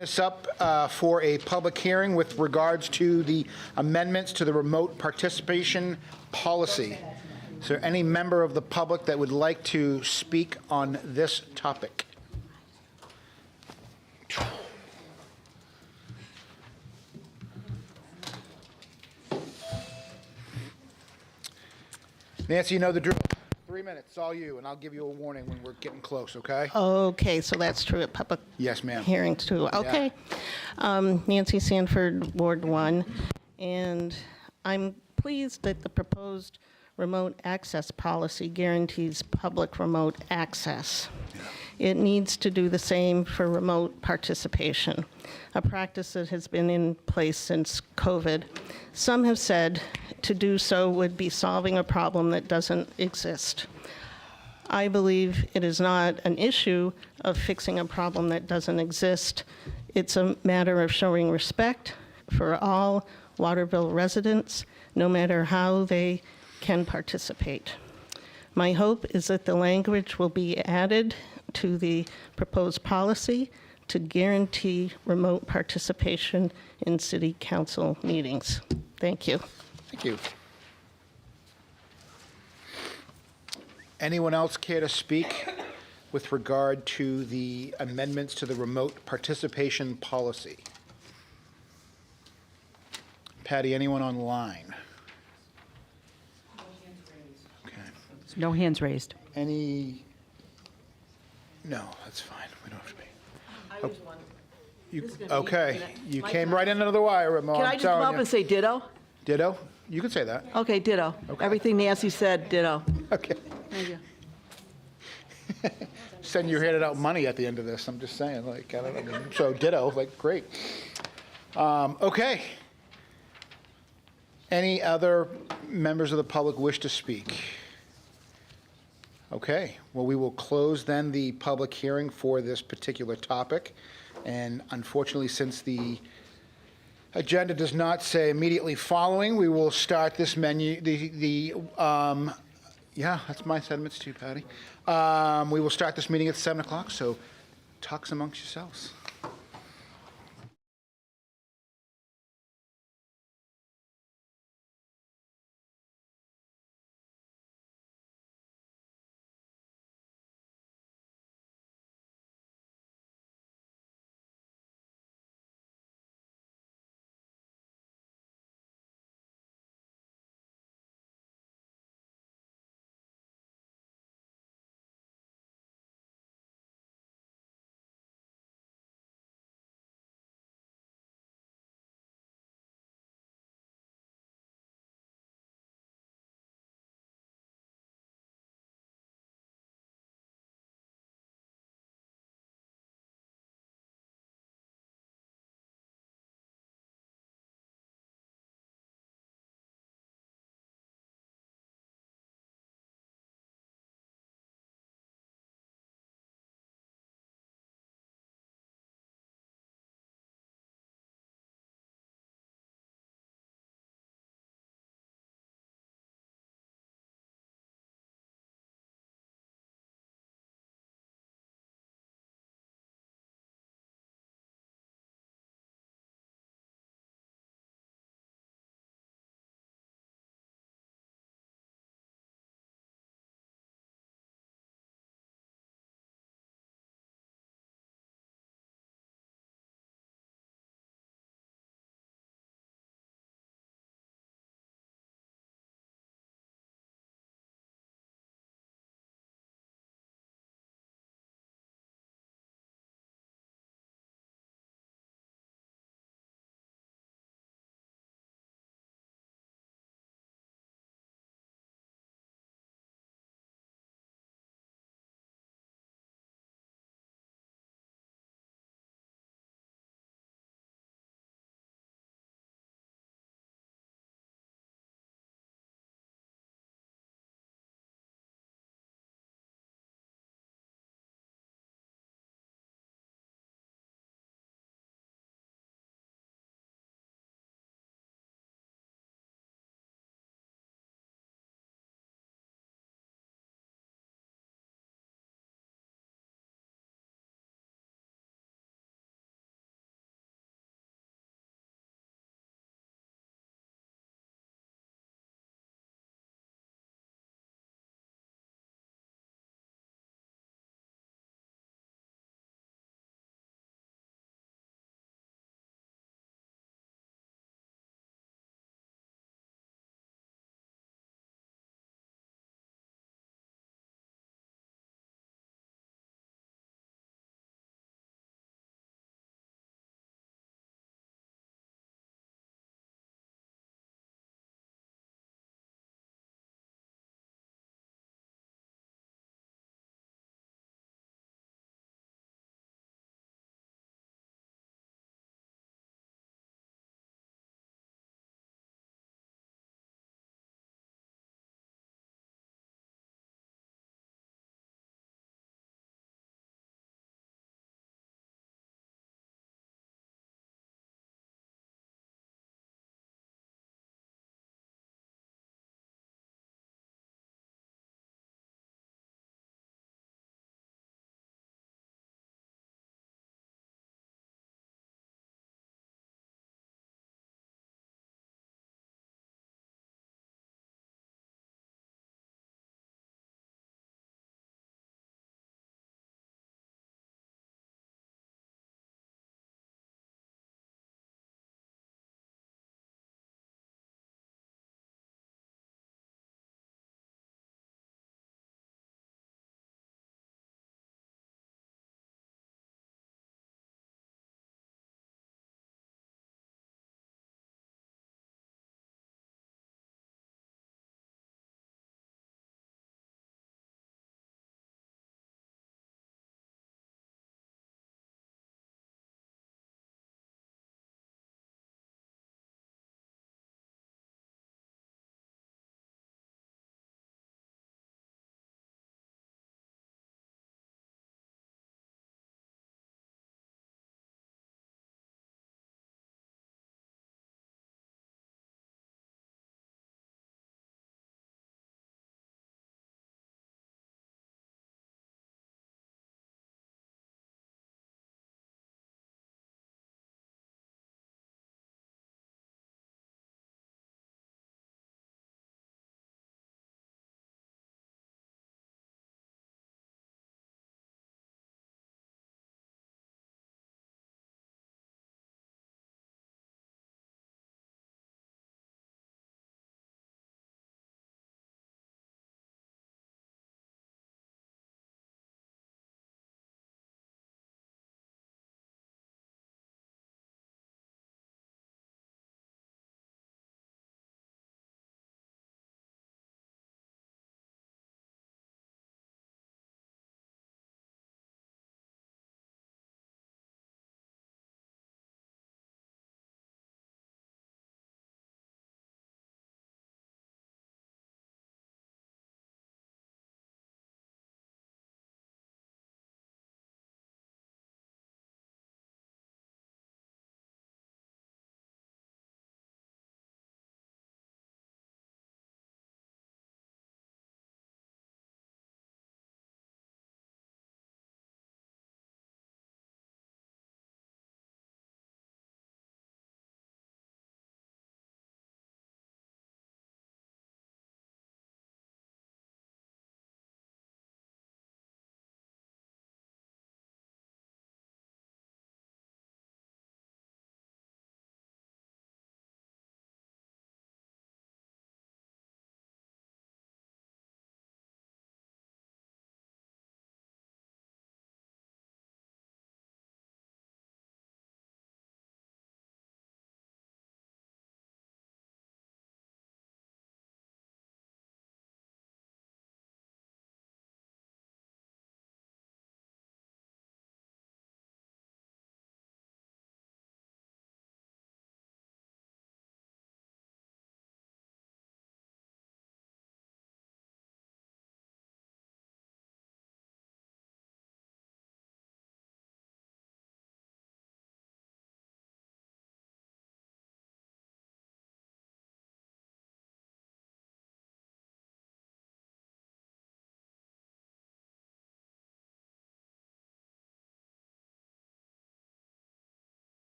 This up for a public hearing with regards to the amendments to the remote participation policy. Is there any member of the public that would like to speak on this topic? Nancy, you know the drill. 3 minutes, all you, and I'll give you a warning when we're getting close, okay? Okay, so that's true at public Yes, ma'am. hearings too. Okay. Nancy Sanford, Ward 1, and I'm pleased that the proposed remote access policy guarantees public remote access. It needs to do the same for remote participation, a practice that has been in place since COVID. Some have said to do so would be solving a problem that doesn't exist. I believe it is not an issue of fixing a problem that doesn't exist. It's a matter of showing respect for all Waterville residents, no matter how they can participate. My hope is that the language will be added to the proposed policy to guarantee remote participation in city council meetings. Thank you. Thank you. Anyone else care to speak with regard to the amendments to the remote participation policy? Patty, anyone online? Okay. No hands raised. Any? No, that's fine. We don't have to be. I was one. Okay, you came right in under the wire, Ramon. Can I just come up and say ditto? Ditto? You can say that. Okay, ditto. Okay. Everything Nancy said, ditto. Okay. Thank you. Send you handed out money at the end of this. I'm just saying, like, I don't know. So ditto, like, great. Okay. Any other members of the public wish to speak? Okay. Well, we will close then the public hearing for this particular topic. And unfortunately, since the agenda does not say immediately following, we will start this menu, yeah, that's my sentiments too, Patty. We will start this meeting at 7 o'clock, so talks amongst yourselves.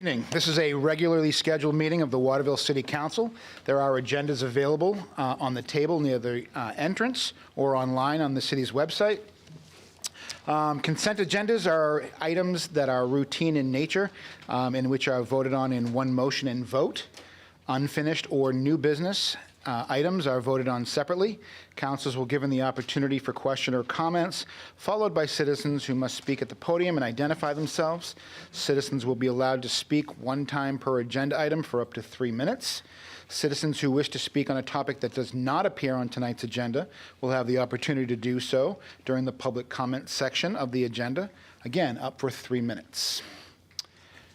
Evening. This is a regularly scheduled meeting of the Waterville City Council. There are agendas available on the table near the entrance or online on the city's website. Consent agendas are items that are routine in nature, in which are voted on in one motion and vote. Unfinished or new business items are voted on separately. Councilors will be given the opportunity for question or comments, followed by citizens who must speak at the podium and identify themselves. Citizens will be allowed to speak one time per agenda item for up to 3 minutes. Citizens who wish to speak on a topic that does not appear on tonight's agenda will have the opportunity to do so during the public comment section of the agenda. Again, up for 3 minutes.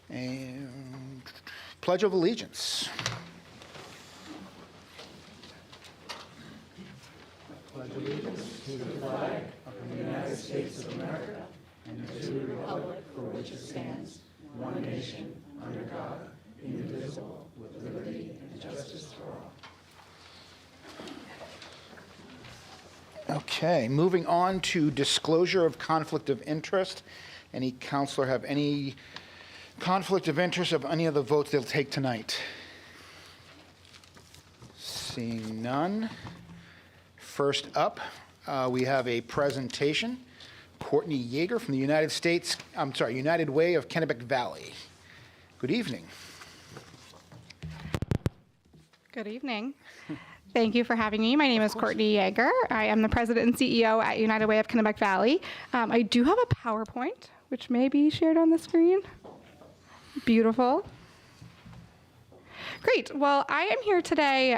And Pledge of Allegiance. Pledge allegiance to the flag of the United States of America and to the republic for which it stands, one nation, under God, indivisible, with liberty and justice for all. Okay, moving on to disclosure of conflict of interest. Any counselor have any conflict of interest of any of the votes they'll take tonight? Seeing none. First up, we have a presentation. Courtney Yeager from the United Way of Kennebec Valley. Good evening. Good evening. Thank you for having me. My name is Courtney Yeager. I am the president and CEO at United Way of Kennebec Valley. I do have a PowerPoint, which may be shared on the screen. Beautiful. Great. Well, I am here today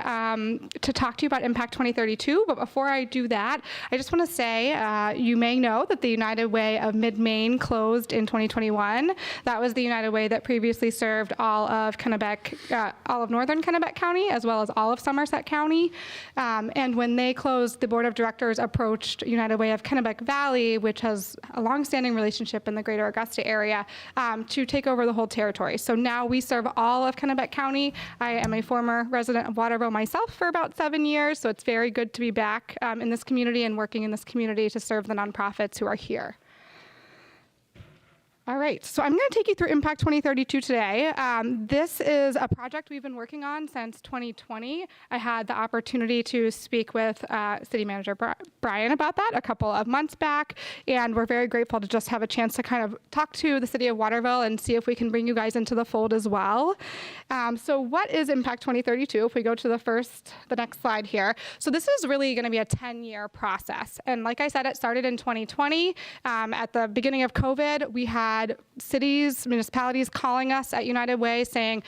to talk to you about Impact 2032, but before I do that, I just want to say you may know that the United Way of Mid-Maine closed in 2021. That was the United Way that previously served all of Kennebec, all of northern Kennebec County, as well as all of Somerset County. And when they closed, the board of directors approached United Way of Kennebec Valley, which has a longstanding relationship in the greater Augusta area, to take over the whole territory. So now we serve all of Kennebec County. I am a former resident of Waterville myself for about 7 years, so it's very good to be back in this community and working in this community to serve the nonprofits who are here. All right, so I'm going to take you through Impact 2032 today. This is a project we've been working on since 2020. I had the opportunity to speak with City Manager Brian about that a couple of months back, and we're very grateful to just have a chance to kind of talk to the City of Waterville and see if we can bring you guys into the fold as well. So what is Impact 2032? If we go to the next slide here. So this is really going to be a 10-year process. And like I said, it started in 2020. At the beginning of COVID, we had cities, municipalities calling us at United Way saying,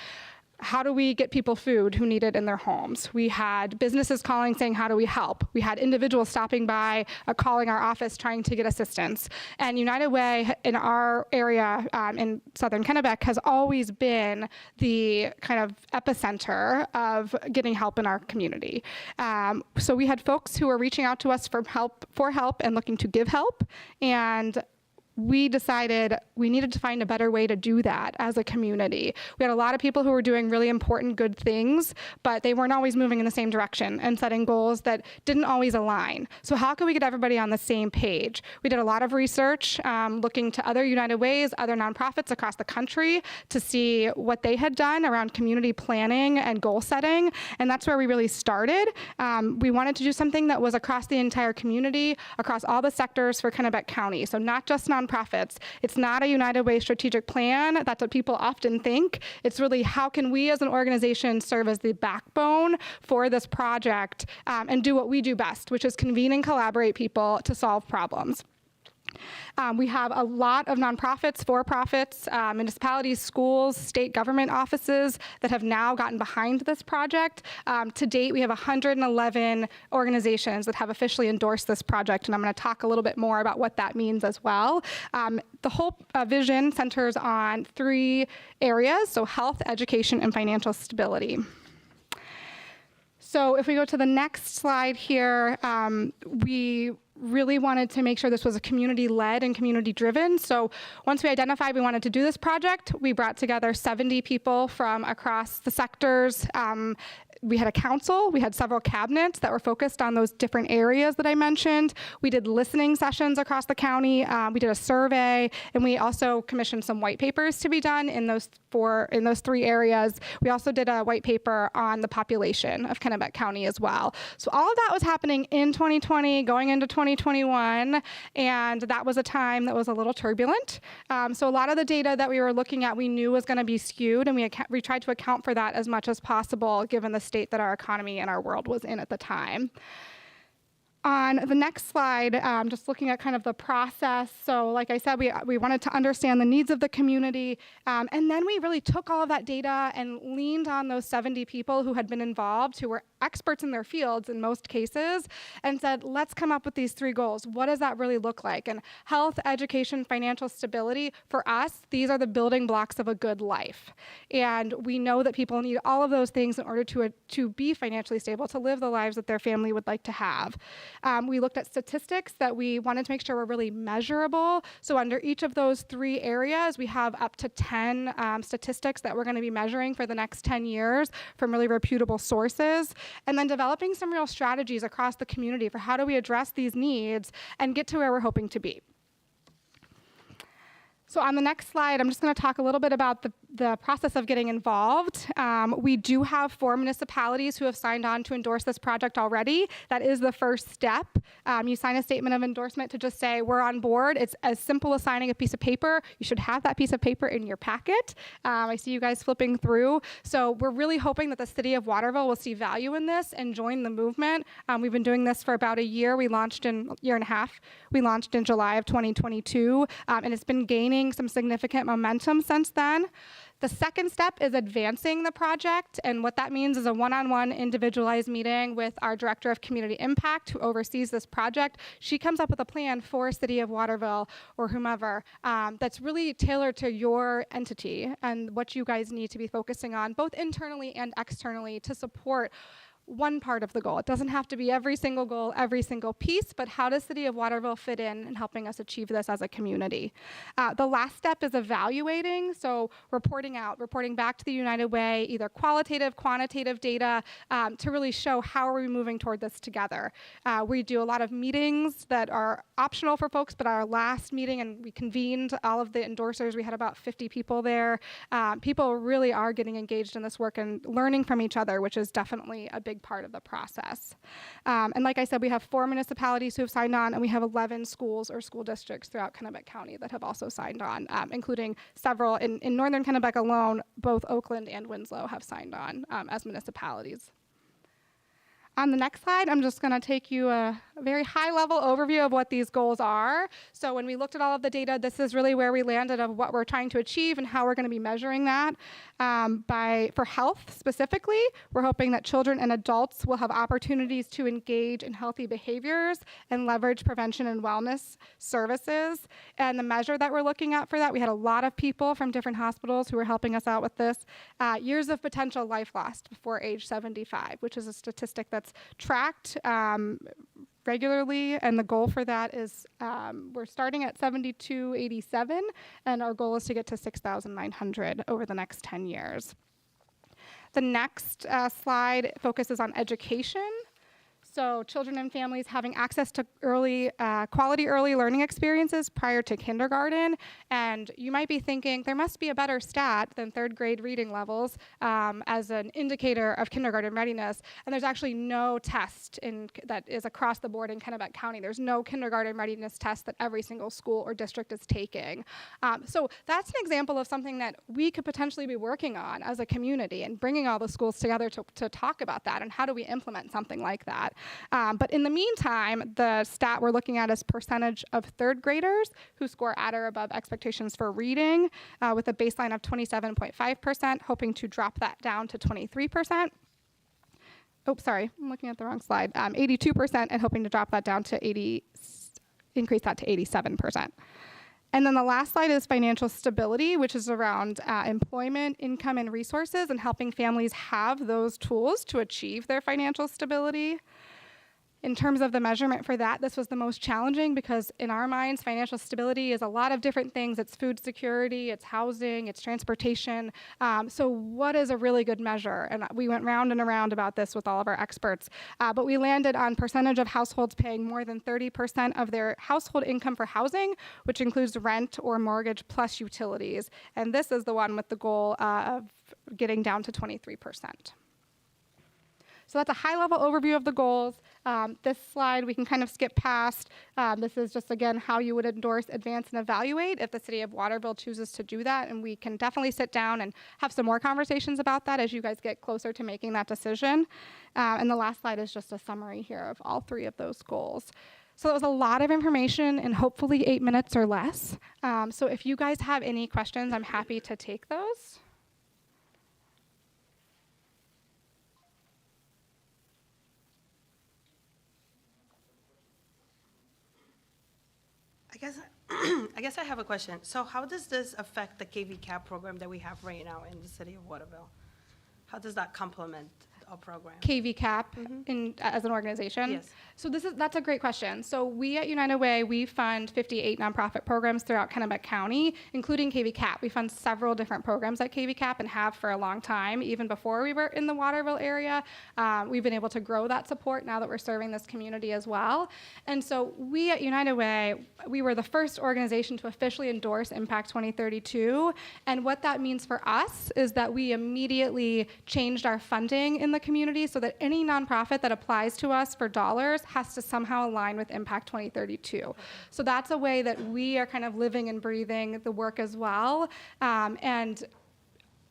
how do we get people food who need it in their homes? We had businesses calling saying, how do we help? We had individuals stopping by, calling our office trying to get assistance. And United Way in our area in southern Kennebec has always been the kind of epicenter of getting help in our community. So we had folks who were reaching out to us for help and looking to give help. And we decided we needed to find a better way to do that as a community. We had a lot of people who were doing really important, good things, but they weren't always moving in the same direction and setting goals that didn't always align. So how can we get everybody on the same page? We did a lot of research looking to other United Ways, other nonprofits across the country to see what they had done around community planning and goal setting, and that's where we really started. We wanted to do something that was across the entire community, across all the sectors for Kennebec County, so not just nonprofits. It's not a United Way strategic plan. That's what people often think. It's really how can we as an organization serve as the backbone for this project and do what we do best, which is convene and collaborate people to solve problems. We have a lot of nonprofits, for-profits, municipalities, schools, state government offices that have now gotten behind this project. To date, we have 111 organizations that have officially endorsed this project, and I'm going to talk a little bit more about what that means as well. The whole vision centers on 3 areas, so health, education, and financial stability. So if we go to the next slide here, we really wanted to make sure this was a community-led and community-driven. So once we identified we wanted to do this project, we brought together 70 people from across the sectors. We had a council, we had several cabinets that were focused on those different areas that I mentioned. We did listening sessions across the county, we did a survey, and we also commissioned some white papers to be done in those in those 3 areas. We also did a white paper on the population of Kennebec County as well. So all of that was happening in 2020, going into 2021, and that was a time that was a little turbulent. So a lot of the data that we were looking at, we knew was going to be skewed, and we tried to account for that as much as possible, given the state that our economy and our world was in at the time. On the next slide, just looking at kind of the process. So like I said, we wanted to understand the needs of the community. And then we really took all of that data and leaned on those 70 people who had been involved, who were experts in their fields in most cases, and said, let's come up with these 3 goals. What does that really look like? And health, education, financial stability, for us, these are the building blocks of a good life. And we know that people need all of those things in order to be financially stable, to live the lives that their family would like to have. We looked at statistics that we wanted to make sure were really measurable. So under each of those 3 areas, we have up to 10 statistics that we're going to be measuring for the next 10 years from really reputable sources. And then developing some real strategies across the community for how do we address these needs and get to where we're hoping to be. So on the next slide, I'm just going to talk a little bit about the process of getting involved. We do have 4 municipalities who have signed on to endorse this project already. That is the first step. You sign a statement of endorsement to just say, we're on board. It's as simple as signing a piece of paper. You should have that piece of paper in your packet. I see you guys flipping through. So we're really hoping that the city of Waterville will see value in this and join the movement. We've been doing this for about a year. We launched in a year and a half. We launched in July of 2022, and it's been gaining some significant momentum since then. The second step is advancing the project, and what that means is a one-on-one individualized meeting with our Director of Community Impact who oversees this project. She comes up with a plan for City of Waterville or whomever that's really tailored to your entity and what you guys need to be focusing on, both internally and externally, to support one part of the goal. It doesn't have to be every single goal, every single piece, but how does City of Waterville fit in helping us achieve this as a community? The last step is evaluating, so reporting back to the United Way, either qualitative, quantitative data to really show how are we moving toward this together. We do a lot of meetings that are optional for folks, but our last meeting, and we convened all of the endorsers, we had about 50 people there. People really are getting engaged in this work and learning from each other, which is definitely a big part of the process. And like I said, we have 4 municipalities who have signed on, and we have 11 schools or school districts throughout Kennebec County that have also signed on, including several in northern Kennebec alone. Both Oakland and Winslow have signed on as municipalities. On the next slide, I'm just going to take you a very high-level overview of what these goals are. So when we looked at all of the data, this is really where we landed of what we're trying to achieve and how we're going to be measuring that. For health specifically, we're hoping that children and adults will have opportunities to engage in healthy behaviors and leverage prevention and wellness services. And the measure that we're looking at for that, we had a lot of people from different hospitals who were helping us out with this. Years of potential life lost before age 75, which is a statistic that's tracked regularly, and the goal for that is we're starting at 7,287, and our goal is to get to 6,900 over the next 10 years. The next slide focuses on education. So children and families having access to quality early learning experiences prior to kindergarten. And you might be thinking there must be a better stat than 3rd grade reading levels as an indicator of kindergarten readiness. And there's actually no test that is across the board in Kennebec County. There's no kindergarten readiness test that every single school or district is taking. So that's an example of something that we could potentially be working on as a community and bringing all the schools together to talk about that and how do we implement something like that. But in the meantime, the stat we're looking at is percentage of 3rd graders who score at or above expectations for reading with a baseline of 27.5%, hoping to drop that down to 23%. Oh, sorry, I'm looking at the wrong slide. 82% and hoping to drop that down to increase that to 87%. And then the last slide is financial stability, which is around employment, income, and resources, and helping families have those tools to achieve their financial stability. In terms of the measurement for that, this was the most challenging because in our minds, financial stability is a lot of different things. It's food security, it's housing, it's transportation. So what is a really good measure? And we went round and around about this with all of our experts. But we landed on percentage of households paying more than 30% of their household income for housing, which includes rent or mortgage plus utilities. And this is the one with the goal of getting down to 23%. So that's a high-level overview of the goals. This slide we can kind of skip past. This is just, again, how you would endorse, advance, and evaluate if the city of Waterville chooses to do that. And we can definitely sit down and have some more conversations about that as you guys get closer to making that decision. And the last slide is just a summary here of all three of those goals. So that was a lot of information in hopefully 8 minutes or less. So if you guys have any questions, I'm happy to take those. I guess I have a question. So how does this affect the KV CAP program that we have right now in the city of Waterville? How does that complement our program? KV CAP as an organization? Yes. So that's a great question. So we at United Way, we fund 58 nonprofit programs throughout Kennebec County, including KV CAP. We fund several different programs at KV CAP and have for a long time, even before we were in the Waterville area. We've been able to grow that support now that we're serving this community as well. And so we at United Way, we were the first organization to officially endorse Impact 2032. And what that means for us is that we immediately changed our funding in the community so that any nonprofit that applies to us for dollars has to somehow align with Impact 2032. So that's a way that we are kind of living and breathing the work as well. And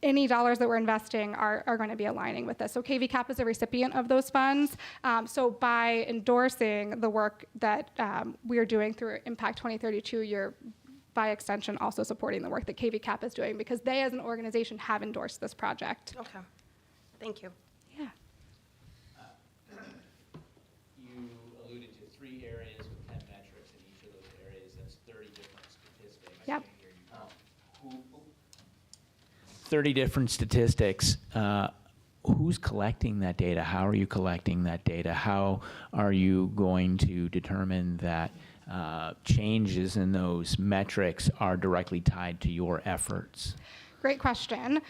any dollars that we're investing are going to be aligning with this. So KV CAP is a recipient of those funds. So by endorsing the work that we are doing through Impact 2032, you're by extension also supporting the work that KV CAP is doing because they as an organization have endorsed this project. Okay. Thank you. Yeah. You alluded to 3 areas with 10 metrics in each of those areas. That's 30 different statistics. Yep. 30 different statistics. Who's collecting that data? How are you collecting that data? How are you going to determine that changes in those metrics are directly tied to your efforts? Great question.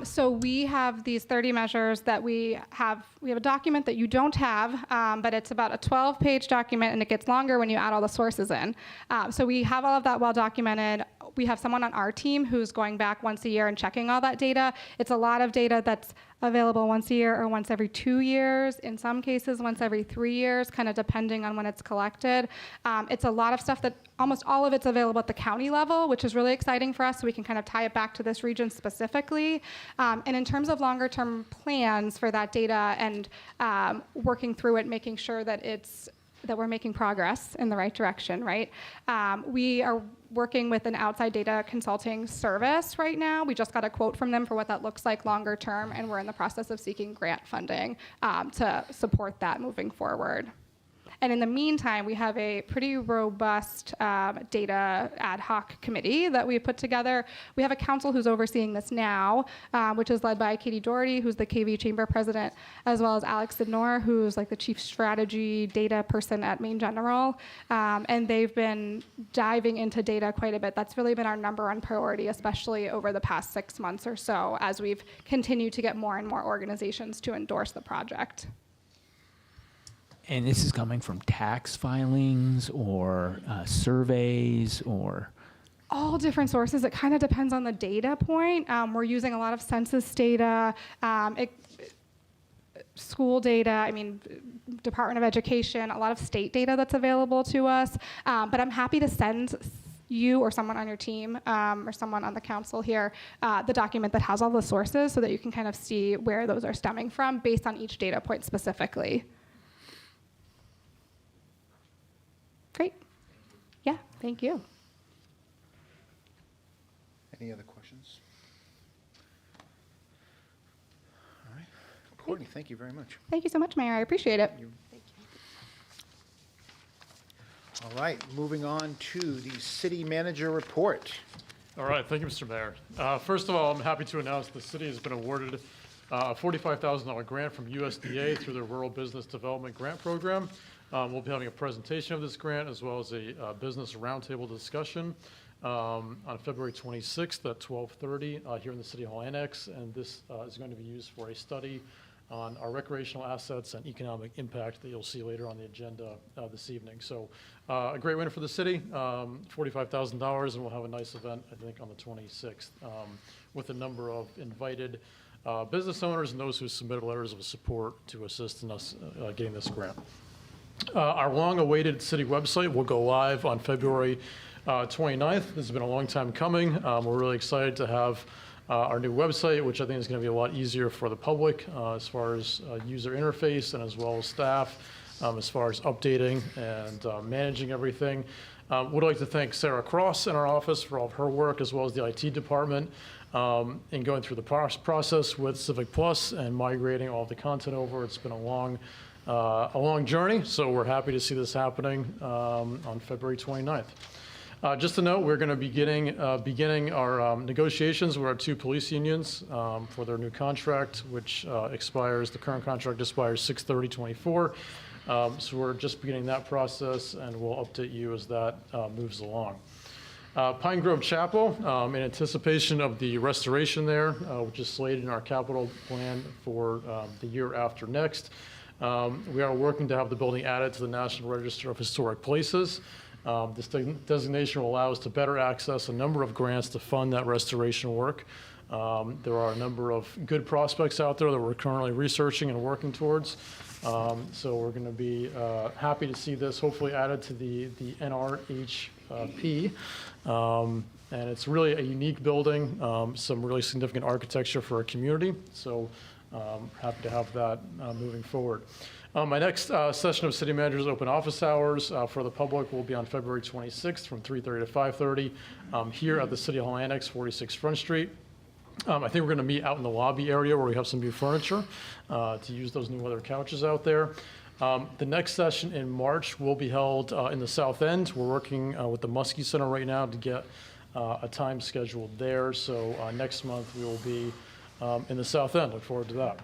So we have these 30 measures that we have a document that you don't have, but it's about a 12-page document, and it gets longer when you add all the sources in. So we have all of that well documented. We have someone on our team who's going back once a year and checking all that data. It's a lot of data that's available once a year or once every 2 years, in some cases once every 3 years, kind of depending on when it's collected. It's a lot of stuff that almost all of it's available at the county level, which is really exciting for us, so we can kind of tie it back to this region specifically. And in terms of longer term plans for that data and working through it, making sure that we're making progress in the right direction, right? We are working with an outside data consulting service right now. We just got a quote from them for what that looks like longer term, and we're in the process of seeking grant funding to support that moving forward. And in the meantime, we have a pretty robust data ad hoc committee that we put together. We have a council who's overseeing this now, which is led by Katie Doherty, who's the KV Chamber President, as well as Alex Sidnor, who's like the Chief Strategy Data Person at Maine General. And they've been diving into data quite a bit. That's really been our #1 priority, especially over the past 6 months or so, as we've continued to get more and more organizations to endorse the project. And this is coming from tax filings or surveys or? All different sources. It kind of depends on the data point. We're using a lot of census data, school data, Department of Education, a lot of state data that's available to us. But I'm happy to send you or someone on your team or someone on the council here the document that has all the sources so that you can kind of see where those are stemming from based on each data point specifically. Great. Yeah, thank you. Any other questions? All right. Courtney, thank you very much. Thank you so much, Mayor. I appreciate it. All right, moving on to the city manager report. All right, thank you, Mr. Mayor. First of all, I'm happy to announce the city has been awarded a $45,000 grant from USDA through the Rural Business Development Grant Program. We'll be having a presentation of this grant as well as a business roundtable discussion on February 26th at 12:30 here in the City Hall Annex. And this is going to be used for a study on our recreational assets and economic impact that you'll see later on the agenda this evening. So a great win for the city, $45,000, and we'll have a nice event, I think, on the 26th with a number of invited business owners and those who submitted letters of support to assist in us getting this grant. Our long-awaited city website will go live on February 29th. This has been a long time coming. We're really excited to have our new website, which I think is going to be a lot easier for the public as far as user interface and as well as staff, as far as updating and managing everything. Would like to thank Sarah Cross in our office for all of her work, as well as the IT department in going through the process with Civic Plus and migrating all of the content over. It's been a long journey, so we're happy to see this happening on February 29th. Just to note, we're going to be beginning our negotiations with our two police unions for their new contract, which expires, the current contract expires 6/30/24. So we're just beginning that process, and we'll update you as that moves along. Pine Grove Chapel, in anticipation of the restoration there, which is slated in our capital plan for the year after next. We are working to have the building added to the National Register of Historic Places. This designation will allow us to better access a number of grants to fund that restoration work. There are a number of good prospects out there that we're currently researching and working towards. So we're going to be happy to see this hopefully added to the NRHP. And it's really a unique building, some really significant architecture for our community. So happy to have that moving forward. My next session of City Manager's Open Office Hours for the public will be on February 26th from 3:30 to 5:30 here at the City Hall Annex, 46 Front Street. I think we're going to meet out in the lobby area where we have some new furniture to use those new leather couches out there. The next session in March will be held in the South End. We're working with the Muskie Center right now to get a time scheduled there. So next month we will be in the South End. Look forward to that.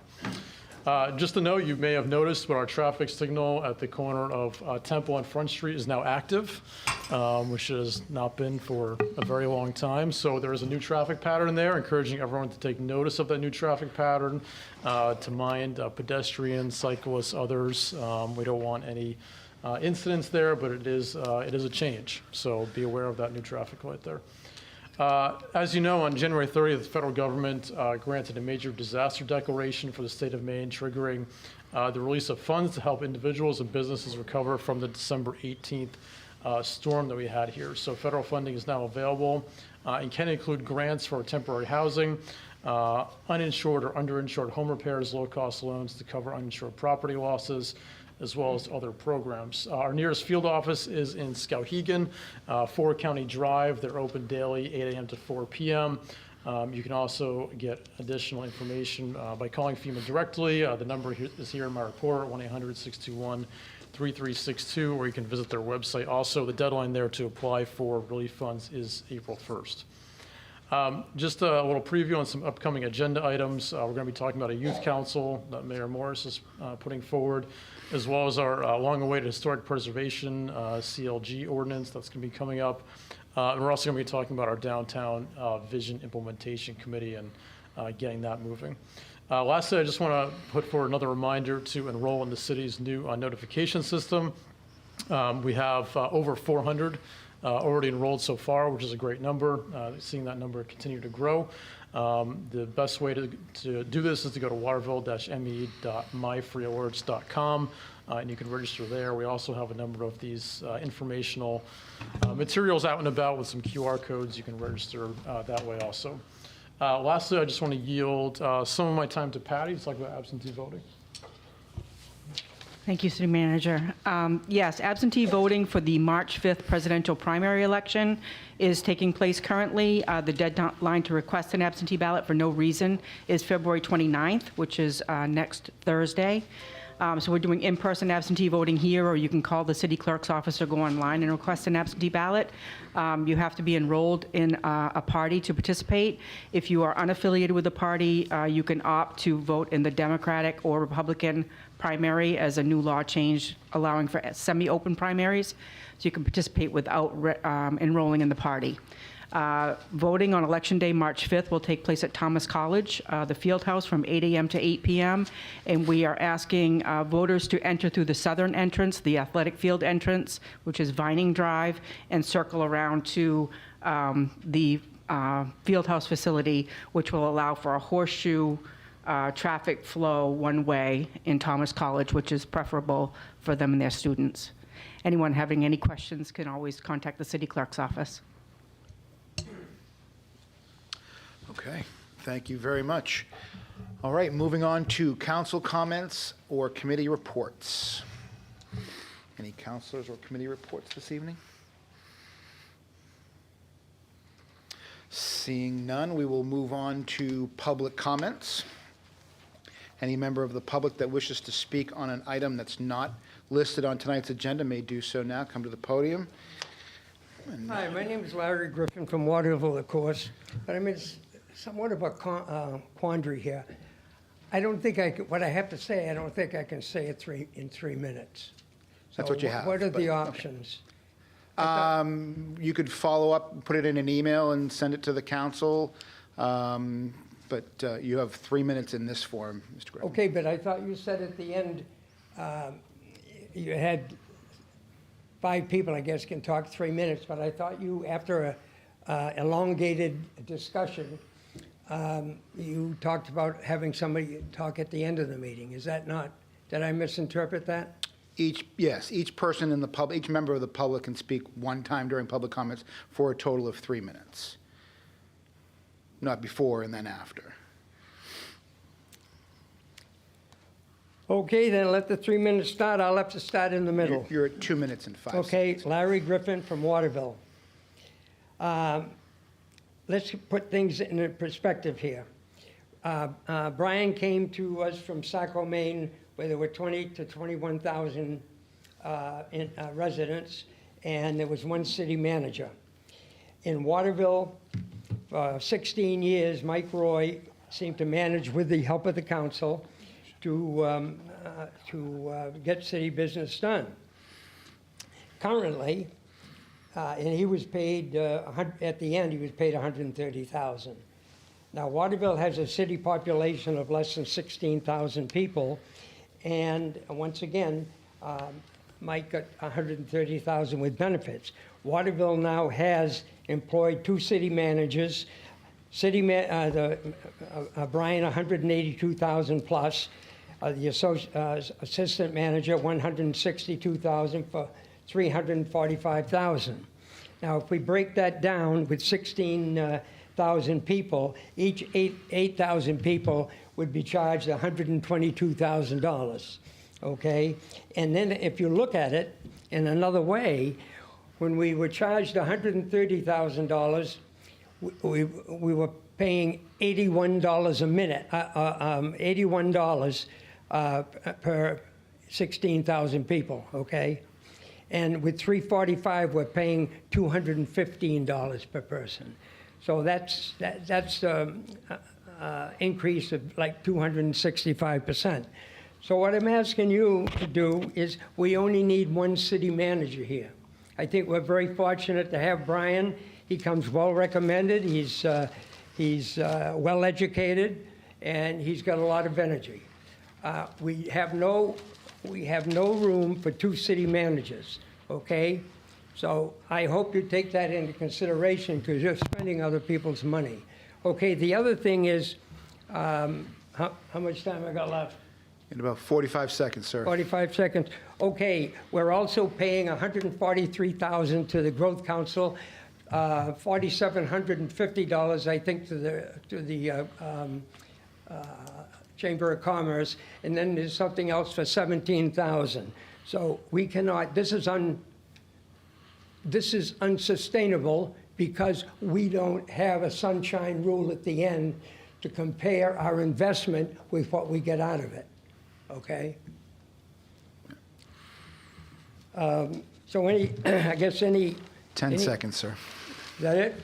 Just to note, you may have noticed, but our traffic signal at the corner of Temple and Front Street is now active, which has not been for a very long time. So there is a new traffic pattern there, encouraging everyone to take notice of that new traffic pattern, to mind pedestrians, cyclists, others. We don't want any incidents there, but it is a change. So be aware of that new traffic light there. As you know, on January 30th, the federal government granted a major disaster declaration for the state of Maine, triggering the release of funds to help individuals and businesses recover from the December 18th storm that we had here. So federal funding is now available and can include grants for temporary housing, uninsured or underinsured home repairs, low-cost loans to cover uninsured property losses, as well as other programs. Our nearest field office is in Skowhegan, 4 County Drive. They're open daily, 8 a.m. to 4 p.m. You can also get additional information by calling FEMA directly. The number is here in my report, 1-800-621-3362, or you can visit their website. Also, the deadline there to apply for relief funds is April 1st. Just a little preview on some upcoming agenda items. We're going to be talking about a youth council that Mayor Morris is putting forward, as well as our long-awaited historic preservation CLG ordinance that's going to be coming up. And we're also going to be talking about our downtown vision implementation committee and getting that moving. Lastly, I just want to put forward another reminder to enroll in the city's new notification system. We have over 400 already enrolled so far, which is a great number. Seeing that number continue to grow. The best way to do this is to go to waterville-me.myfreealerts.com, and you can register there. We also have a number of these informational materials out and about with some QR codes. You can register that way also. Lastly, I just want to yield some of my time to Patty to talk about absentee voting. Thank you, City Manager. Yes, absentee voting for the March 5th presidential primary election is taking place currently. The deadline to request an absentee ballot for no reason is February 29th, which is next Thursday. So we're doing in-person absentee voting here, or you can call the city clerk's office or go online and request an absentee ballot. You have to be enrolled in a party to participate. If you are unaffiliated with the party, you can opt to vote in the Democratic or Republican primary, as a new law change allowing for semi-open primaries. So you can participate without enrolling in the party. Voting on Election Day, March 5th, will take place at Thomas College, the field house, from 8 a.m. to 8 p.m. And we are asking voters to enter through the southern entrance, the athletic field entrance, which is Vining Drive, and circle around to the field house facility, which will allow for a horseshoe traffic flow one way in Thomas College, which is preferable for them and their students. Anyone having any questions can always contact the city clerk's office. Okay, thank you very much. All right, moving on to council comments or committee reports. Any councilors or committee reports this evening? Seeing none, we will move on to public comments. Any member of the public that wishes to speak on an item that's not listed on tonight's agenda may do so now. Come to the podium. Hi, my name is Larry Griffin from Waterville, of course, but I mean, it's somewhat of a quandary here. I don't think what I have to say, I don't think I can say it in 3 minutes. That's what you have, What are but- the options? You could follow up, put it in an email and send it to the council, but you have 3 minutes in this form, Mr. Griffin. Okay, but I thought you said at the end, you had 5 people, I guess, can talk 3 minutes, but I thought you, after a elongated discussion, you talked about having somebody talk at the end of the meeting. Is that not, did I misinterpret that? Yes, each person in the public, each member of the public can speak one time during public comments for a total of 3 minutes. Not before and then after. Okay, then let the 3 minutes start. I'll have to start in the middle. You're at 2 minutes and 5 Okay, seconds. Larry Griffin from Waterville. Let's put things in perspective here. Brian came to us from Saco, Maine, where there were 20 to 21,000 residents, and there was one city manager. In Waterville, for 16 years, Mike Roy seemed to manage, with the help of the council, to get city business done. Currently, and he was paid, at the end, he was paid $130,000. Now, Waterville has a city population of less than 16,000 people, and once again, Mike got $130,000 with benefits. Waterville now has employed 2 city managers, Brian, $182,000 plus, the assistant manager, $162,000 for $345,000. Now, if we break that down with 16,000 people, each 8,000 people would be charged $122,000, okay? And then if you look at it in another way, when we were charged $130,000, we were paying $81 a minute, $81 per 16,000 people, okay? And with 345, we're paying $215 per person. So that's increase of like 265%. So what I'm asking you to do is, we only need one city manager here. I think we're very fortunate to have Brian. He comes well recommended. He's well educated, and he's got a lot of energy. We have no room for 2 city managers, okay? So I hope you take that into consideration, because you're spending other people's money. Okay, the other thing is, how much time I got left? In about 45 seconds, sir. 45 seconds. Okay, we're also paying $143,000 to the Growth Council, $4,750, I think, to the Chamber of Commerce, and then there's something else for $17,000. So we cannot. This is unsustainable, because we don't have a sunshine rule at the end to compare our investment with what we get out of it. Okay? So any, I guess any, 10 Any- seconds, sir. is that it?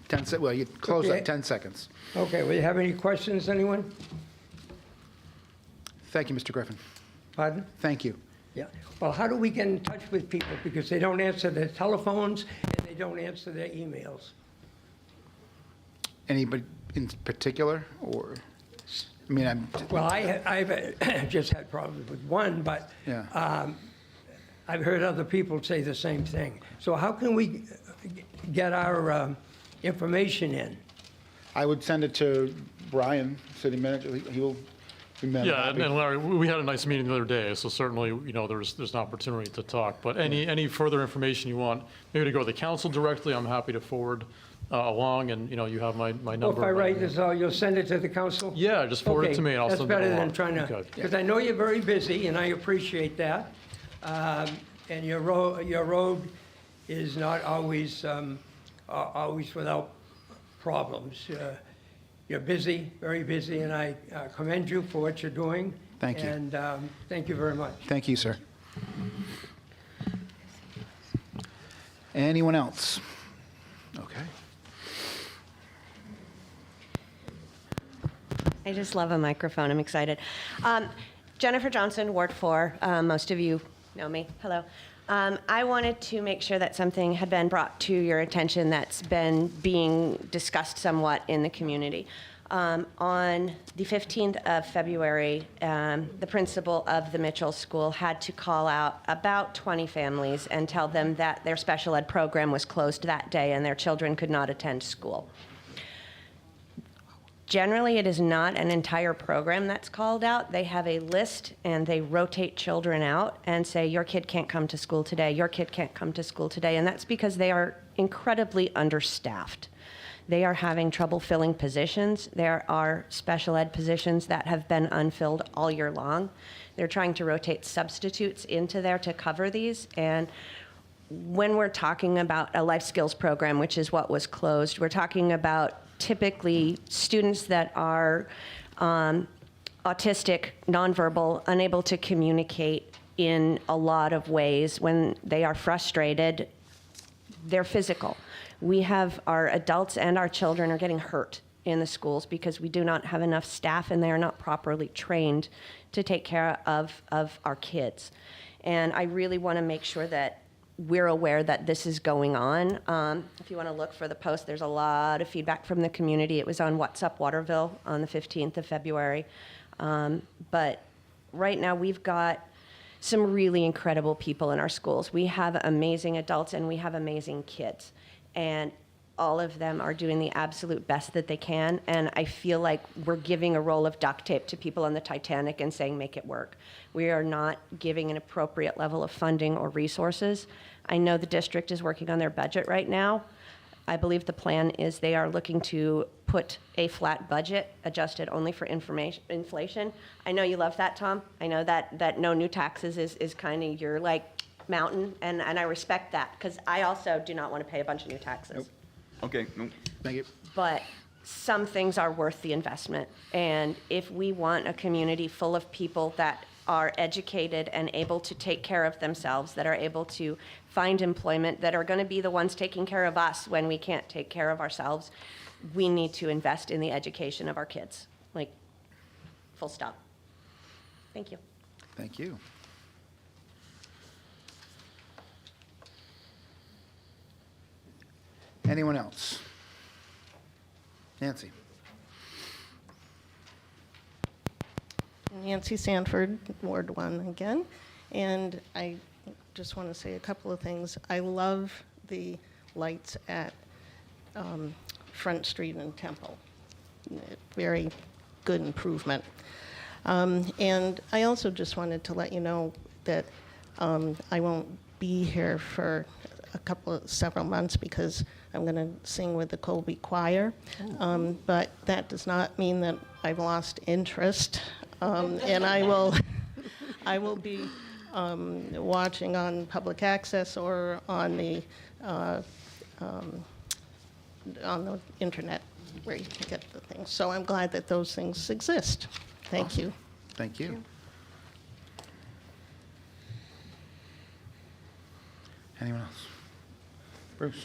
10 well, you close Okay. at 10 seconds. Okay, will you have any questions, anyone? Thank you, Mr. Griffin. Pardon? Thank you. Yeah. Well, how do we get in touch with people? Because they don't answer their telephones and they don't answer their emails. Anybody in particular, or, I mean, Well, I've just had problems with one, but yeah. I've heard other people say the same thing. So how can we get our information in? I would send it to Brian, city manager. He will be mad Yeah, happy. and Larry, we had a nice meeting the other day, so certainly, you know, there's an opportunity to talk. But any further information you want, maybe to go to the council directly, I'm happy to forward along, and, you know, you have my Well, number. if I write this out, you'll send it to the council? Yeah, just forward it to me, and I'll send it That's better along. than trying to, Okay. because I know you're very busy, and I appreciate that. And your road is not always, always without problems. You're busy, very busy, and I commend you for what you're doing. Thank you. And thank you very much. Thank you, sir. Anyone else? Okay. I just love a microphone. I'm excited. Jennifer Johnson, Ward 4. Most of you know me. Hello. I wanted to make sure that something had been brought to your attention that's been being discussed somewhat in the community. On the 15th of February, the principal of the Mitchell School had to call out about 20 families and tell them that their special ed program was closed that day and their children could not attend school. Generally, it is not an entire program that's called out. They have a list and they rotate children out and say, your kid can't come to school today, your kid can't come to school today. And that's because they are incredibly understaffed. They are having trouble filling positions. There are special ed positions that have been unfilled all year long. They're trying to rotate substitutes into there to cover these. And when we're talking about a life skills program, which is what was closed, we're talking about typically students that are autistic, nonverbal, unable to communicate in a lot of ways. When they are frustrated, they're physical. We have our adults and our children are getting hurt in the schools because we do not have enough staff and they are not properly trained to take care of our kids. And I really want to make sure that we're aware that this is going on. If you want to look for the post, there's a lot of feedback from the community. It was on What's Up Waterville on the 15th of February. But right now we've got some really incredible people in our schools. We have amazing adults and we have amazing kids. And all of them are doing the absolute best that they can. And I feel like we're giving a roll of duct tape to people on the Titanic and saying, make it work. We are not giving an appropriate level of funding or resources. I know the district is working on their budget right now. I believe the plan is they are looking to put a flat budget adjusted only for inflation. I know you love that, Tom. I know that no new taxes is kind of your like mountain, and I respect that because I also do not want to pay a bunch of new taxes. Nope. Okay, no. Thank you. But some things are worth the investment. And if we want a community full of people that are educated and able to take care of themselves, that are able to find employment, that are going to be the ones taking care of us when we can't take care of ourselves, we need to invest in the education of our kids. Like, full stop. Thank you. Thank you. Anyone else? Nancy? Nancy Sanford, Ward 1 again. And I just want to say a couple of things. I love the lights at Front Street and Temple. Very good improvement. And I also just wanted to let you know that I won't be here for several months because I'm going to sing with the Colby Choir. But that does not mean that I've lost interest. And I will be watching on public access or on the internet where you can get the things. So I'm glad that those things exist. Thank you. Thank you. Anyone else? Bruce?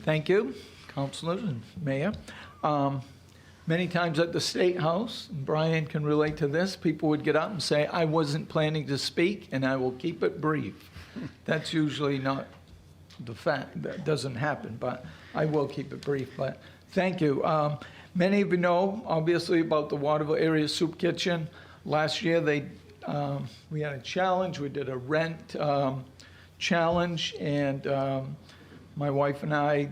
Thank you, councilors and mayor. Many times at the State House, and Brian can relate to this, people would get up and say, I wasn't planning to speak, and I will keep it brief. That's usually not the fact. That doesn't happen, but I will keep it brief. But thank you. Many of you know, obviously, about the Waterville Area Soup Kitchen. Last year, we had a challenge. We did a rent challenge, and my wife and I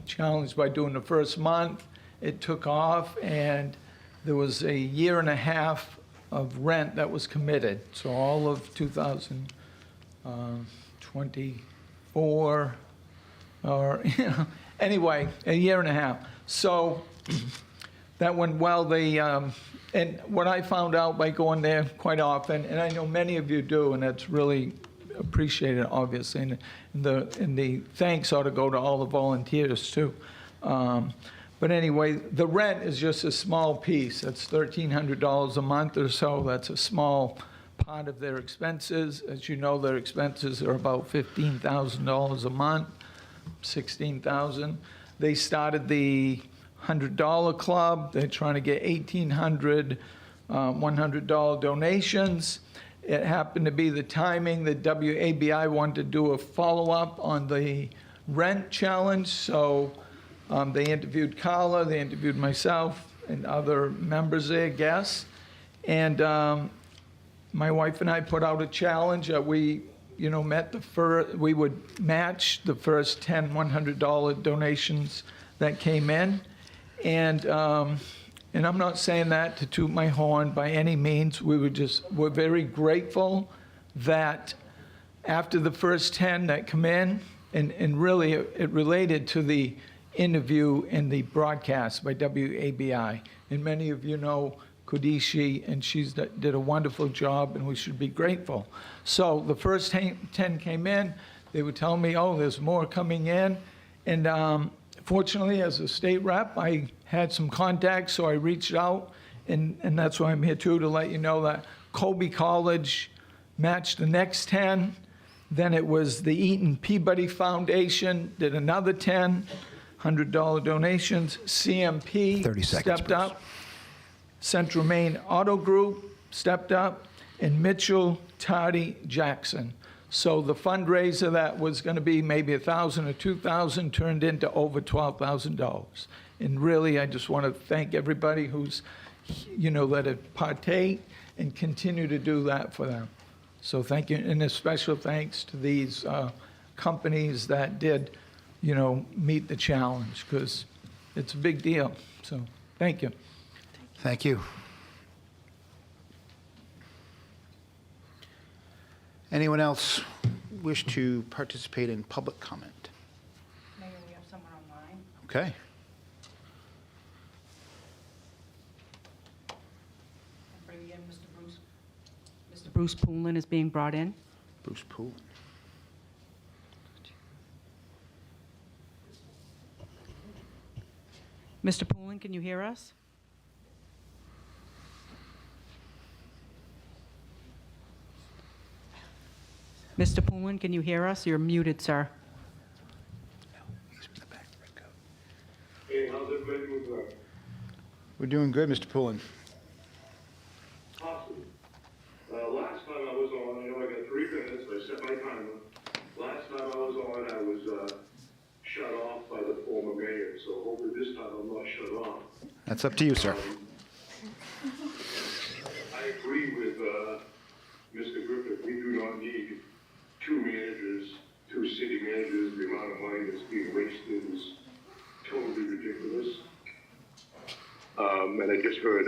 challenged by doing the first month. It took off, and there was a year and a half of rent that was committed. So all of 2024, or anyway, a year and a half. So that went well. And what I found out by going there quite often, and I know many of you do, and that's really appreciated, obviously, and the thanks ought to go to all the volunteers too. But anyway, the rent is just a small piece. That's $1,300 a month or so. That's a small part of their expenses. As you know, their expenses are about $15,000 a month, $16,000. They started the $100 club. They're trying to get 1,800 $100 donations. It happened to be the timing that WABI wanted to do a follow-up on the rent challenge, so they interviewed Carla, they interviewed myself and other members there, guests, and my wife and I put out a challenge that we, we would match the first 10 $100 donations that came in, and I'm not saying that to toot my horn by any means. We're very grateful that after the first 10 that come in, and really it related to the interview and the broadcast by WABI. And many of you know Kudishi, and she's did a wonderful job, and we should be grateful. So the first 10 came in. They would tell me, oh, there's more coming in. And fortunately, as a state rep, I had some contacts, so I reached out, and that's why I'm here too, to let you know that Colby College matched the next 10. Then it was the Eaton Peabody Foundation did another 10 $100 donations. CMP 30 seconds, stepped up. Central Maine Auto Group stepped up, and Mitchell Tardy Jackson. So the fundraiser that was going to be maybe $1,000 or $2,000 turned into over $12,000. And really, I just want to thank everybody who's, let it partake and continue to do that for them. So thank you, and a special thanks to these companies that did, meet the challenge, because it's a big deal. So thank you. Thank you. Anyone else wish to participate in public comment? Mayor, we have someone online. Okay. Bring in Mr. Bruce. Mr. Bruce Poulin is being brought in. Bruce Poole. Mr. Poulin, can you hear us? Mr. Poulin, can you hear us? You're muted, sir. Hey, how's everybody doing? We're doing good, Mr. Poulin. Awesome. Last time I was on, I know I got 3 minutes, I set my timer. Last time I was on, I was shut off by the former mayor, so hopefully this time I'm not shut off. That's up to you, sir. I agree with Mr. Griffith. We do not need 2 managers, 2 city managers. The amount of money that's being wasted is totally ridiculous. And I just heard,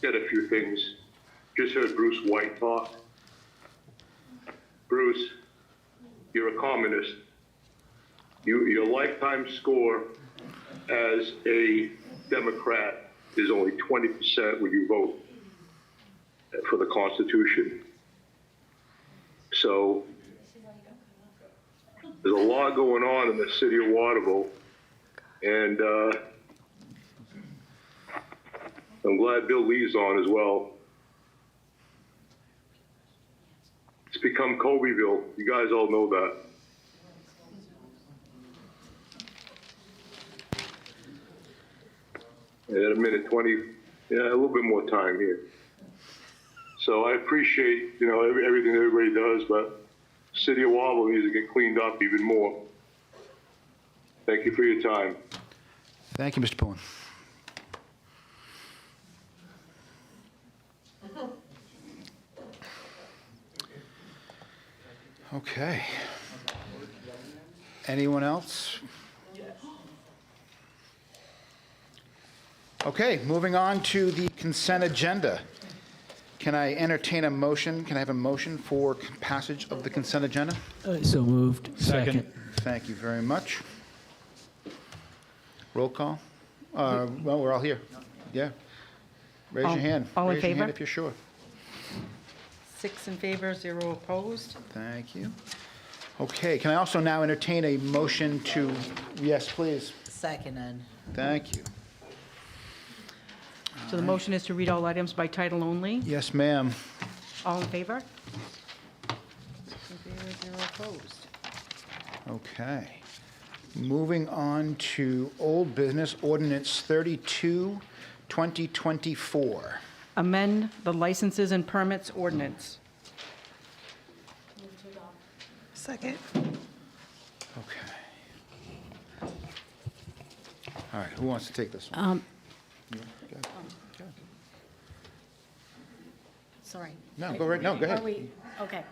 got a few things. Just heard Bruce White talk. Bruce, you're a communist. Your lifetime score as a Democrat is only 20% when you vote for the Constitution. So there's a lot going on in the city of Waterville, and I'm glad Bill Lee's on as well. become Colbyville. You guys all know that. And in a minute, 20, yeah, a little bit more time here. So I appreciate, everything that everybody does, but City of Waterville needs to get cleaned up even more. Thank you for your time. Thank you, Mr. Pullen. Okay. Anyone else? Okay, moving on to the consent agenda. Can I entertain a motion? Can I have a motion for passage of the consent agenda? So moved. Second. Thank you very much. Roll call? Well, we're all here. Yeah. Raise your hand. all in Raise your hand favor? if you're sure. 6 in favor, 0 opposed. Thank you. Okay, can I also now entertain a motion to, yes, please. Seconded. Thank you. So the motion is to read all items by title only. Yes, ma'am. All in favor? 6 in favor, 0 opposed. Okay. Moving on to old business, ordinance 32, 2024. Amend the licenses and permits ordinance. Second. Okay. All right, who wants to take this one? You? Go ahead. Sorry. No, go right, no, go ahead. Are we, okay.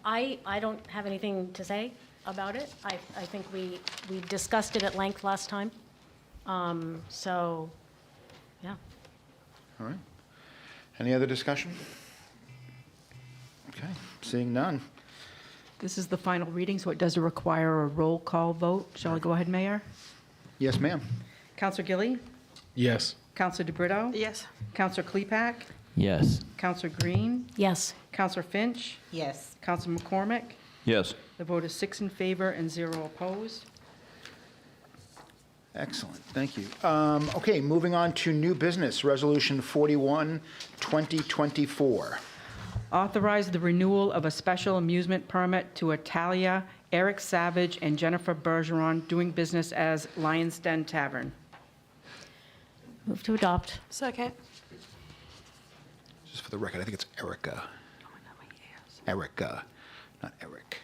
I don't have anything to say about it. I think we discussed it at length last time. So, yeah. All right. Any other discussion? Okay, seeing none. This is the final reading, so it does require a roll call vote. Shall I go ahead, Mayor? Yes, ma'am. Counselor Gilly? Yes. Counselor DeBrito? Yes. Counselor Klepak? Yes. Counselor Green? Yes. Counselor Finch? Yes. Counselor McCormick? Yes. The vote is 6 in favor and 0 opposed. Excellent, thank you. Okay, moving on to new business, Resolution 41, 2024. Authorize the renewal of a special amusement permit to Italia, Eric Savage, and Jennifer Bergeron, doing business as Lion's Den Tavern. Move to adopt. Second. Just for the record, I think it's Erica. Erica, not Eric.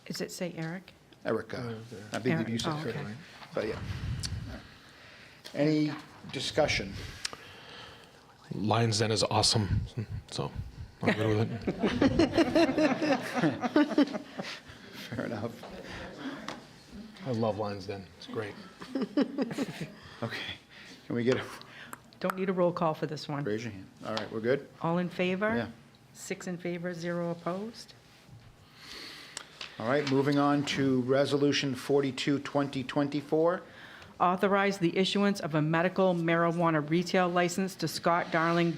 Does it say Eric? Erica. I believe Eric, you said oh, it, okay. but yeah. Any discussion? Lion's Den is awesome, so I'm good with it. Fair enough. I love Lion's Den. It's great. Okay, can we get a, Don't need a roll call for this one. raise your hand. All right, we're good? All in favor? Yeah. 6 in favor, 0 opposed. All right, moving on to Resolution 42, 2024. Authorize the issuance of a medical marijuana retail license to Scott Darling,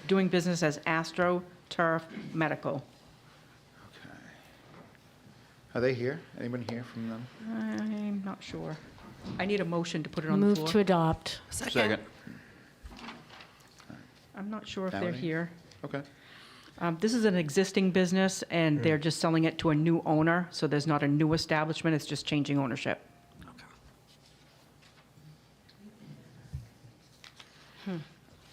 doing business as Astro Turf Medical. Okay. Are they here? Anybody here from them? I'm not sure. I need a motion to put it on the Move floor. to adopt. Second. I'm not sure if they're Melanie? here. Okay. This is an existing business, and they're just selling it to a new owner, so there's not a new establishment, it's just changing ownership.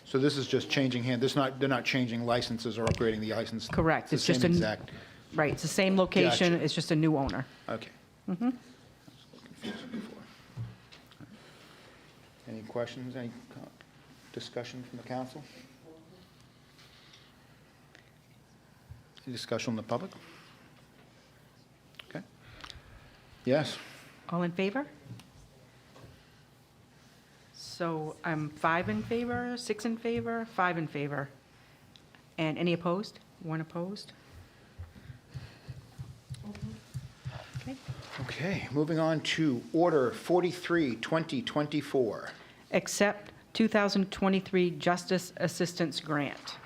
So this is just changing hand, they're not changing licenses or upgrading the license? Correct. It's It's the just same a- exact, Right, it's the same location, Gotcha. it's just a new owner. okay. I was a little confused before. Any questions, any discussion from the council? Any discussion from the public? Okay. Yes, All in favor? So I'm 5 in favor, 6 in favor, 5 in favor. And any opposed? 1 opposed? Okay. okay, moving on to Order 43, 2024. Accept 2023 Justice Assistance Grant.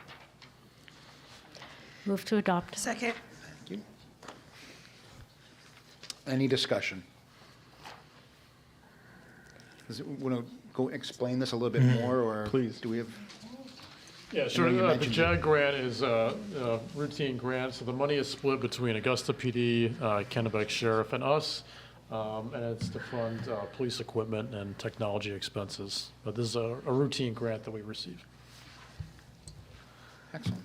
Move to adopt. Second. Thank you. Any discussion? Want to go explain this a little bit more, or? Please. Do we have? Yeah, sure. you The mentioned JAG grant is a routine grant, so the money is split between Augusta PD, Kennebec Sheriff, and us, and it's to fund police equipment and technology expenses. But this is a routine grant that we receive. Excellent.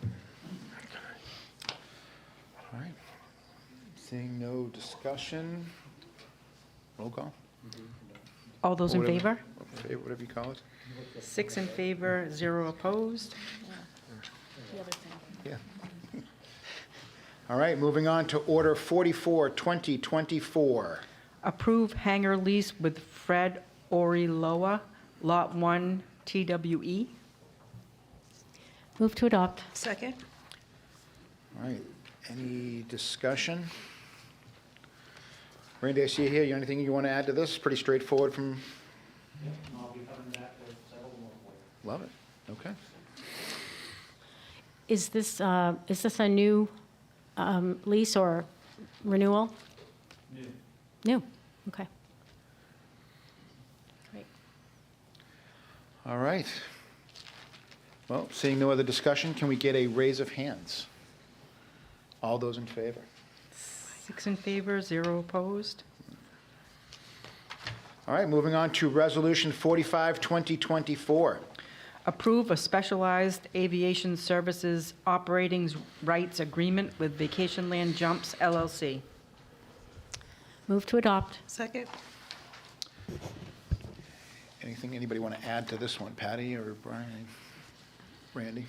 All right. Seeing no discussion, roll call. All those in favor? Whatever you call it. 6 in favor, 0 opposed. The other thing. Yeah. All right, moving on to Order 44, 2024. Approve hangar lease with Fred Oriloa, Lot 1, TWE. Move to adopt. Second? All right, any discussion? Randy, I see you here. You anything you want to add to this? Pretty straightforward from... I'll be coming back with several more for you. Love it. Okay. Is this a new lease or renewal? New. New, okay. Great. All right. Well, seeing no other discussion, can we get a raise of hands? All those in favor? 6 in favor, 0 opposed. All right, moving on to Resolution 45, 2024. Approve a specialized aviation services operating rights agreement with Vacation Land Jumps LLC. Move to adopt. Second? Anything anybody want to add to this one? Patty or Brian? Randy?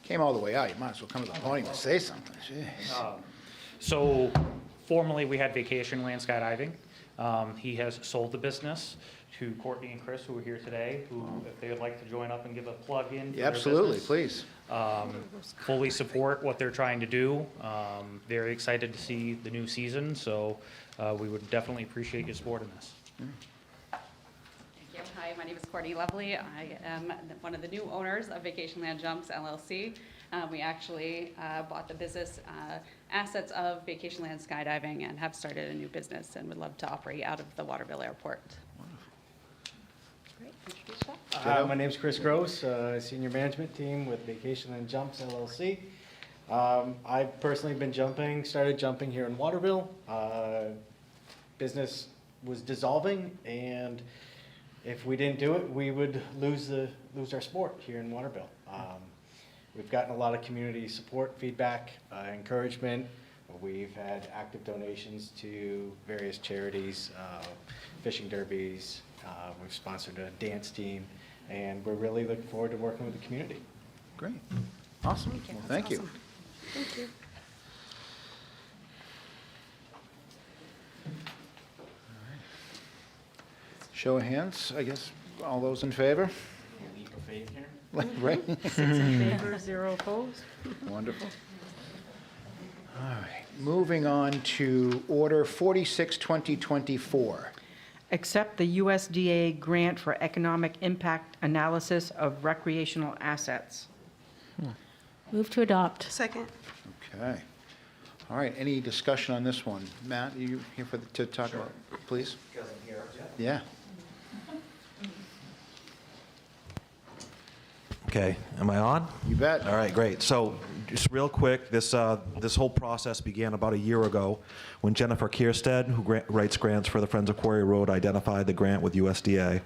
Came all the way out. You might as well come to the podium and say something. Jeez. So formerly, we had Vacation Land Skydiving. He has sold the business to Courtney and Chris, who are here today, who, if they would like to join up and give a plug in. Yeah, absolutely, please. Fully support what they're trying to do. Very excited to see the new season, so we would definitely appreciate your support in this. Thank you. Hi, my name is Courtney Lovely. I am one of the new owners of Vacation Land Jumps LLC. We actually bought the business assets of Vacation Land Skydiving and have started a new business and would love to operate out of the Waterville Airport. Great, introduce yourself. My name's Chris Gross, Senior Management Team with Vacation Land Jumps LLC. I've personally been started jumping here in Waterville. Business was dissolving, and if we didn't do it, we would lose our sport here in Waterville. We've gotten a lot of community support, feedback, encouragement. We've had active donations to various charities, fishing derbies. We've sponsored a dance team, and we're really looking forward to working with the community. Great. Awesome. Well, thank you. Thank you. Show of hands, I guess. All those in favor? Leap of faith here. Right? 6 in favor, 0 opposed. Wonderful. All right. Moving on to Order 46, 2024. Accept the USDA grant for economic impact analysis of recreational assets. Move to adopt. Second? Okay. All right. Any discussion on this one? Matt, are you here to talk about, please? Because I'm here. Yeah. Okay, am I on? You bet. All right, great. So just real quick, this whole process began about a year ago when Jennifer Kierstead, who writes grants for the Friends of Quarry Road, identified the grant with USDA.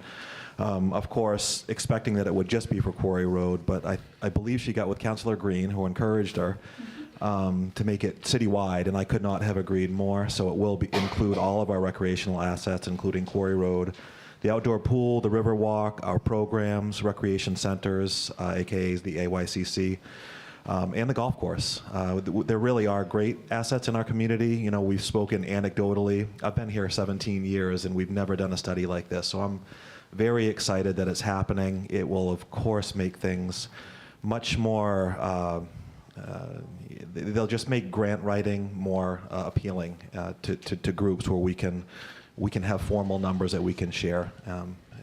Of course, expecting that it would just be for Quarry Road, but I believe she got with Councilor Green, who encouraged her to make it citywide, and I could not have agreed more. So it will include all of our recreational assets, including Quarry Road, the outdoor pool, the river walk, our programs, recreation centers, AKA the AYCC, and the golf course. There really are great assets in our community. You know, we've spoken anecdotally. I've been here 17 years, and we've never done a study like this. So I'm very excited that it's happening. It will, of course, make things much more, they'll just make grant writing more appealing to groups where we can have formal numbers that we can share.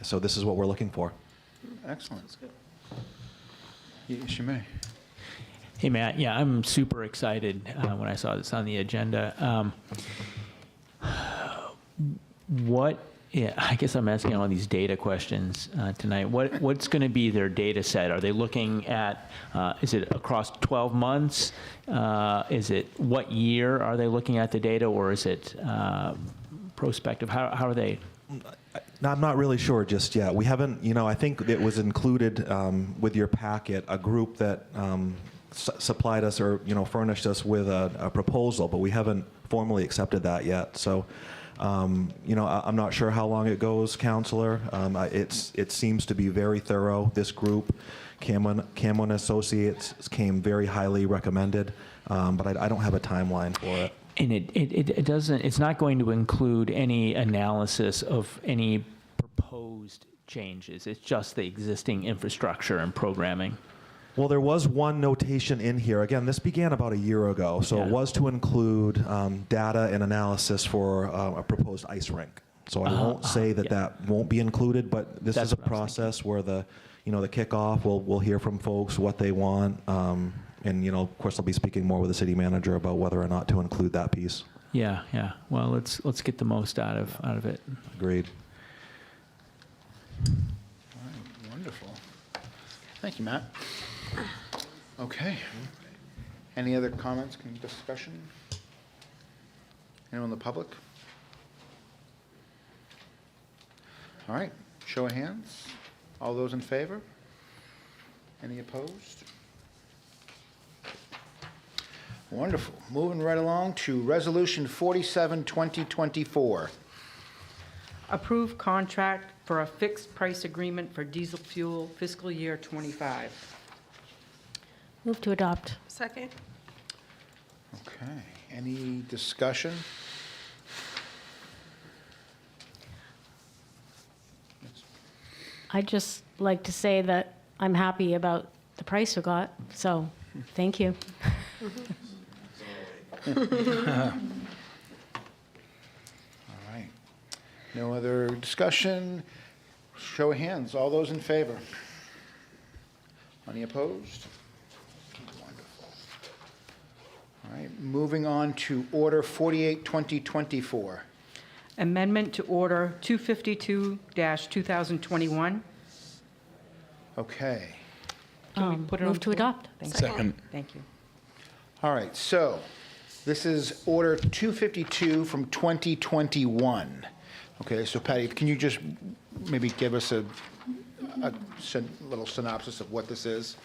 So this is what we're looking for. Excellent. That's good. Yes, you may. Hey, Matt. Yeah, I'm super excited when I saw this on the agenda. What Yeah, I guess I'm asking all these data questions tonight. What's going to be their data set? Are they looking at, is it across 12 months? Is it, what year are they looking at the data, or is it prospective? How are they? I'm not really sure just yet. We haven't, I think it was included with your packet, a group that supplied us or, furnished us with a proposal, but we haven't formally accepted that yet. So, I'm not sure how long it goes, Counselor. It seems to be very thorough. This group, Cameron Associates, came very highly recommended, but I don't have a timeline for it. And it doesn't, it's not going to include any analysis of any proposed changes. It's just the existing infrastructure and programming. Well, there was one notation in here. Again, this began about a year ago, so it was to include data and analysis for a proposed ice rink. So I won't say that that won't be included, but this is a process where the kickoff, we'll hear from folks what they want, and of course, I'll be speaking more with the city manager about whether or not to include that piece. Yeah. Well, let's get the most out of it. Agreed. All right, wonderful. Thank you, Matt. Okay. Any other comments, discussion? Anyone in the public? All right, show of hands. All those in favor? Any opposed? Wonderful. Moving right along to Resolution 47, 2024. Approve contract for a fixed price agreement for diesel fuel fiscal year '25. Move to adopt. Second? Okay, any discussion? I'd just like to say that I'm happy about the price we got, so thank you. All right. No other discussion? Show of hands. All those in favor? Any opposed? Wonderful. All right. Moving on to Order 48, 2024. Amendment to Order 252-2021. Okay. Can we put it on Move the to floor? adopt. Thank you. Second. Thank you. All right. So this is Order 252 from 2021. Okay. So Patty, can you just maybe give us a little synopsis of what this is?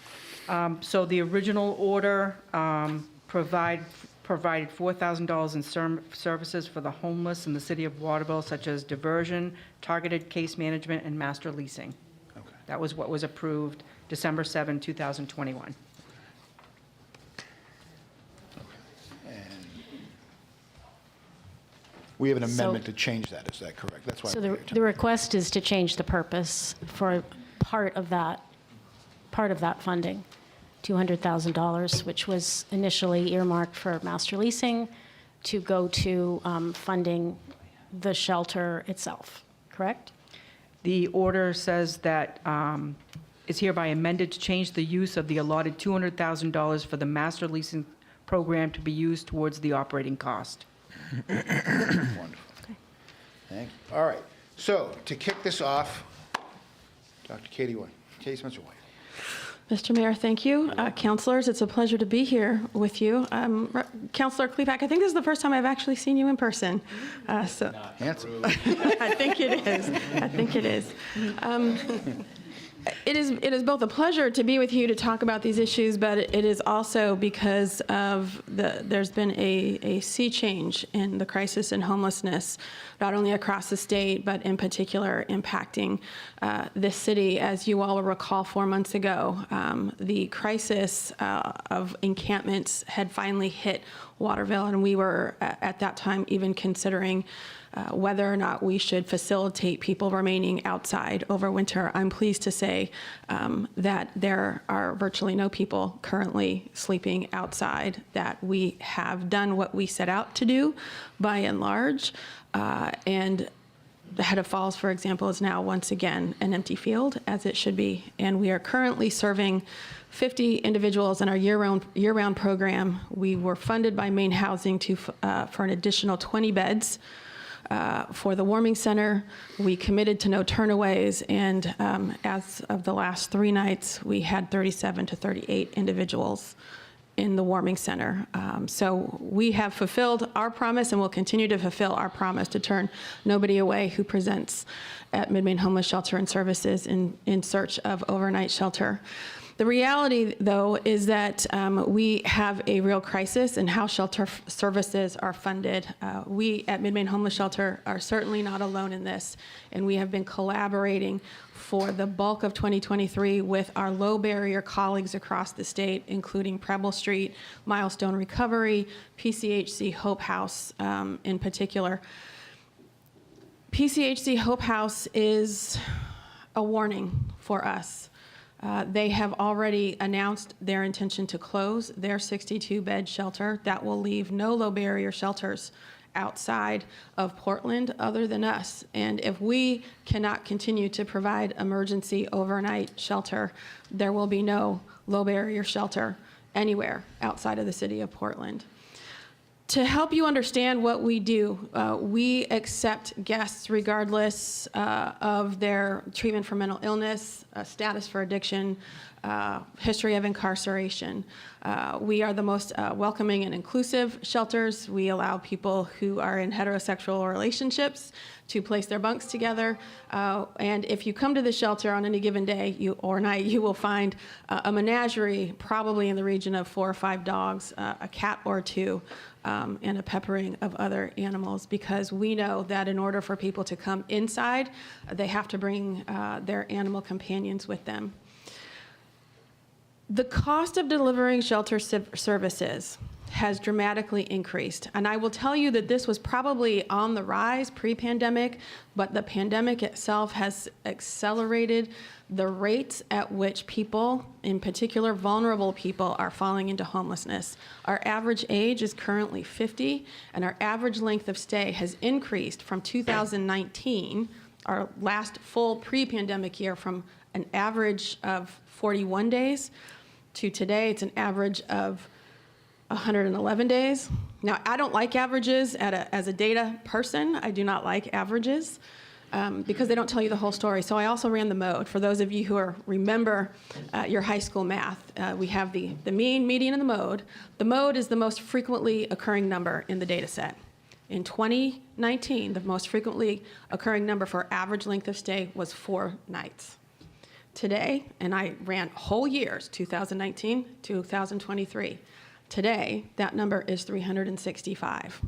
So the original order provided $4,000 in services for the homeless in the city of Waterville, such as diversion, targeted case management, and master leasing. Okay. That was what was approved December 7, 2021. We have an So- amendment to change that. Is that correct? That's why So we're the here tonight. the request is to change the purpose for part of that funding, $200,000, which was initially earmarked for master leasing, to go to funding the shelter itself, correct? The order says that is hereby amended to change the use of the allotted $200,000 for the master leasing program to be used towards the operating cost. Wonderful. Thank you. All right. So to kick this off, Dr. Katie Spencer-White. Mr. Mayor, thank you. Councilors, it's a pleasure to be here with you. Councilor Klepak, I think this is the first time I've actually seen you in person. So Handsome. I think it is. I think it is. It is both a pleasure to be with you to talk about these issues, but it is also because of there's been a sea change in the crisis in homelessness, not only across the state, but in particular impacting this city. As you all will recall, 4 months ago, the crisis of encampments had finally hit Waterville, and we were at that time even considering whether or not we should facilitate people remaining outside over winter. I'm pleased to say that there are virtually no people currently sleeping outside, that we have done what we set out to do by and large. And the Head of Falls, for example, is now once again an empty field, as it should be. And we are currently serving 50 individuals in our year-round program. We were funded by Maine Housing for an additional 20 beds For the warming center, we committed to no turnaways, and as of the last 3 nights, we had 37 to 38 individuals in the warming center. So we have fulfilled our promise and will continue to fulfill our promise to turn nobody away who presents at Mid-Maine Homeless Shelter and Services in search of overnight shelter. The reality, though, is that we have a real crisis in how shelter services are funded. We at Mid-Maine Homeless Shelter are certainly not alone in this, and we have been collaborating for the bulk of 2023 with our low-barrier colleagues across the state, including Preble Street, Milestone Recovery, PCHC Hope House in particular. PCHC Hope House is a warning for us. They have already announced their intention to close their 62-bed shelter. That will leave no low-barrier shelters outside of Portland other than us. And if we cannot continue to provide emergency overnight shelter, there will be no low-barrier shelter anywhere outside of the city of Portland. To help you understand what we do, we accept guests regardless of their treatment for mental illness, status for addiction, history of incarceration. We are the most welcoming and inclusive shelters. We allow people who are in heterosexual relationships to place their bunks together. And if you come to the shelter on any given day or night, you will find a menagerie, probably in the region of 4 or 5 dogs, a cat or 2, and a peppering of other animals, because we know that in order for people to come inside, they have to bring their animal companions with them. The cost of delivering shelter services has dramatically increased. And I will tell you that this was probably on the rise pre-pandemic, but the pandemic itself has accelerated the rates at which people, in particular vulnerable people, are falling into homelessness. Our average age is currently 50, and our average length of stay has increased from 2019, our last full pre-pandemic year, from an average of 41 days to today, it's an average of 111 days. Now, I don't like averages as a data person. I do not like averages because they don't tell you the whole story. So I also ran the mode. For those of you who remember your high school math, we have the mean, median, and the mode. The mode is the most frequently occurring number in the data set. In 2019, the most frequently occurring number for average length of stay was 4 nights. Today, and I ran whole years, 2019, 2023. Today, that number is 365.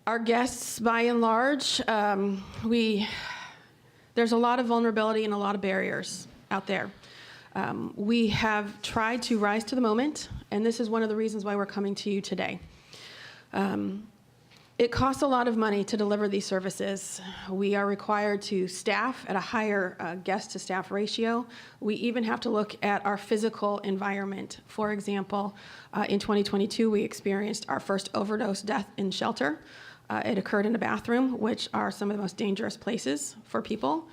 Our guests, by and large, there's a lot of vulnerability and a lot of barriers out there. We have tried to rise to the moment, and this is one of the reasons why we're coming to you today. It costs a lot of money to deliver these services. We are required to staff at a higher guest-to-staff ratio. We even have to look at our physical environment. For example, in 2022, we experienced our first overdose death in shelter. It occurred in a bathroom, which are some of the most dangerous places for people,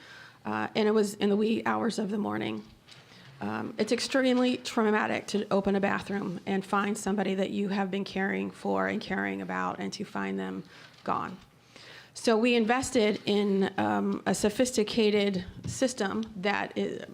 and it was in the wee hours of the morning. It's extremely traumatic to open a bathroom and find somebody that you have been caring for and caring about, and to find them gone. So we invested in a sophisticated system that is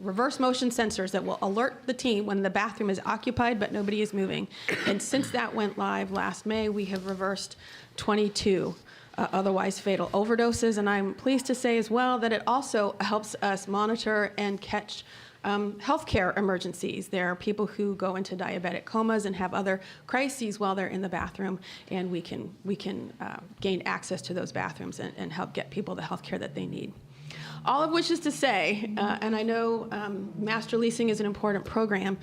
reverse motion sensors that will alert the team when the bathroom is occupied but nobody is moving. And since that went live last May, we have reversed 22 otherwise fatal overdoses. And I'm pleased to say as well that it also helps us monitor and catch healthcare emergencies. There are people who go into diabetic comas and have other crises while they're in the bathroom, and we can gain access to those bathrooms and help get people the healthcare that they need. All of which is to say, and I know master leasing is an important program,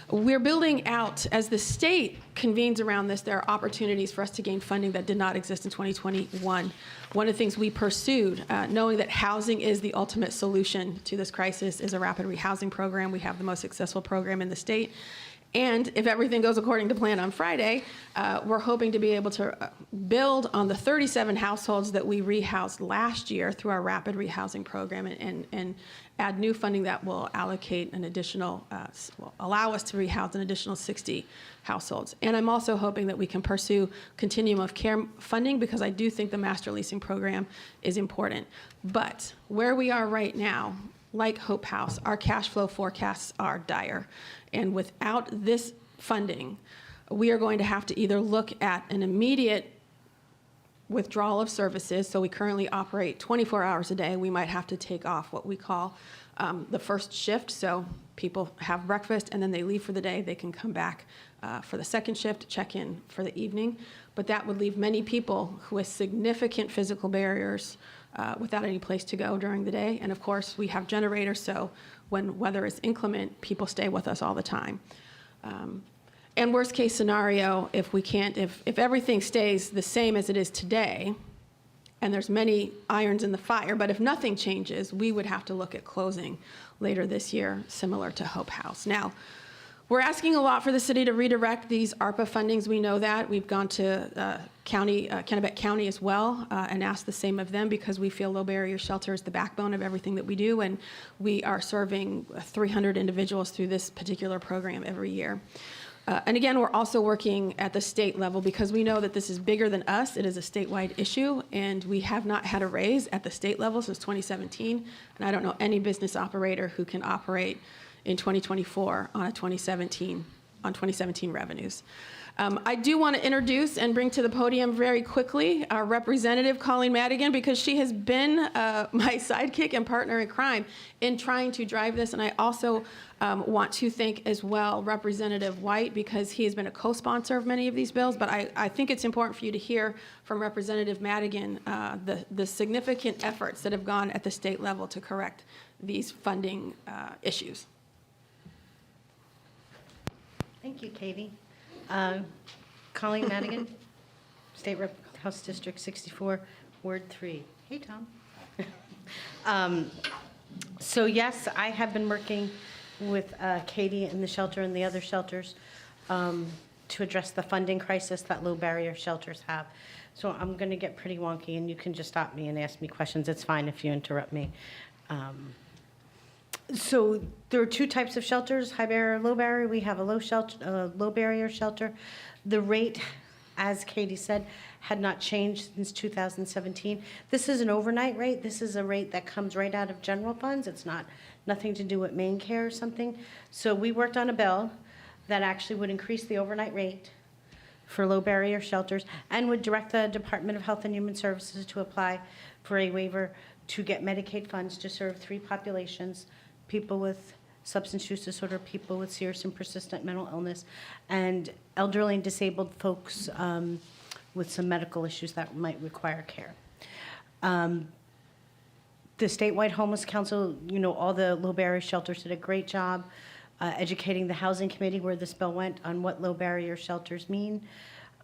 we're building out, as the state convenes around this, there are opportunities for us to gain funding that did not exist in 2021. One of the things we pursued, knowing that housing is the ultimate solution to this crisis, is a rapid rehousing program. We have the most successful program in the state. And if everything goes according to plan on Friday, we're hoping to be able to build on the 37 households that we rehoused last year through our rapid rehousing program and add new funding that will allocate an additional, will allow us to rehouse an additional 60 households. And I'm also hoping that we can pursue continuum of care funding because I do think the master leasing program is important. But where we are right now, like Hope House, our cash flow forecasts are dire. And without this funding, we are going to have to either look at an immediate withdrawal of services. So we currently operate 24 hours a day. We might have to take off what we call the first shift. So people have breakfast and then they leave for the day. They can come back for the second shift, check in for the evening. But that would leave many people who have significant physical barriers without any place to go during the day. And of course, we have generators, so when weather is inclement, people stay with us all the time. And worst case scenario, if everything stays the same as it is today, and there's many irons in the fire, but if nothing changes, we would have to look at closing later this year, similar to Hope House. Now, we're asking a lot for the city to redirect these ARPA fundings. We know that. We've gone to Kennebec County as well and asked the same of them because we feel low barrier shelter is the backbone of everything that we do, and we are serving 300 individuals through this particular program every year. And again, we're also working at the state level because we know that this is bigger than us. It is a statewide issue, and we have not had a raise at the state level since 2017. And I don't know any business operator who can operate in 2024 on 2017 revenues. I do want to introduce and bring to the podium very quickly our representative, Colleen Madigan, because she has been my sidekick and partner in crime in trying to drive this. And I also want to thank as well Representative White because he has been a co-sponsor of many of these bills. But I think it's important for you to hear from Representative Madigan the significant efforts that have gone at the state level to correct these funding issues. Thank you, Katie. Colleen Madigan, State Rep, House District 64, Ward 3. Hey, Tom. So yes, I have been working with Katie and the shelter and the other shelters to address the funding crisis that low barrier shelters have. So I'm going to get pretty wonky, and you can just stop me and ask me questions. It's fine if you interrupt me. So there are two types of shelters, high barrier, low barrier. We have a low barrier shelter. The rate, as Katie said, had not changed since 2017. This is an overnight rate. This is a rate that comes right out of general funds. It's nothing to do with main care or something. So we worked on a bill that actually would increase the overnight rate for low barrier shelters and would direct the Department of Health and Human Services to apply for a waiver to get Medicaid funds to serve three populations: people with substance use disorder, people with serious and persistent mental illness, and elderly and disabled folks with some medical issues that might require care. The statewide homeless council, all the low barrier shelters did a great job educating the housing committee where this bill went on what low barrier shelters mean.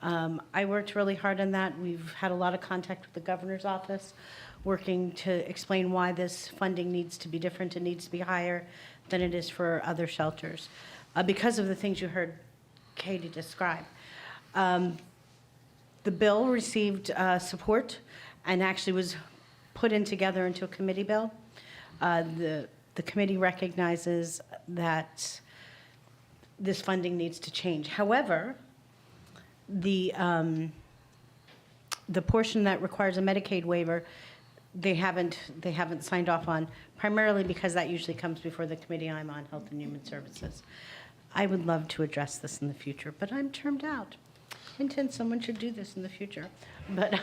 I worked really hard on that. We've had a lot of contact with the governor's office, working to explain why this funding needs to be different and needs to be higher than it is for other shelters because of the things you heard Katie describe. The bill received support and actually was put in together into a committee bill. The committee recognizes that this funding needs to change. However, the portion that requires a Medicaid waiver, they haven't signed off on, primarily because that usually comes before the committee I'm on, Health and Human Services. I would love to address this in the future, but I'm termed out. Hint, hint, someone should do this in the future. But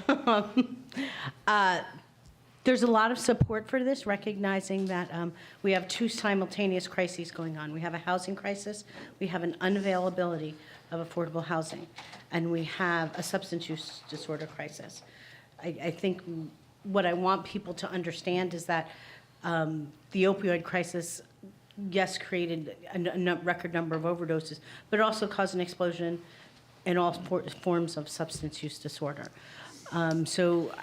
there's a lot of support for this, recognizing that we have two simultaneous crises going on. We have a housing crisis, we have an unavailability of affordable housing, and we have a substance use disorder crisis. I think what I want people to understand is that the opioid crisis, yes, created a record number of overdoses, but it also caused an explosion in all forms of substance use disorder. So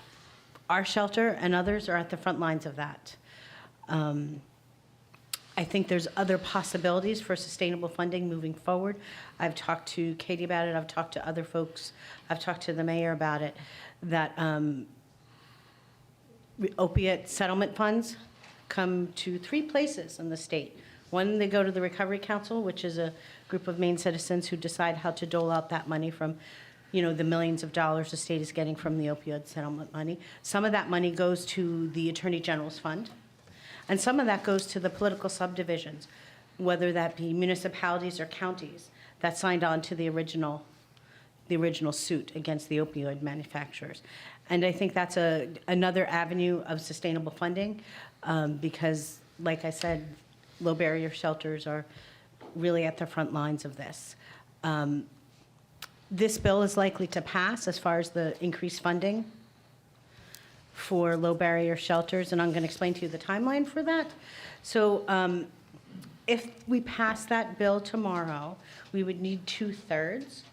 our shelter and others are at the front lines of that. I think there's other possibilities for sustainable funding moving forward. I've talked to Katie about it. I've talked to other folks. I've talked to the mayor about it, that opiate settlement funds come to 3 places in the state. One, they go to the Recovery Council, which is a group of Maine citizens who decide how to dole out that money from, the millions of dollars the state is getting from the opioid settlement money. Some of that money goes to the Attorney General's fund, and some of that goes to the political subdivisions, whether that be municipalities or counties that signed on to the original suit against the opioid manufacturers. And I think that's another avenue of sustainable funding, because, like I said, low barrier shelters are really at the front lines of this. This bill is likely to pass as far as the increased funding for low barrier shelters, and I'm going to explain to you the timeline for that. So if we pass that bill tomorrow, we would need 2/3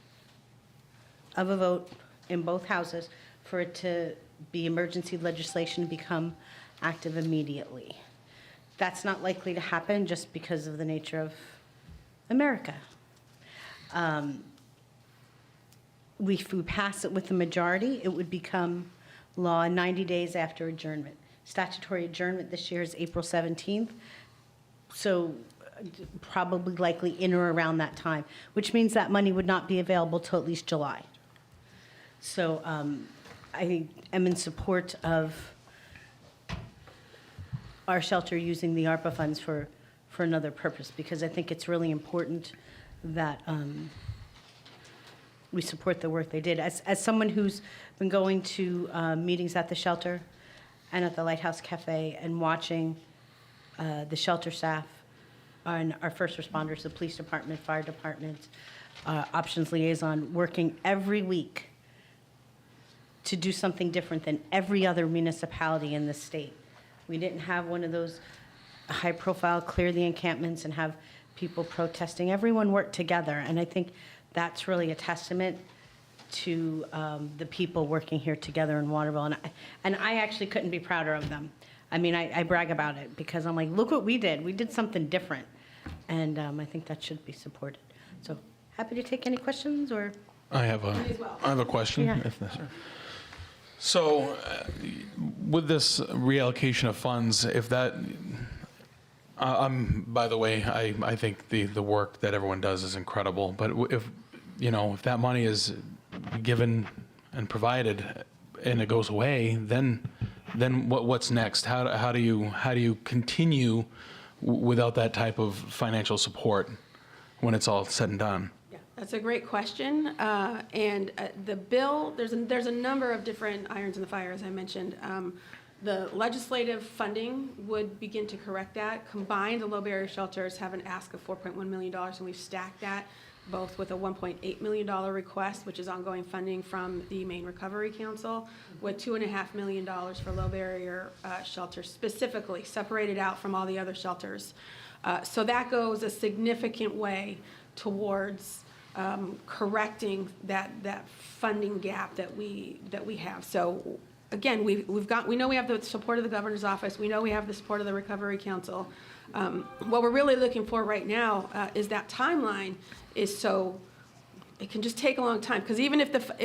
of a vote in both houses for it to be emergency legislation to become active immediately. That's not likely to happen just because of the nature of America. If we pass it with the majority, it would become law 90 days after adjournment. Statutory adjournment this year is April 17th, so probably likely in or around that time, which means that money would not be available till at least July. So I am in support of our shelter using the ARPA funds for another purpose, because I think it's really important that we support the work they did. As someone who's been going to meetings at the shelter and at the Lighthouse Cafe and watching the shelter staff and our first responders, the police department, fire department, options liaison, working every week to do something different than every other municipality in the state. We didn't have one of those high-profile clear the encampments and have people protesting. Everyone worked together, and I think that's really a testament to the people working here together in Waterville. And I actually couldn't be prouder of them. I mean, I brag about it because I'm like, look what we did. We did something different, and I think that should be supported. So happy to take any questions or. I have a question. Yeah. If necessary. So, with this reallocation of funds, if that, by the way, I think the work that everyone does is incredible. But if that money is given and provided, and it goes away, then what's next? How do you continue without that type of financial support when it's all said and done? That's a great question. The bill, there's a number of different irons in the fire, as I mentioned. The legislative funding would begin to correct that. Combined, the low barrier shelters have an ask of $4.1 million, and we've stacked that both with a $1.8 million request, which is ongoing funding from the Maine Recovery Council, with $2.5 million for low barrier shelters, specifically separated out from all the other shelters. So that goes a significant way towards correcting that funding gap that we have. So again, we know we have the support of the governor's office. We know we have the support of the Recovery Council. What we're really looking for right now is that timeline is so it can just take a long time, because even if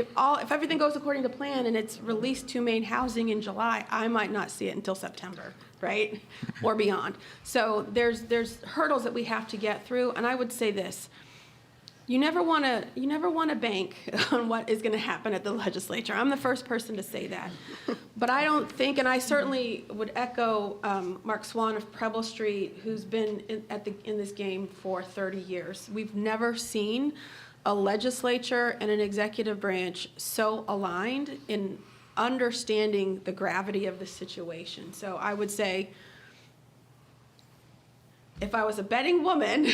everything goes according to plan and it's released to Maine Housing in July, I might not see it until September, right, or beyond. So there's hurdles that we have to get through, and I would say this. You never want to bank on what is going to happen at the legislature. I'm the first person to say that. But I don't think, and I certainly would echo Mark Swan of Preble Street, who's been in this game for 30 years. We've never seen a legislature and an executive branch so aligned in understanding the gravity of the situation. So I would say, if I was a betting woman,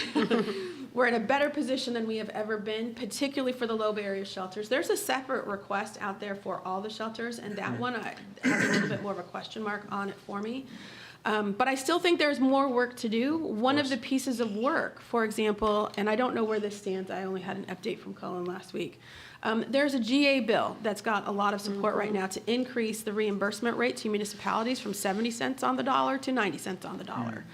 we're in a better position than we have ever been, particularly for the low barrier shelters. There's a separate request out there for all the shelters, and that one has a little bit more of a question mark on it for me. But I still think there's more work to do. One of the pieces of work, for example, and I don't know where this stands, I only had an update from Cullen last week. There's a GA bill that's got a lot of support right now to increase the reimbursement rate to municipalities from 70 cents on the dollar to 90 cents on the dollar.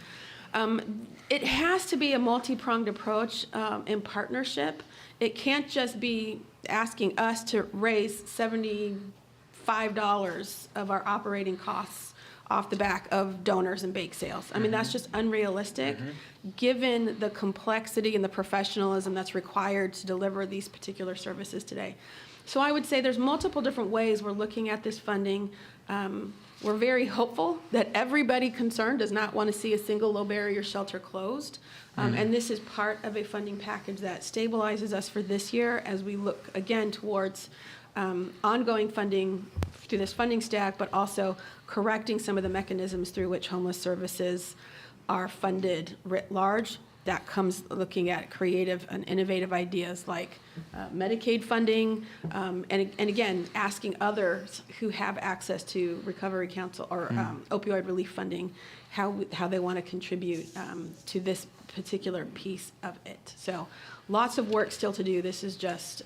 it has to be a multi-pronged approach in partnership. It can't just be asking us to raise $75 of our operating costs off the back of donors and bake sales. I mean, that's just unrealistic, given the complexity and the professionalism that's required to deliver these particular services today. So I would say there's multiple different ways we're looking at this funding. We're very hopeful that everybody concerned does not want to see a single low barrier shelter closed. And this is part of a funding package that stabilizes us for this year as we look again towards ongoing funding through this funding stack, but also correcting some of the mechanisms through which homeless services are funded writ large. That comes looking at creative and innovative ideas like Medicaid funding, and again, asking others who have access to Recovery Council or opioid relief funding how they want to contribute to this particular piece of it. So lots of work still to do. This is just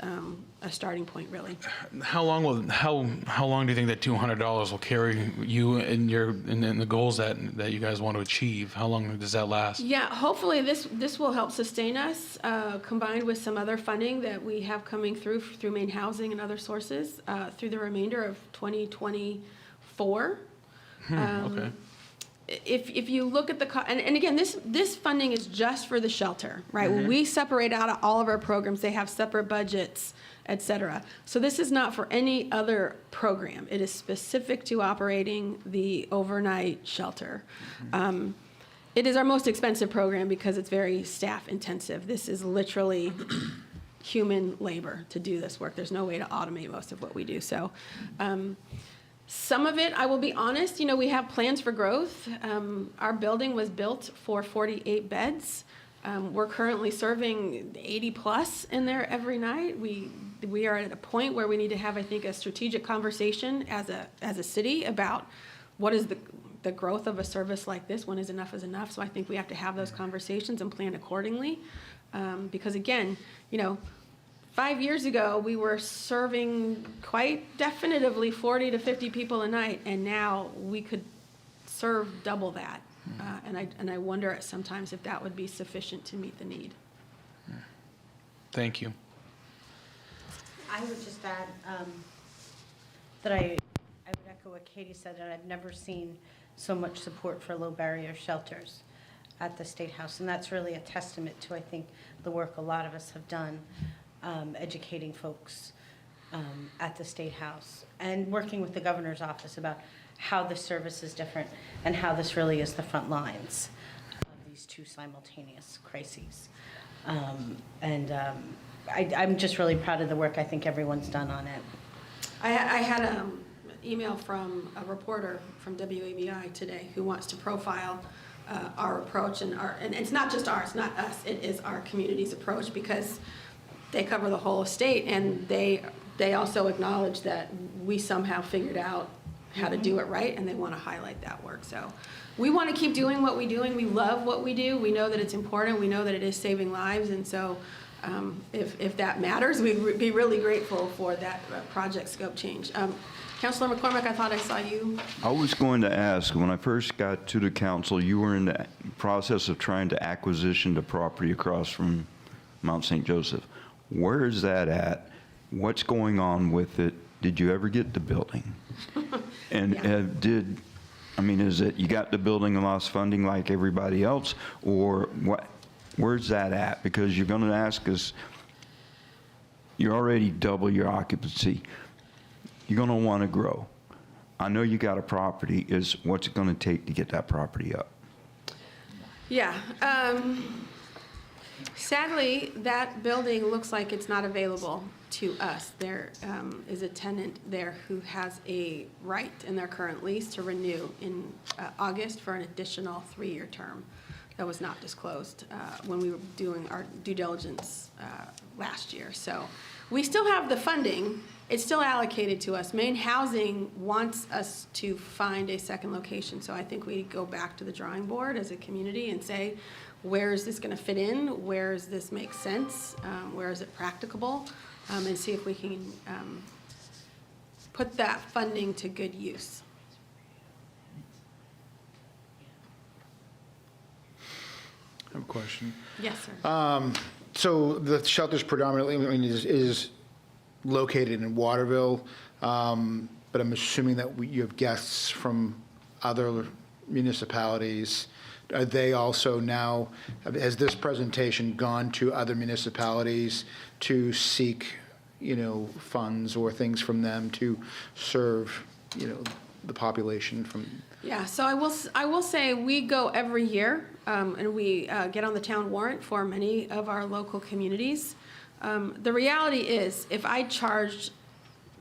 a starting point, really. How long do you think that $200 will carry you in the goals that you guys want to achieve? How long does that last? Yeah, hopefully this will help sustain us, combined with some other funding that we have coming through Maine Housing and other sources through the remainder of 2024. Okay. If you look at the and again, this funding is just for the shelter, right? When we separate out all of our programs, they have separate budgets, et cetera. So this is not for any other program. It is specific to operating the overnight shelter. It is our most expensive program because it's very staff intensive. This is literally human labor to do this work. There's no way to automate most of what we do. So. Some of it, I will be honest, we have plans for growth. Our building was built for 48 beds. We're currently serving 80 plus in there every night. We are at a point where we need to have, I think, a strategic conversation as a city about what is the growth of a service like this. When is enough is enough. So I think we have to have those conversations and plan accordingly. Because again, 5 years ago, we were serving quite definitively 40 to 50 people a night, and now we could serve double that. And I wonder sometimes if that would be sufficient to meet the need. Thank you. I would just add that I would echo what Katie said, and I've never seen so much support for low barrier shelters at the State House. And that's really a testament to, I think, the work a lot of us have done. Educating folks at the State House and working with the governor's office about how this service is different and how this really is the front lines of these two simultaneous crises. I'm just really proud of the work I think everyone's done on it. I had an email from a reporter from WABI today who wants to profile our approach and it's not just ours, not us, it is our community's approach because they cover the whole state, and they also acknowledge that we somehow figured out how to do it right, and they want to highlight that work. So we want to keep doing what we're doing. We love what we do. We know that it's important. We know that it is saving lives, and so if that matters, we'd be really grateful for that project scope change. Councilor McCormick, I thought I saw you. I was going to ask, when I first got to the council, you were in the process of trying to acquisition the property across from Mount St. Joseph. Where is that at? What's going on with it? Did you ever get the building? And is it you got the building and lost funding like everybody else, or what? Where's that at? Because you're going to ask us, you're already double your occupancy. You're going to want to grow. I know you got a property. What's it going to take to get that property up? Yeah. Sadly, that building looks like it's not available to us. There is a tenant there who has a right in their current lease to renew in August for an additional 3-year term that was not disclosed when we were doing our due diligence last year. So we still have the funding. It's still allocated to us. Maine Housing wants us to find a second location. So I think we go back to the drawing board as a community and say, where is this going to fit in? Where does this make sense? Where is it practicable? And see if we can put that funding to good use. have a question. Yes, sir. So the shelter's predominantly, I mean, is located in Waterville, but I'm assuming that you have guests from other municipalities. Are they also now, has this presentation gone to other municipalities to seek, funds or things from them to serve, the population from? Yeah, so I will say we go every year, and we get on the town warrant for many of our local communities. The reality is, if I charged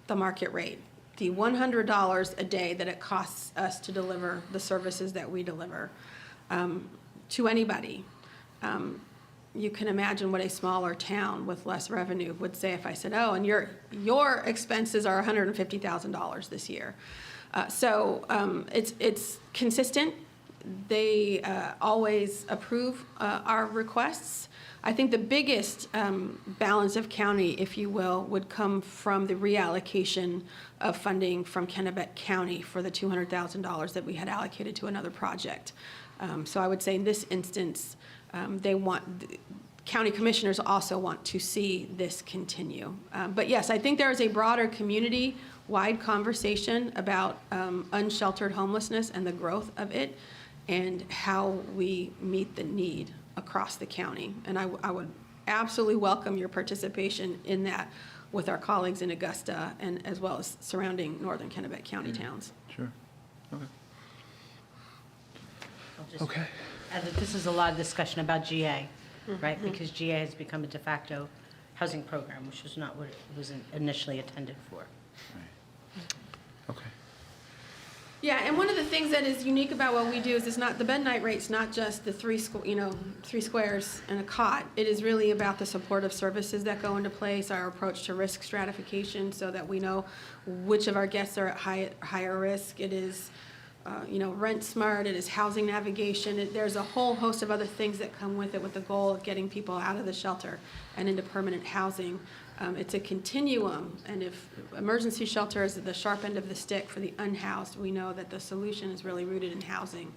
the market rate, the $100 a day that it costs us to deliver the services that we deliver to anybody, you can imagine what a smaller town with less revenue would say if I said, oh, and your expenses are $150,000 this year. So it's consistent. They always approve our requests. I think the biggest balance of county, if you will, would come from the reallocation of funding from Kennebec County for the $200,000 that we had allocated to another project. So I would say in this instance, county commissioners also want to see this continue. But yes, I think there is a broader community-wide conversation about unsheltered homelessness and the growth of it and how we meet the need across the county. And I would absolutely welcome your participation in that with our colleagues in Augusta and as well as surrounding northern Kennebec County towns. Sure. Okay. Okay. This is a lot of discussion about GA, right? Because GA has become a de facto housing program, which was not what it was initially intended for. Okay. Yeah, and one of the things that is unique about what we do is it's not, the bed night rate's not just the three squares and a cot. It is really about the supportive services that go into place, our approach to risk stratification so that we know which of our guests are at higher risk. It is, rent smart, it is housing navigation. There's a whole host of other things that come with it with the goal of getting people out of the shelter and into permanent housing. It's a continuum, and if emergency shelter is the sharp end of the stick for the unhoused, we know that the solution is really rooted in housing.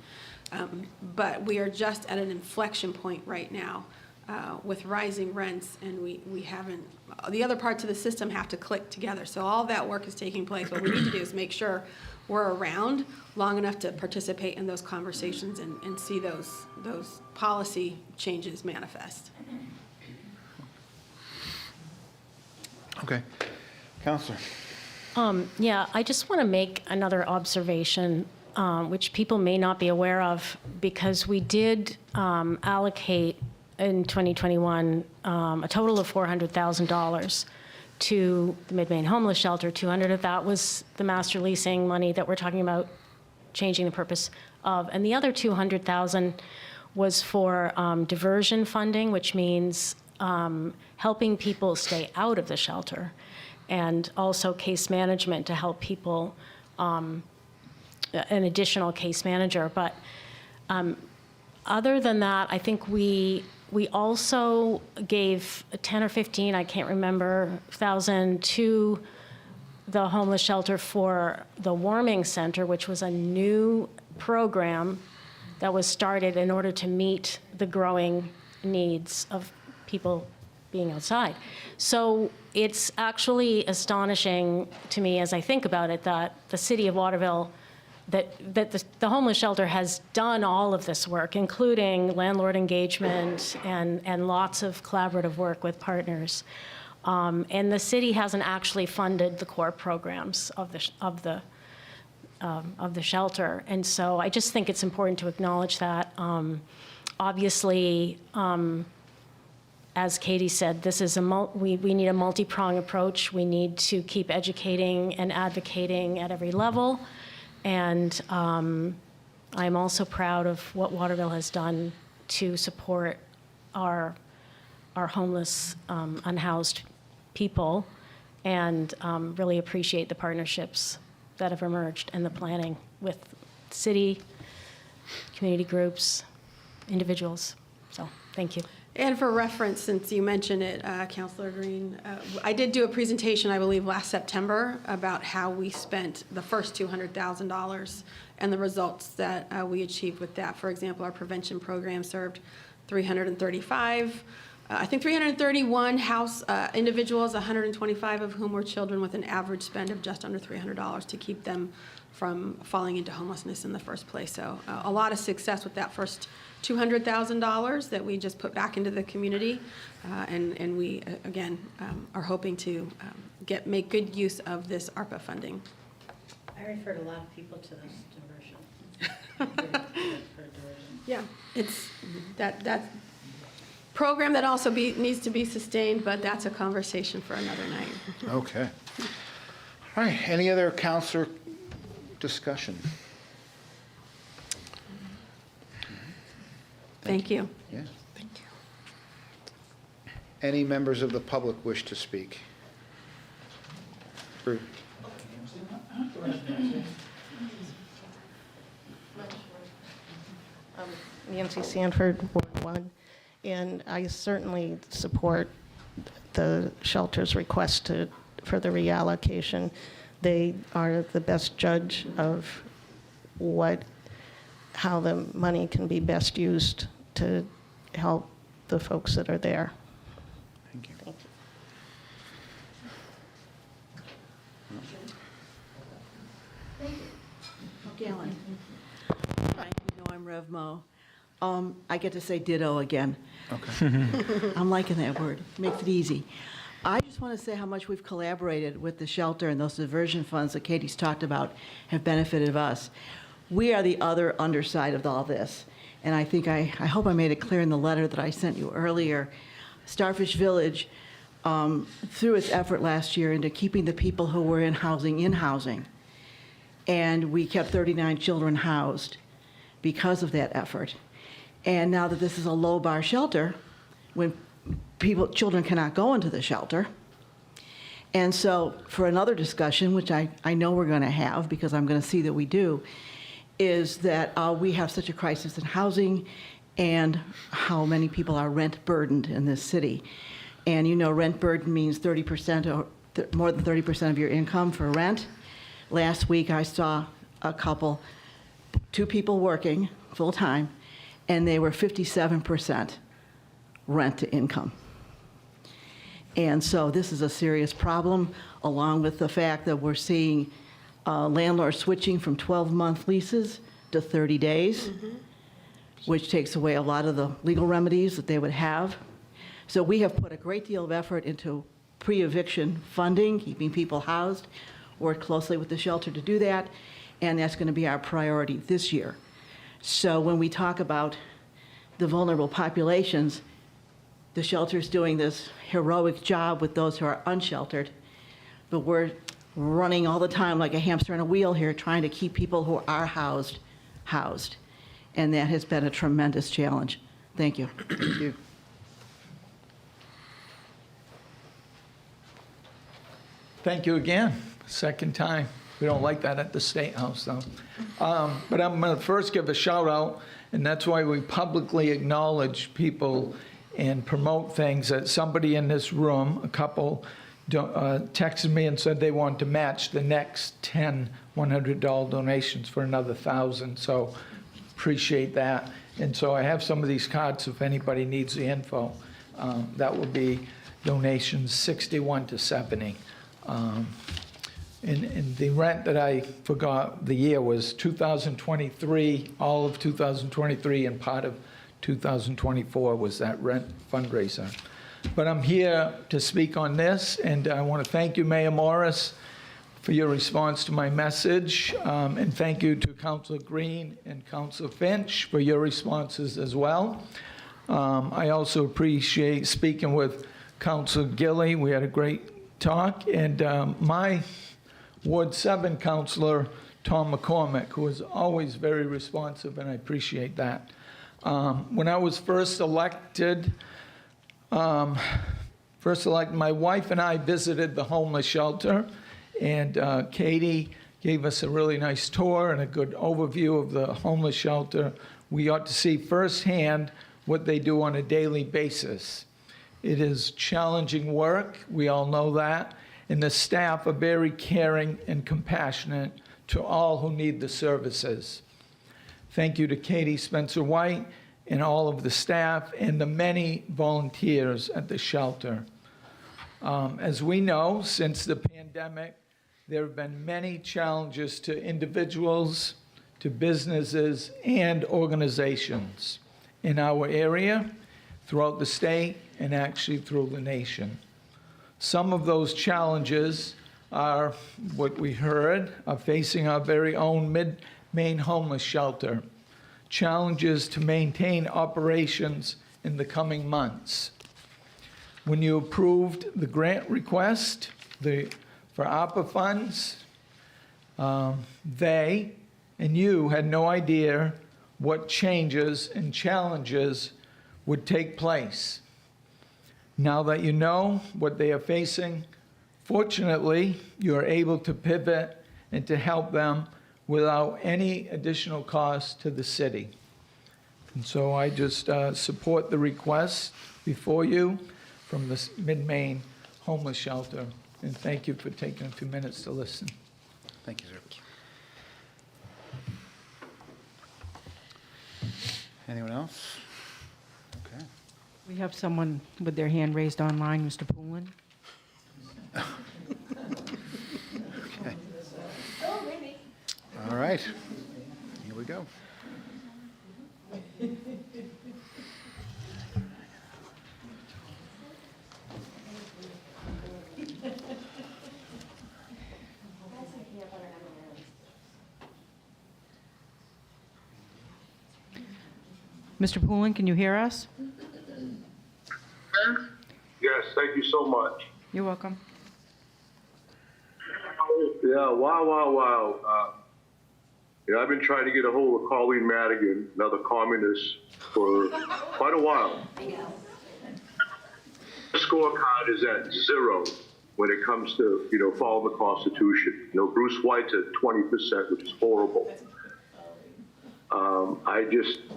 But we are just at an inflection point right now with rising rents, and we haven't, the other parts of the system have to click together. So all that work is taking place. What we need to do is make sure we're around long enough to participate in those conversations and see those policy changes manifest. Okay. Counselor. Yeah, I just want to make another observation, which people may not be aware of, because we did allocate in 2021 a total of $400,000 to the Mid-Maine Homeless Shelter. 200 of that was the master leasing money that we're talking about changing the purpose of, and the other 200,000 was for diversion funding, which means helping people stay out of the shelter, and also case management to help people, an additional case manager. But other than that, I think we also gave 10 or 15, I can't remember, thousand to the homeless shelter for the warming center, which was a new program that was started in order to meet the growing needs of people being outside. So it's actually astonishing to me as I think about it that the city of Waterville, that the homeless shelter has done all of this work, including landlord engagement and lots of collaborative work with partners. And the city hasn't actually funded the core programs of the shelter. And so I just think it's important to acknowledge that. Obviously, as Katie said, this is we need a multi-pronged approach. We need to keep educating and advocating at every level. And I'm also proud of what Waterville has done to support our homeless, unhoused people, and really appreciate the partnerships that have emerged and the planning with city, community groups, individuals. So thank you. And for reference, since you mentioned it, Councilor Green, I did do a presentation, I believe, last September about how we spent the first $200,000 and the results that we achieved with that. For example, our prevention program served 335, I think 331 house individuals, 125 of whom were children, with an average spend of just under $300 to keep them from falling into homelessness in the first place. So a lot of success with that first $200,000 that we just put back into the community. And we, again, are hoping to make good use of this ARPA funding. I referred a lot of people to this diversion. Yeah, it's that program that also needs to be sustained, but that's a conversation for another night. Okay. All right, any other counselor discussion? Thank you. Yeah. Thank you. Any members of the public wish to speak? Nancy Sanford, Ward 1, and I certainly support the shelter's request for the reallocation. They are the best judge of how the money can be best used to help the folks that are there. Thank you. Galen. Hi, you know I'm Rev Mo. I get to say ditto again. Okay. I'm liking that word. Makes it easy. I just want to say how much we've collaborated with the shelter, and those diversion funds that Katie's talked about have benefited us. We are the other underside of all this. And I think I hope I made it clear in the letter that I sent you earlier. Starfish Village, through its effort last year into keeping the people who were in housing. And we kept 39 children housed because of that effort. And now that this is a low-bar shelter, when children cannot go into the shelter. And so for another discussion, which I know we're going to have because I'm going to see that we do, is that we have such a crisis in housing and how many people are rent burdened in this city. And you know, rent burden means 30% or more than 30% of your income for rent. Last week I saw a couple, 2 people working full-time, and they were 57% rent to income. And so this is a serious problem, along with the fact that we're seeing landlords switching from 12-month leases to 30 days, which takes away a lot of the legal remedies that they would have. So we have put a great deal of effort into pre-eviction funding, keeping people housed, worked closely with the shelter to do that, and that's going to be our priority this year. So when we talk about the vulnerable populations, the shelter's doing this heroic job with those who are unsheltered, but we're running all the time like a hamster on a wheel here, trying to keep people who are housed. And that has been a tremendous challenge. Thank you. Thank you. Thank you again, second time. We don't like that at the State House, though. But I'm going to first give a shout out, and that's why we publicly acknowledge people and promote things. That somebody in this room, a couple, texted me and said they want to match the next 10 $100 donations for another 1,000. So appreciate that. And so I have some of these cards if anybody needs the info. That will be donations 61 to 70. And the rent that I forgot the year was 2023, all of 2023, and part of 2024 was that rent fundraiser. But I'm here to speak on this, and I want to thank you, Mayor Morris, for your response to my message, and thank you to Councilor Green and Councilor Finch for your responses as well. I also appreciate speaking with Councilor Gilly. We had a great talk, and my Ward 7 Councilor, Tom McCormick, who is always very responsive, and I appreciate that. When I was first elected, my wife and I visited the homeless shelter, and Katie gave us a really nice tour and a good overview of the homeless shelter. We got to see firsthand what they do on a daily basis. It is challenging work, we all know that, and the staff are very caring and compassionate to all who need the services. Thank you to Katie Spencer-White and all of the staff and the many volunteers at the shelter. As we know, since the pandemic, there have been many challenges to individuals, to businesses, and organizations in our area, throughout the state, and actually through the nation. Some of those challenges are what we heard, are facing our very own Mid-Maine homeless shelter. Challenges to maintain operations in the coming months. When you approved the grant request for ARPA funds, they and you had no idea what changes and challenges would take place. Now that you know what they are facing, fortunately, you are able to pivot and to help them without any additional cost to the city. And so I just support the request before you from the Mid-Maine Homeless Shelter. And thank you for taking a few minutes to listen. Thank you, sir. Anyone else? Okay. We have someone with their hand raised online, Mr. Poulin. Okay. All right. Here we go. Mr. Poulin, can you hear us? Yes, thank you so much. You're welcome. Yeah, wow. I've been trying to get a hold of Colleen Madigan, another communist, for quite a while. The scorecard is at 0 when it comes to, following the Constitution. Bruce White's at 20%, which is horrible.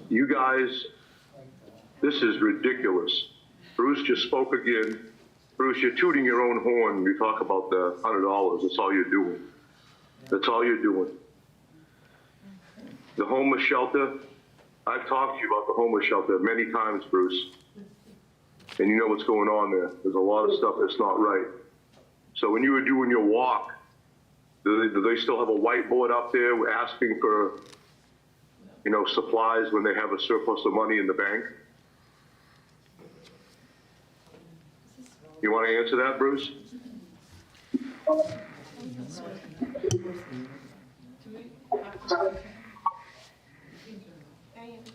You guys, this is ridiculous. Bruce just spoke again. Bruce, you're tooting your own horn when you talk about the $100. That's all you're doing. That's all you're doing. The homeless shelter, I've talked to you about the homeless shelter many times, Bruce. And you know what's going on there. There's a lot of stuff that's not right. So when you were doing your walk, do they still have a whiteboard up there asking for, supplies when they have a surplus of money in the bank? You want to answer that, Bruce? He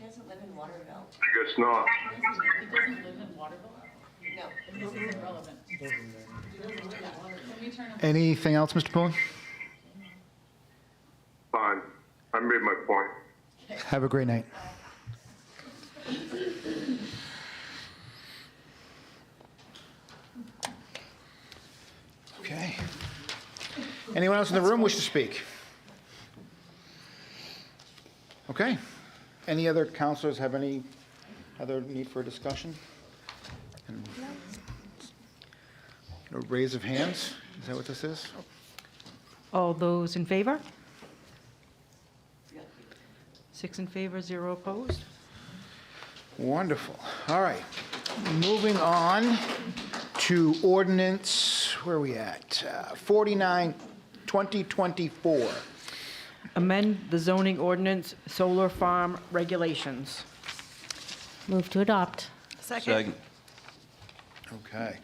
doesn't live in Waterville. I guess not. He doesn't live in Waterville? No, this isn't relevant. Anything else, Mr. Pullen? Fine. I made my point. Have a great night. Okay. Anyone else in the room wish to speak? Okay. Any other counselors have any other need for a discussion? A raise of hands? Is that what this is? All those in favor? 6 in favor, 0 opposed. Wonderful. All right. Moving on to ordinance, where are we at? 49, 2024. Amend the zoning ordinance, solar farm regulations. Move to adopt. Second. Okay.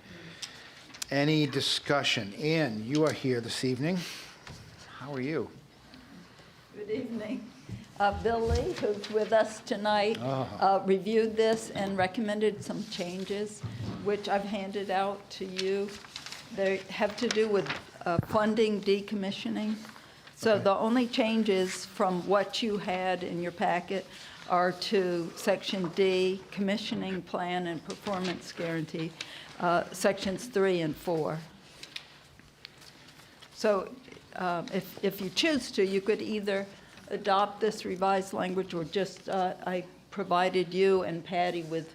Any discussion? Ann, you are here this evening. How are you? Good evening. Bill Lee, who's with us tonight, reviewed this and recommended some changes, which I've handed out to you. They have to do with funding decommissioning. So the only changes from what you had in your packet are to Section D, commissioning plan and performance guarantee, Sections 3 and 4. So if you choose to, you could either adopt this revised language or just, I provided you and Patty with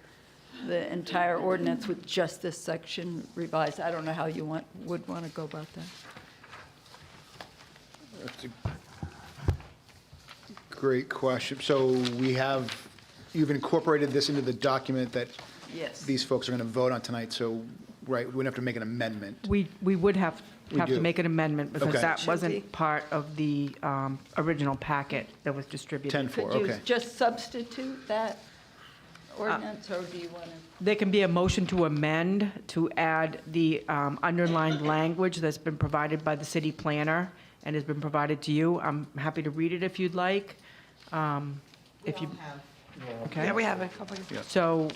the entire ordinance with just this section revised. I don't know how you would want to go about that. That's a great question. So we have, you've incorporated this into the document that Yes. these folks are going to vote on tonight, so, right, we wouldn't have to make an amendment. We would have We to do. make an amendment because Okay. that Should wasn't be. part of the original packet that was distributed. 10-4, Could you okay. just substitute that ordinance, or do you want to? There can be a motion to amend to add the underlined language that's been provided by the city planner and has been provided to you. I'm happy to read it if you'd like. If you Okay. Yeah, we have a couple. So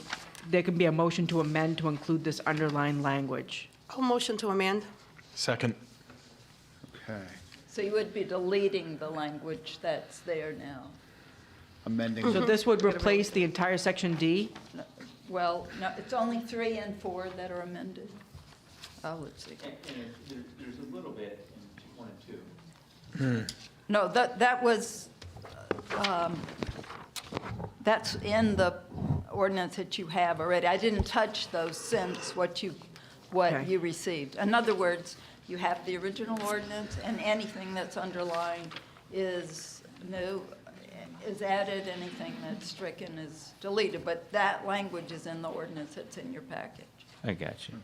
there can be a motion to amend to include this underlined language. I'll motion to amend. Second. Okay. So you would be deleting the language that's there now? Amending. So this would replace the entire section D? No, well, no, it's only 3 and 4 that are amended. Oh, let's see. There's a little bit in 1 and 2. No, that was, that's in the ordinance that you have already. I didn't touch those since what you Okay. received. In other words, you have the original ordinance, and anything that's underlined is new, is added, anything that's stricken is deleted. But that language is in the ordinance that's in your package. I got you.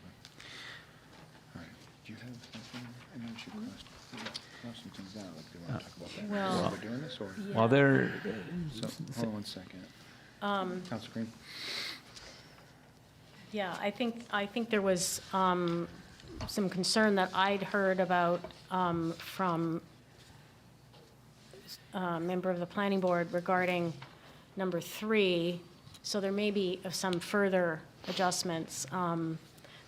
All right. Do you have something? I know she crossed some things out, like, do you want to talk about that? Well, While we're doing this, or? Well, they're, So, hold on one second. Council Green? Yeah, I think there was some concern that I'd heard about from a member of the planning board regarding number 3. So there may be some further adjustments.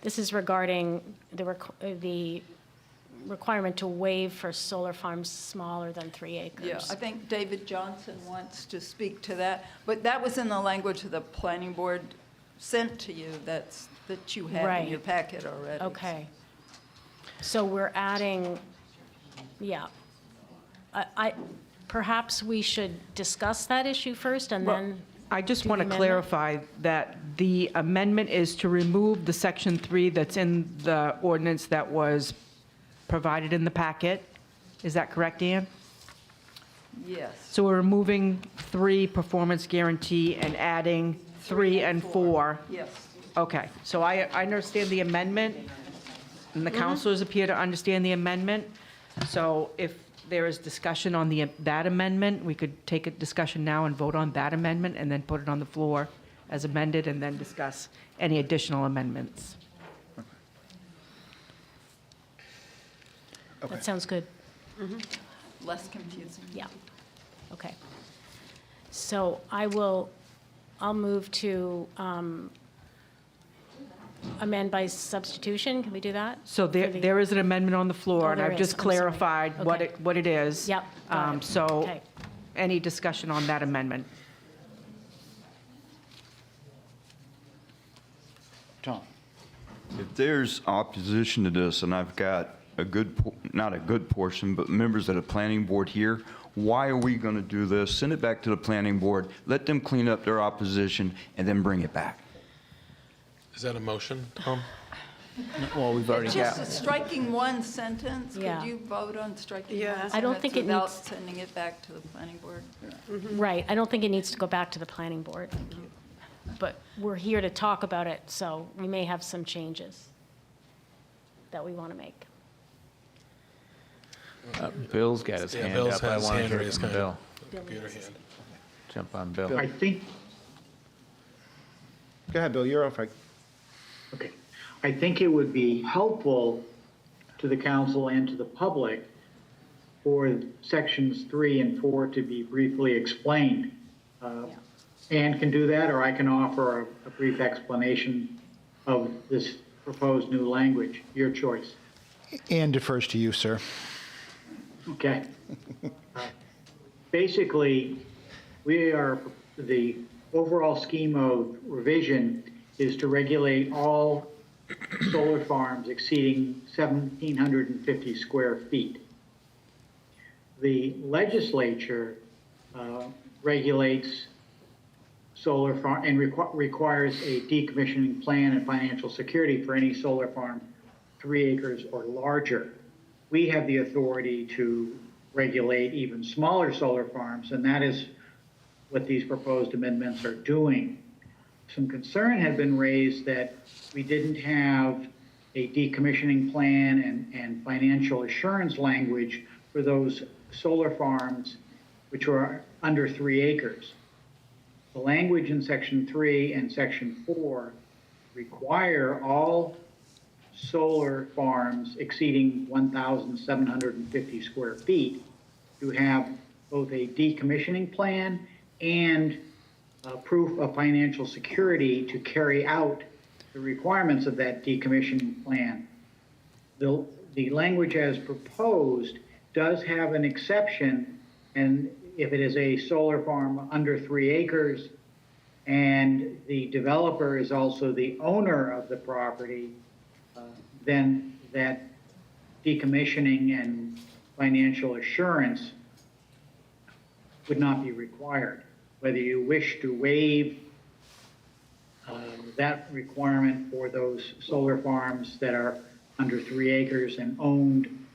This is regarding the requirement to waive for solar farms smaller than 3 acres. Yeah, I think David Johnson wants to speak to that, but that was in the language the planning board sent to you that you have in your Right. packet already. Okay. So we're adding, yeah. Perhaps we should discuss that issue first and then. I just do want the to amendment? clarify that the amendment is to remove the section 3 that's in the ordinance that was provided in the packet. Is that correct, Ann? Yes. So we're removing 3 performance guarantee and adding 3 and 4. Yes. Okay, so I understand the amendment, and the counselors appear to understand the amendment. So if there is discussion on that amendment, we could take a discussion now and vote on that amendment, and then put it on the floor as amended, and then discuss any additional amendments. That sounds good. Less confusing. Yeah. Okay. So I'll move to amend by substitution. Can we do that? So there is an amendment on the floor, Oh, and there I've is. just I'm sorry. clarified what Okay. it is. Yep, got it. So Okay. any discussion on that amendment? Tom? If there's opposition to this, and I've got not a good portion, but members of the planning board here, why are we going to do this? Send it back to the planning board, let them clean up their opposition, and then bring it back. Is that a motion, Tom? Well, we've already It's got. just striking one sentence. Yeah. Could you vote on striking Yeah. one sentence I don't think it without needs- sending it back to the planning board? Right, I don't think it needs to go back to the planning board. But we're here to talk about it, so we may have some changes that we want to make. Bill's got his Yeah, hand Bill's up. I had his want to hand hear raised, from kind Bill. of. Computer hand. Jump on Bill. I think, Go ahead, Bill, you're off. okay, I think it would be helpful to the council and to the public for sections 3 and 4 to be briefly explained. Ann can do that, or I can offer a brief explanation of this proposed new language. Your choice. Ann defers to you, sir. Okay. Basically, the overall scheme of revision is to regulate all solar farms exceeding 1,750 square feet. The legislature regulates solar farm and requires a decommissioning plan and financial security for any solar farm 3 acres or larger. We have the authority to regulate even smaller solar farms, and that is what these proposed amendments are doing. Some concern had been raised that we didn't have a decommissioning plan and financial assurance language for those solar farms which are under 3 acres. The language in Section 3 and Section 4 require all solar farms exceeding 1,750 square feet to have both a decommissioning plan and proof of financial security to carry out the requirements of that decommissioning plan. The language as proposed does have an exception, and if it is a solar farm under 3 acres and the developer is also the owner of the property, then that decommissioning and financial assurance would not be required. Whether you wish to waive that requirement for those solar farms that are under 3 acres and owned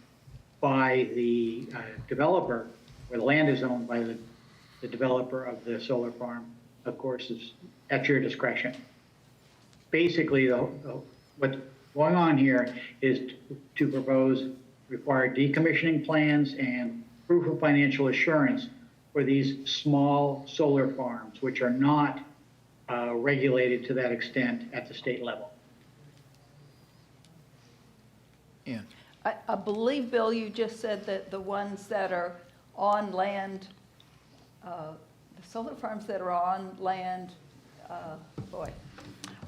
by the developer, where the land is owned by the developer of the solar farm, of course, is at your discretion. Basically, what's going on here is to propose required decommissioning plans and proof of financial assurance for these small solar farms, which are not regulated to that extent at the state level. Ann. I believe, Bill, you just said that the ones that are on land, the solar farms that are on land,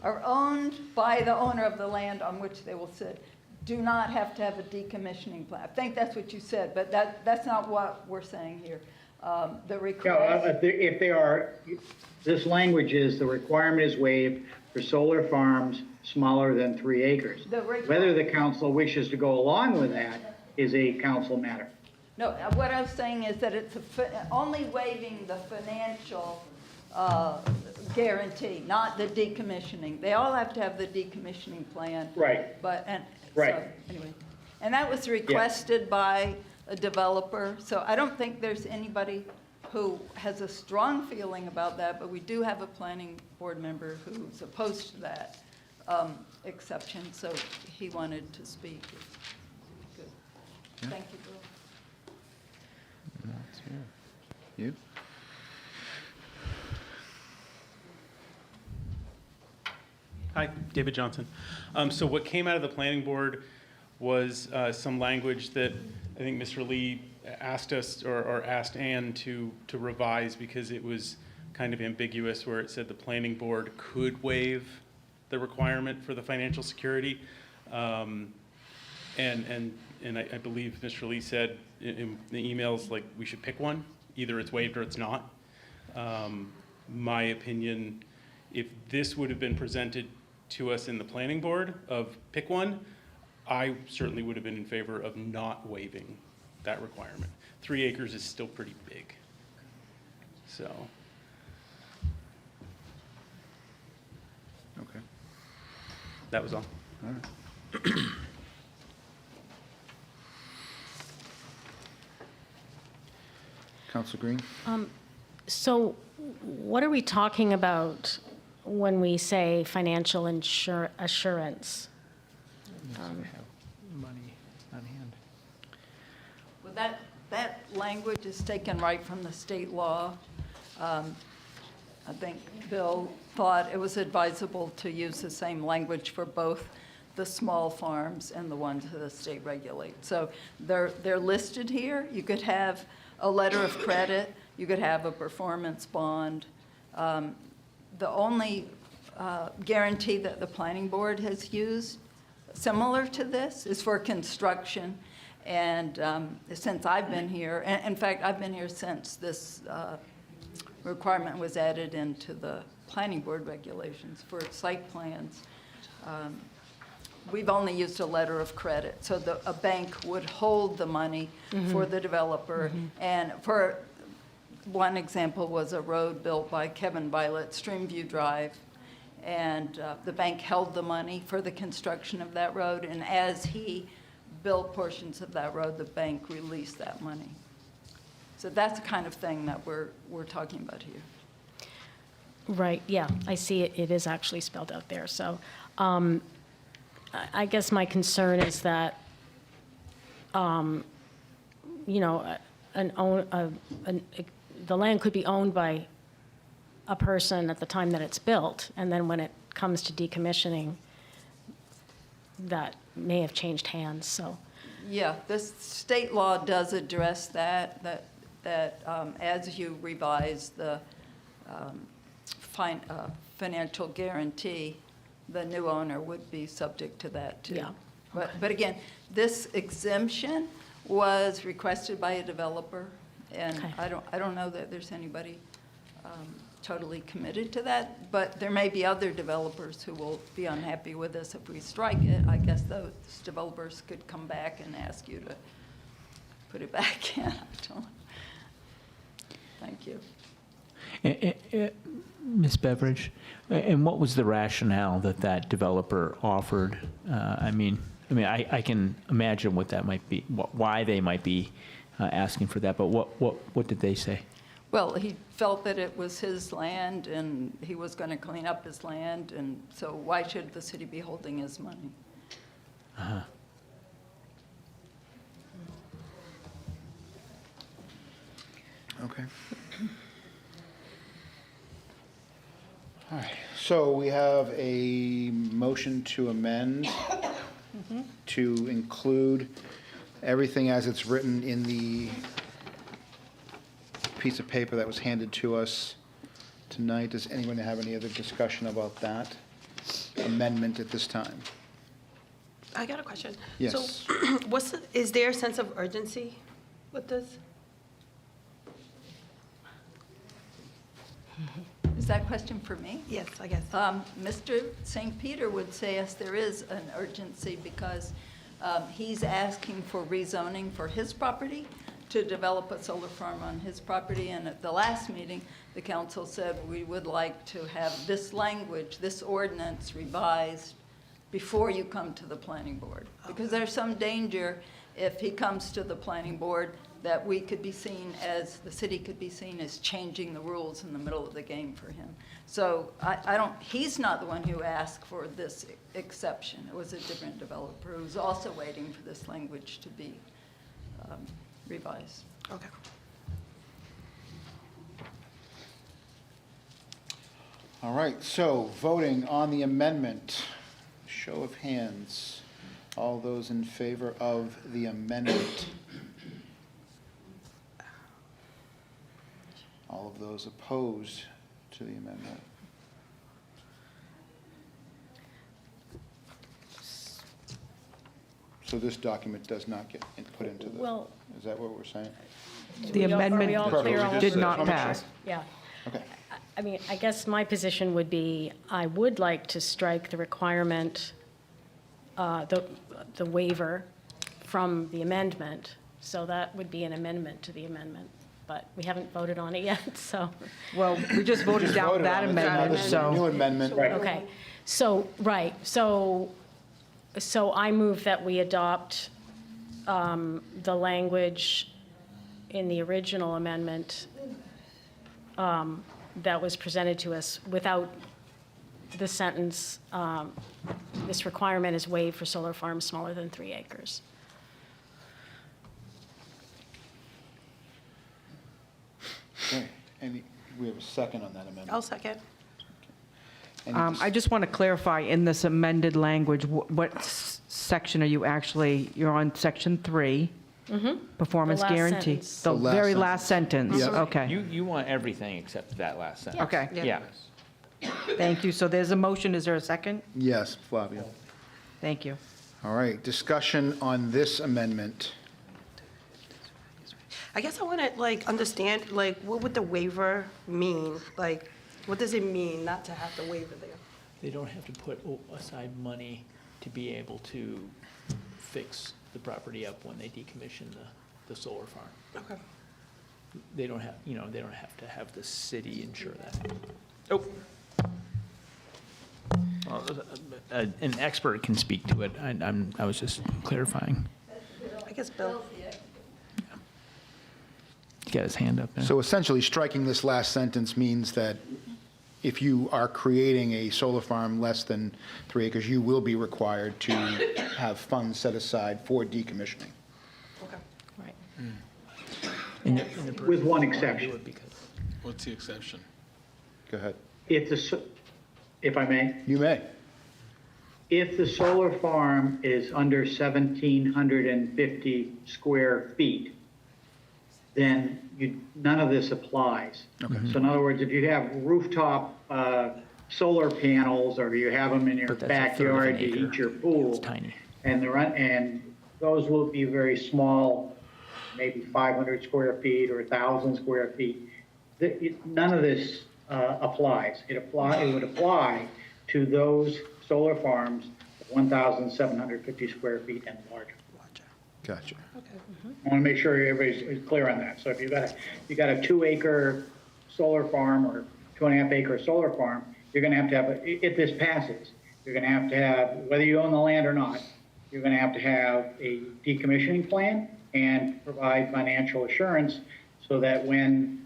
are owned by the owner of the land on which they will sit, do not have to have a decommissioning plan. I think that's what you said, but that's not what we're saying here. The request. If they are, this language is the requirement is waived for solar farms smaller than 3 acres. Whether the council wishes to go along with that is a council matter. No, what I was saying is that it's only waiving the financial guarantee, not the decommissioning. They all have to have the decommissioning plan. Right. So, anyway, and that was requested by a developer. So I don't think there's anybody who has a strong feeling about that, but we do have a planning board member who's opposed to that exception. So he wanted to speak. Good. Yeah. Thank you, Bill. You? Hi, David Johnson. So what came out of the planning board was some language that I think Mr. Lee asked us or asked Ann to revise because it was kind of ambiguous, where it said the planning board could waive the requirement for the financial security. And I believe Mr. Lee said in the emails, like, we should pick one. Either it's waived or it's not. My opinion, if this would have been presented to us in the planning board of pick one, I certainly would have been in favor of not waiving that requirement. 3 acres is still pretty big. So. Okay. That was all. All right. Councilor Green? So what are we talking about when we say financial assurance? Money on hand. Well, that language is taken right from the state law. I think Bill thought it was advisable to use the same language for both the small farms and the ones that the state regulates. So they're listed here. You could have a letter of credit. You could have a performance bond. The only guarantee that the planning board has used similar to this is for construction. And since I've been here, and in fact, I've been here since this requirement was added into the planning board regulations for site plans, we've only used a letter of credit. So a bank would hold the money for the developer. And for one example was a road built by Kevin Violet, Streamview Drive. And the bank held the money for the construction of that road. And as he built portions of that road, the bank released that money. So that's the kind of thing that we're talking about here. Right, yeah, I see it, it is actually spelled out there, so, I guess my concern is that, you know, the land could be owned by a person at the time that it's built, and then when it comes to decommissioning, that may have changed hands, so. Yeah, this state law does address that as you revise the financial guarantee, the new owner would be subject to that too. Yeah. But again, this exemption was requested by a developer, and Okay. I don't know that there's anybody totally committed to that, but there may be other developers who will be unhappy with this if we strike it. I guess those developers could come back and ask you to put it back in. I don't know. Thank you. Ms. Beveridge, and what was the rationale that that developer offered? I mean, I can imagine what that might be, why they might be asking for that, but what did they say? Well, he felt that it was his land and he was going to clean up his land, and so why should the city be holding his money? Uh-huh. Okay. All right, so we have a motion to amend to include everything as it's written in the piece of paper that was handed to us tonight. Does anyone have any other discussion about that amendment at this time? I got a question. Yes. So is there a sense of urgency with this? Is that a question for me? Yes, I guess. Mr. St. Peter would say, yes, there is an urgency because he's asking for rezoning for his property to develop a solar farm on his property. And at the last meeting, the council said we would like to have this language, this ordinance revised before you come to the planning board. Because there's some danger if he comes to the planning board that we could be seen as, the city could be seen as changing the rules in the middle of the game for him. So he's not the one who asked for this exception. It was a different developer who was also waiting for this language to be revised. Okay. All right, so voting on the amendment, show of hands. All those in favor of the amendment? All of those opposed to the amendment? So this document does not get put into the, Well- is that what we're saying? The amendment Are we all clear on did what- not pass. Yeah. Okay. I mean, I guess my position would be, I would like to strike the requirement, the waiver from the amendment, so that would be an amendment to the amendment, but we haven't voted on it yet, so. Well, we just voted down voted that on it, so now amendment, this is a new so. amendment. Okay, so, right, so I move that we adopt the language in the original amendment that was presented to us without the sentence, this requirement is waived for solar farms smaller than 3 acres. Okay, we have a second on that amendment. I'll second. I just want to clarify, in this amended language, what section are you actually, you're on section 3, performance The last guarantee? sentence. The The last very sentence. last sentence, Yep. okay. You want everything except that last sentence? Okay, Yeah. thank you. So there's a motion, is there a second? Yes, Flavia. Thank you. All right, discussion on this amendment. I guess I want to understand, what would the waiver mean? Like, what does it mean not to have the waiver there? They don't have to put aside money to be able to fix the property up when they decommission the solar farm. Okay. They don't have, they don't have to have the city insure that. Oh. Well, an expert can speak to it. I was just clarifying. I guess Bill. He's got his hand up there. So essentially, striking this last sentence means that if you are creating a solar farm less than 3 acres, you will be required to have funds set aside for decommissioning. With one exception. What's the exception? Go ahead. If I may? You may. If the solar farm is under 1,750 square feet, then none of this applies. Okay. So in other words, if you have rooftop solar panels, or you have them in your backyard to heat your pool, It's tiny. and those will be very small, maybe 500 square feet or 1,000 square feet, none of this applies. It would apply to those solar farms of 1,750 square feet and larger. Gotcha. I want to make sure everybody's clear on that. So if you got a 2-acre solar farm or 2.5-acre solar farm, you're going to have, if this passes, you're going to have, whether you own the land or not, you're going to have a decommissioning plan and provide financial assurance so that when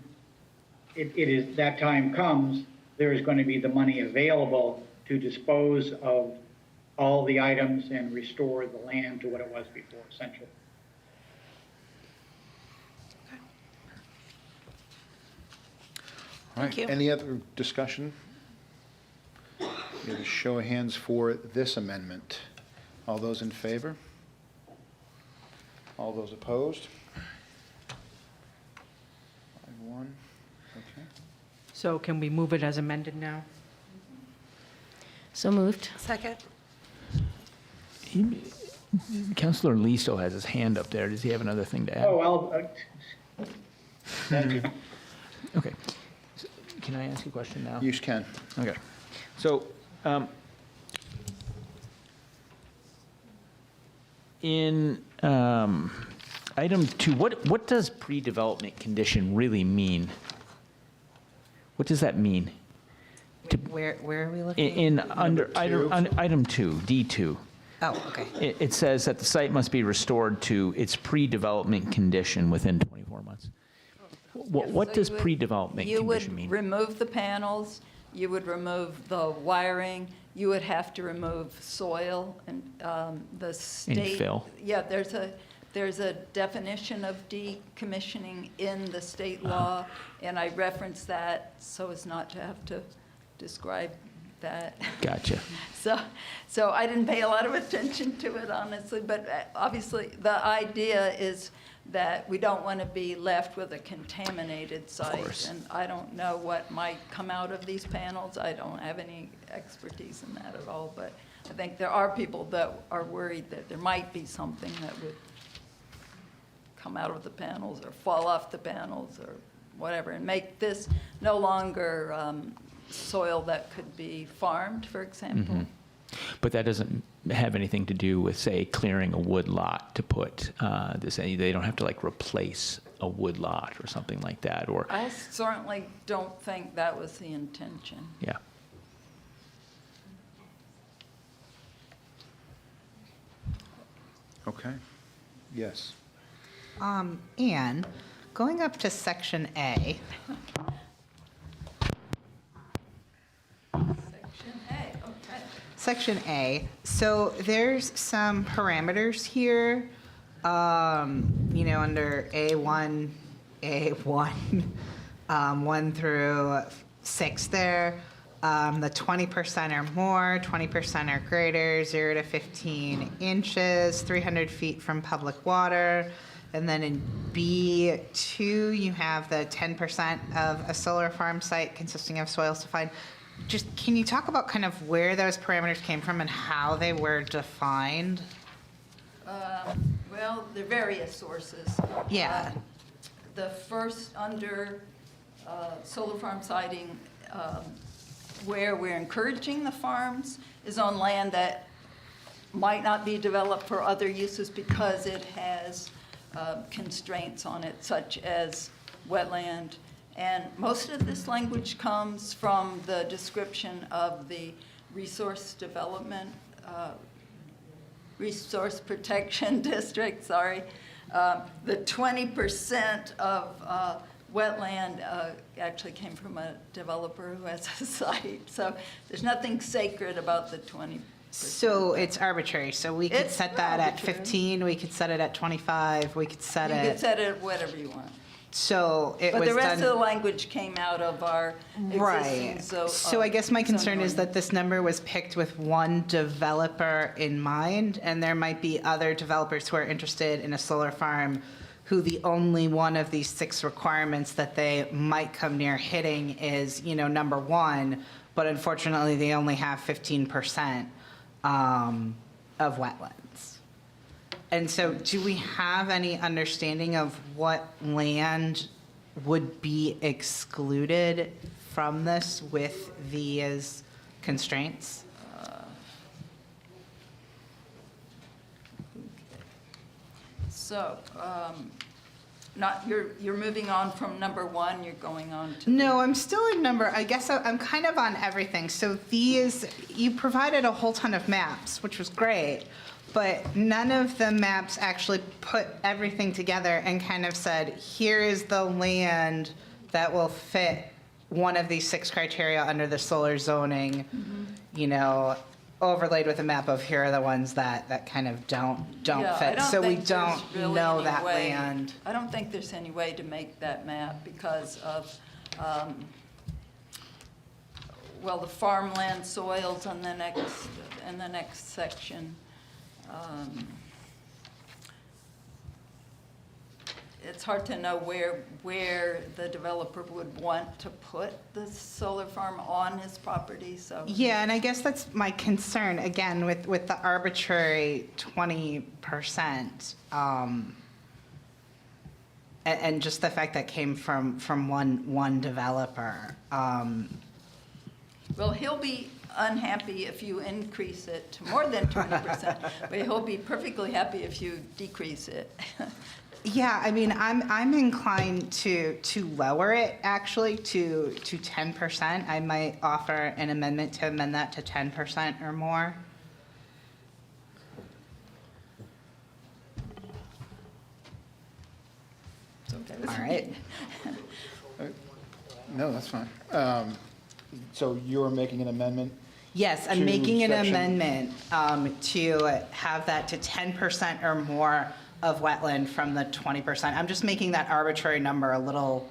that time comes, there is going to be the money available to dispose of all the items and restore the land to what it was before, essentially. All right. Any other discussion? Give a show of hands for this amendment. All those in favor? All those opposed? 5-1. Okay. So can we move it as amended now? So moved. Second. Councilor Lee still has his hand up there. Does he have another thing to add? Oh, well, thank you. Okay. So, can I ask a question now? You can. Okay. So, in item 2, what does pre-development condition really mean? What does that mean? Where are we looking? In under item 2, D2. Oh, okay. It says that the site must be restored to its pre-development condition within 24 months. What does pre-development condition mean? You would remove the panels, you would remove the wiring, you would have to remove soil and the state. Any fill. Yeah, there's a definition of decommissioning in the state law, and I reference that so as not to have to describe that. Gotcha. So I didn't pay a lot of attention to it, honestly, but obviously the idea is that we don't want to be left with a contaminated site. And I don't know what might come out of these panels. I don't have any expertise in that at all, but I think there are people that are worried that there might be something that would come out of the panels or fall off the panels or whatever, and make this no longer soil that could be farmed, for example. Mm-hmm. But that doesn't have anything to do with, say, clearing a wood lot to put this. They don't have to like replace a wood lot or something like that, or. I certainly don't think that was the intention. Yeah. Okay. Yes. Anne, going up to section A. Section A. So there's some parameters here, under A1, 1 through 6 there. The 20% or more, 20% or greater, 0 to 15 inches, 300 feet from public water. And then in B2, you have the 10% of a solar farm site consisting of soils defined. Just, can you talk about kind of where those parameters came from and how they were defined? Well, there are various sources. Yeah. The first under solar farm siting, where we're encouraging the farms, is on land that might not be developed for other uses because it has constraints on it, such as wetland. And most of this language comes from the description of the resource development, resource protection district, sorry. The 20% of wetland actually came from a developer who has a site, so there's nothing sacred about the 20%. So it's arbitrary, so we could It's set that at arbitrary. 15, we could set it at 25, we could set You could it, set it whatever you want. so it was But the rest of the done. language came out of our existing Right. So I guess my concern zoning is that this number was picked with one developer in mind, and there might be other developers who are interested in a solar farm who the only one of these 6 requirements that they might come near hitting is, number 1, but unfortunately, they only have 15% of wetlands. And so do we have any understanding of what land would be excluded from this with these constraints? So, you're moving on from number 1, you're going on to. No, I'm still in number, I guess I'm kind of on everything. So these, you provided a whole ton of maps, which was great, but none of the maps actually put everything together and kind of said, here is the land that will fit one of these 6 criteria under the solar zoning, overlaid with a map of here are the ones that kind of don't Yeah, I fit. don't So we think there's don't really know any that way- land. I don't think there's any way to make that map because of, the farmland soils on the next section. It's hard to know where the developer would want to put the solar farm on his property, so. Yeah, and I guess that's my concern, again, with the arbitrary 20%. And just the fact that came from one developer. Well, he'll be unhappy if you increase it to more than 20%, but he'll be perfectly happy if you decrease it. Yeah, I mean, I'm inclined to lower it, actually, to 10%. I might offer an amendment to amend that to 10% or more. All right. No, that's fine. So you're making an amendment? Yes, I'm to making an section- amendment to have that to 10% or more of wetland from the 20%. I'm just making that arbitrary number a little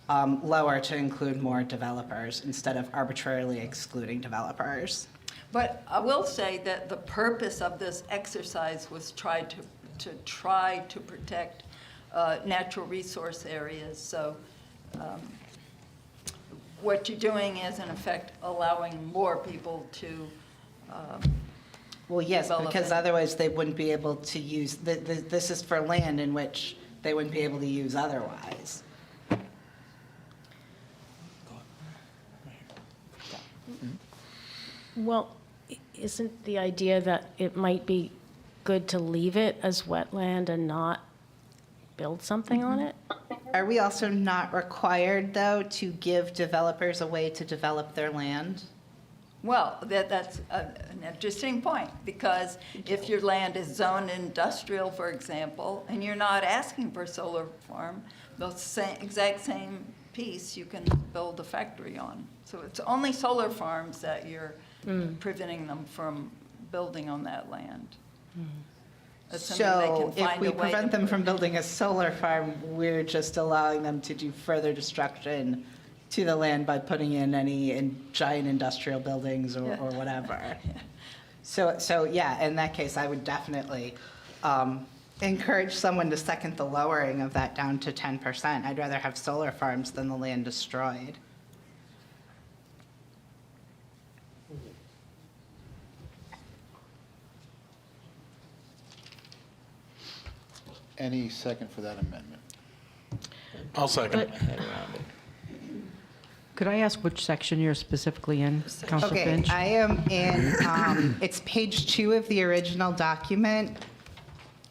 lower to include more developers instead of arbitrarily excluding developers. But I will say that the purpose of this exercise was try to protect natural resource areas. So what you're doing is, in effect, allowing more people to Well, yes, develop because it. otherwise they wouldn't be able to use, this is for land in which they wouldn't be able to use otherwise. Well, isn't the idea that it might be good to leave it as wetland and not build something on it? Are we also not required, though, to give developers a way to develop their land? Well, that's an interesting point, because if your land is zoned industrial, for example, and you're not asking for a solar farm, the exact same piece you can build a factory on. So it's only solar farms that you're preventing them from building on that land. Assuming they can So if find we a way prevent to them from building a solar farm, we're just allowing them to do further destruction to the land by putting in any giant industrial buildings or whatever. So yeah, in that case, I would definitely encourage someone to second the lowering of that down to 10%. I'd rather have solar farms than the land destroyed. Any second for that amendment? I'll second. Could I ask which section you're specifically in, Counselor Okay, Finch? I am in, it's page 2 of the original document.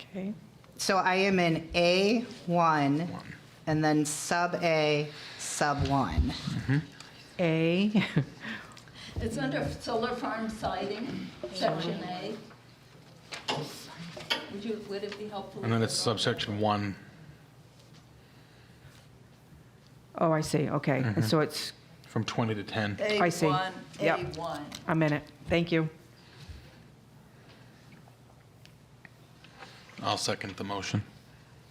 Okay. So I am in A1 and then sub-A, sub-1. A. It's under solar farm siting, section A. Would it be helpful? And then it's subsection 1. Oh, I see, okay. And so it's, From 20 to 10. I see. A1, Yep. A1. I'm in it. Thank you. I'll second the motion.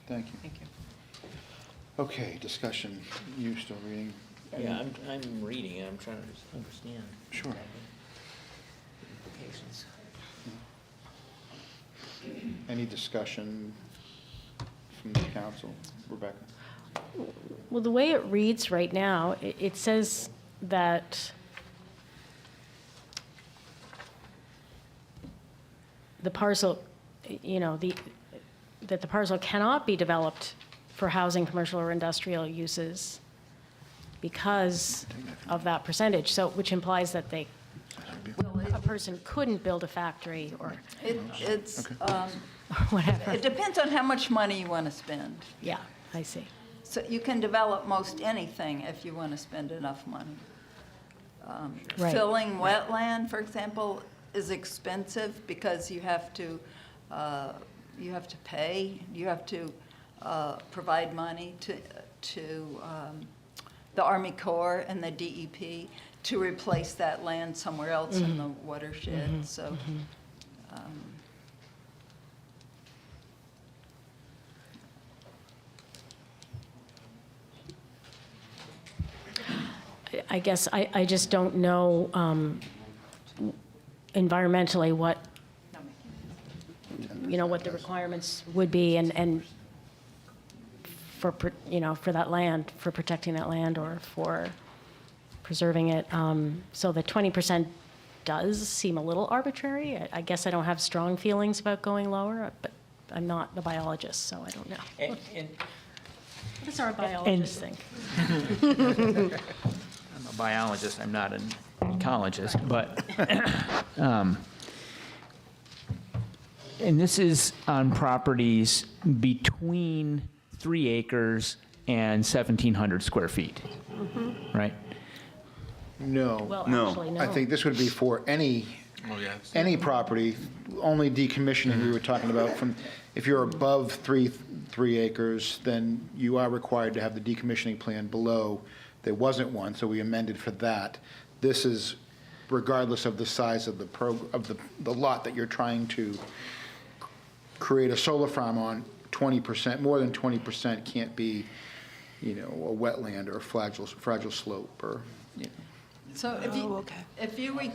Thank you. Thank you. Okay, discussion. You still reading? Yeah, I'm reading it, I'm trying to understand. Sure. Implications. Any discussion from the council? Rebecca? Well, the way it reads right now, it says that the parcel, that the parcel cannot be developed for housing, commercial, or industrial uses because of that percentage, so, which implies that a person couldn't build a factory or It's, whatever. it depends on how much money you want to spend. Yeah, I see. So you can develop most anything if you want to spend enough money. Right. Filling wetland, for example, is expensive because you have to pay, you have to provide money to the Army Corps and the DEP to replace that land somewhere else in the watershed. So. I guess I just don't know environmentally what, what the requirements would be and for, for that land, for protecting that land or for preserving it. So the 20% does seem a little arbitrary. I guess I don't have strong feelings about going lower, but I'm not the biologist, so I don't know. And What does our biologist think? I'm a biologist, I'm not an ecologist, but, and this is on properties between 3 acres and 1,700 square feet, right? No. Well, No. actually, no. I think this would be for any Oh, yeah. any property, only decommissioning we were talking about from, if you're above 3 acres, then you are required to have the decommissioning plan below. There wasn't one, so we amended for that. This is regardless of the size of the lot that you're trying to create a solar farm on, 20%, more than 20% can't be, a wetland or a fragile slope or, So if you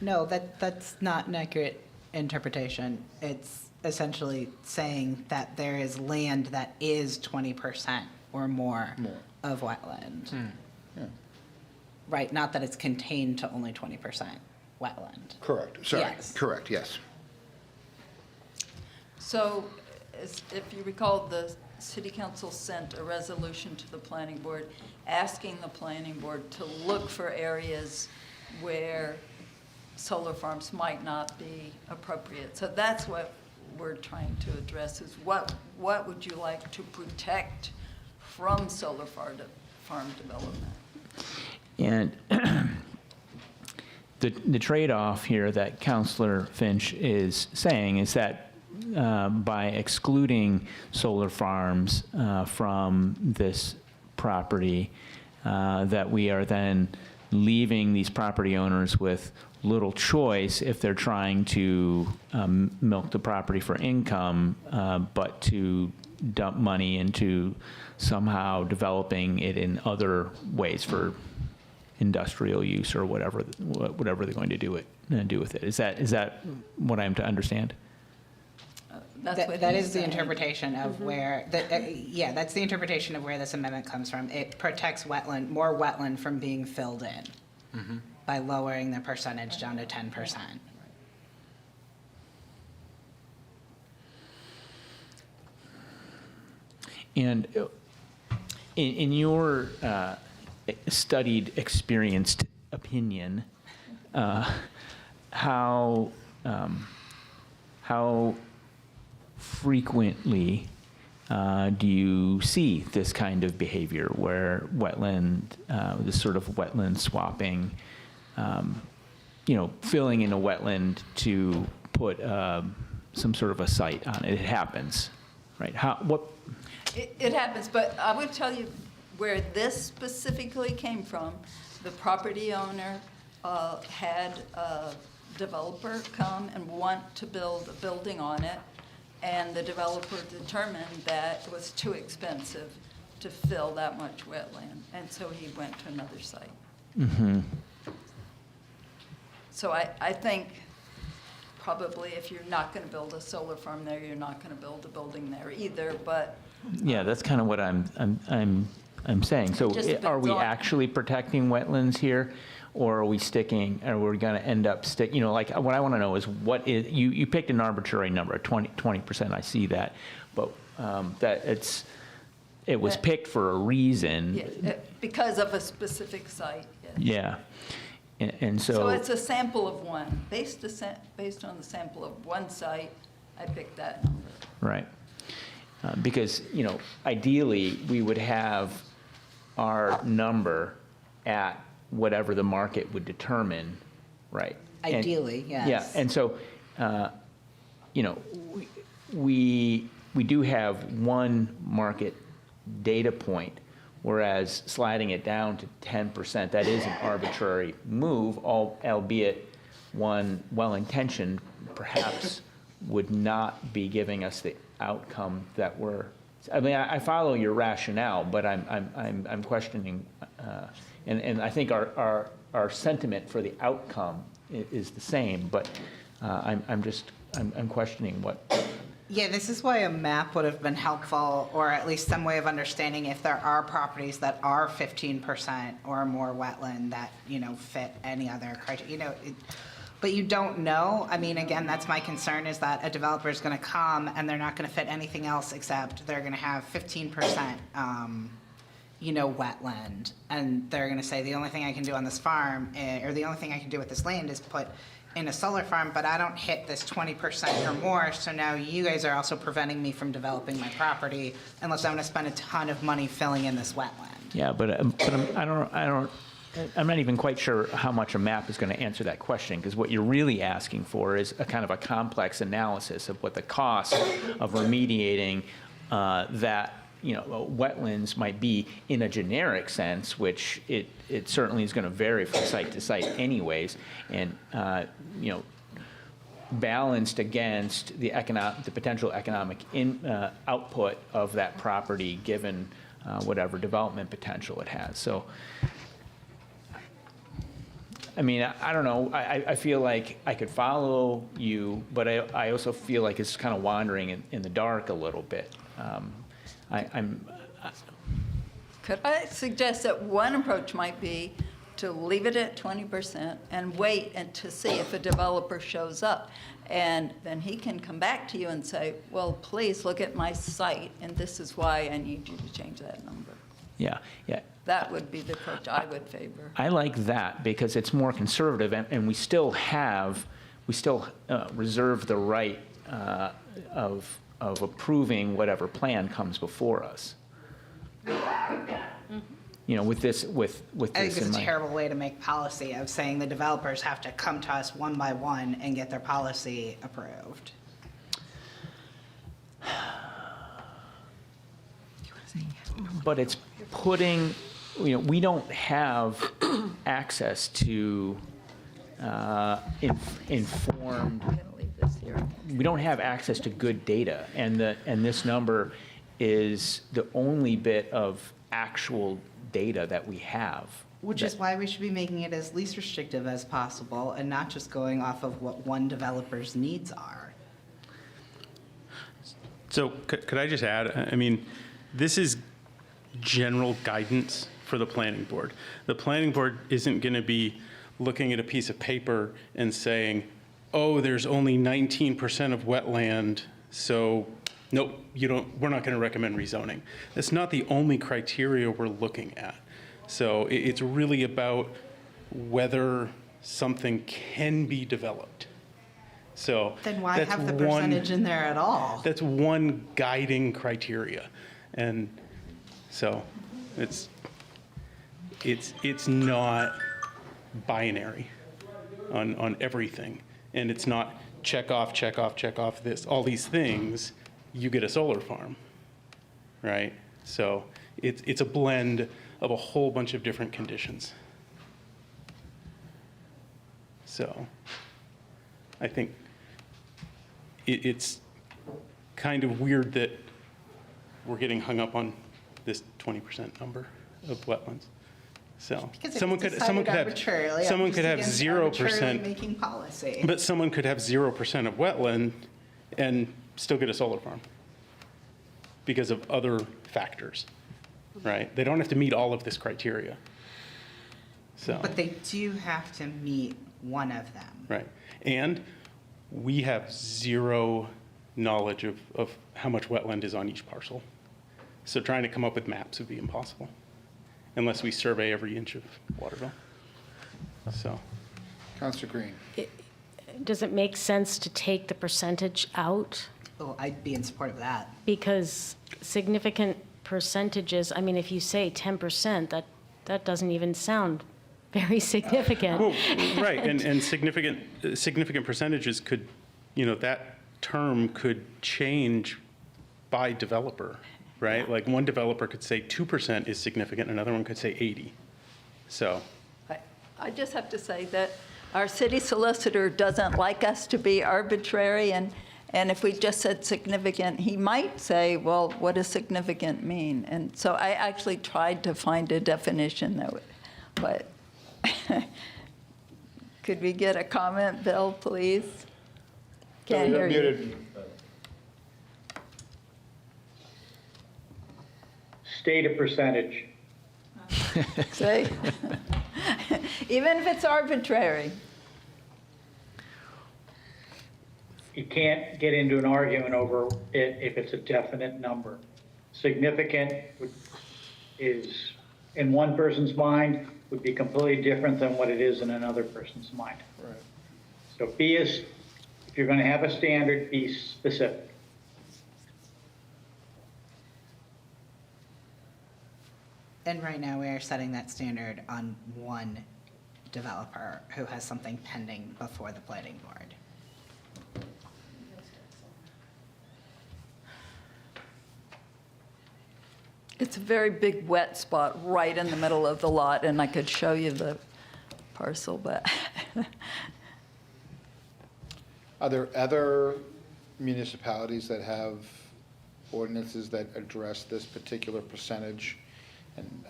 No, that's not an accurate interpretation. It's essentially saying that there is land that is 20% or more of wetland. Yeah. Right, not that it's contained to only 20% wetland. Correct, sorry, Yes. correct, yes. So, if you recall, the city council sent a resolution to the planning board asking the planning board to look for areas where solar farms might not be appropriate. So that's what we're trying to address, is what would you like to protect from solar farm development? And the trade-off here that Councilor Finch is saying is that by excluding solar farms from this property, that we are then leaving these property owners with little choice if they're trying to milk the property for income, but to dump money into somehow developing it in other ways for industrial use or whatever they're going to do with it. Is that what I'm to understand? That is the interpretation of where, that's the interpretation of where this amendment comes from. It protects more wetland from being filled in by lowering the percentage down to 10%. And in your studied, experienced opinion, how frequently do you see this kind of behavior where this sort of wetland swapping, filling in a wetland to put some sort of a site on it? It happens, right? It happens, but I would tell you where this specifically came from, the property owner had a developer come and want to build a building on it, and the developer determined that it was too expensive to fill that much wetland, and so he went to another site. Mm-hmm. So I think probably if you're not going to build a solar farm there, you're not going to build a building there either, but Yeah, that's kind of what I'm saying. So Just are we depends on- actually protecting wetlands here? Or are we sticking, are we going to end up like, what I want to know is what is, you picked an arbitrary number, 20%, I see that. But that it was picked for a reason. yeah, because of a specific site, yes. Yeah. And So it's a sample of one. Based on the sample of one site, I picked that number. Right. Because, ideally, we would have our number at whatever the market would determine, right? Ideally, yes. Yeah, and so, we do have one market data point, whereas sliding it down to 10%, that is an arbitrary move, albeit one well-intentioned, perhaps would not be giving us the outcome that we're, I follow your rationale, but I'm questioning, and I think our sentiment for the outcome is the same, but I'm questioning what. Yeah, this is why a map would have been helpful, or at least some way of understanding if there are properties that are 15% or more wetland that, fit any other criteria, but you don't know. I mean, again, that's my concern, is that a developer is going to come and they're not going to fit anything else except they're going to have 15%, wetland. And they're going to say, the only thing I can do on this farm, or the only thing I can do with this land is put in a solar farm, but I don't hit this 20% or more, so now you guys are also preventing me from developing my property unless I'm going to spend a ton of money filling in this wetland. Yeah, but I'm not even quite sure how much a map is going to answer that question, because what you're really asking for is a kind of a complex analysis of what the cost of remediating that wetlands might be in a generic sense, which it certainly is going to vary from site to site anyways, and balanced against the potential economic output of that property given whatever development potential it has. So, I mean, I don't know. I feel like I could follow you, but I also feel like it's kind of wandering in the dark a little bit. Could I suggest that one approach might be to leave it at 20% and wait and to see if a developer shows up? And then he can come back to you and say, well, please look at my site, and this is why I need you to change that number. Yeah. That would be the approach I would favor. I like that because it's more conservative, and we still reserve the right of approving whatever plan comes before us. With this I think it's in a mind. terrible way to make policy, of saying the developers have to come to us one by one and get their policy approved. But it's putting, we don't have access to informed, we don't have access to good data, and this number is the only bit of actual data that we have. Which is why we should be making it as least restrictive as possible and not just going off of what one developer's needs are. So could I just add, I mean, this is general guidance for the planning board. The planning board isn't going to be looking at a piece of paper and saying, oh, there's only 19% of wetland, so nope, we're not going to recommend rezoning. That's not the only criteria we're looking at. So it's really about whether something can be developed. So Then why that's have the percentage in there at all? That's one guiding criteria. And so it's not binary on everything. And it's not check off this, all these things, you get a solar farm, right? So It's a blend of a whole bunch of different conditions. So I think it's kind of weird that we're getting hung up on this 20% number of wetlands. So Because it's someone could decided have arbitrarily. I'm someone just could have against 0%, arbitrarily making policy. but someone could have 0% of wetland and still get a solar farm because of other factors, right? They don't have to meet all of this criteria. So, But they do have to meet one of them. right. And we have zero knowledge of how much wetland is on each parcel. So trying to come up with maps would be impossible unless we survey every inch of Waterville. So. Councilor Green. Does it make sense to take the percentage out? Oh, I'd be in support of that. Because significant percentages, I mean, if you say 10%, that doesn't even sound very significant. Well, right, and significant percentages could, that term could change by developer, right? Like one developer could say 2% is significant, another one could say 80. So. I just have to say that our city solicitor doesn't like us to be arbitrary, and if we just said significant, he might say, well, what does significant mean? And so I actually tried to find a definition that would, but could we get a comment, Bill, please? Can't hear you. State a percentage. See? Even if it's arbitrary. You can't get into an argument over it if it's a definite number. Significant is, in one person's mind, would be completely different than what it is in another person's mind. Right. So if you're going to have a standard, be specific. And right now, we are setting that standard on one developer who has something pending before the planning board. It's a very big wet spot right in the middle of the lot, and I could show you the parcel, but. Are there other municipalities that have ordinances that address this particular percentage? And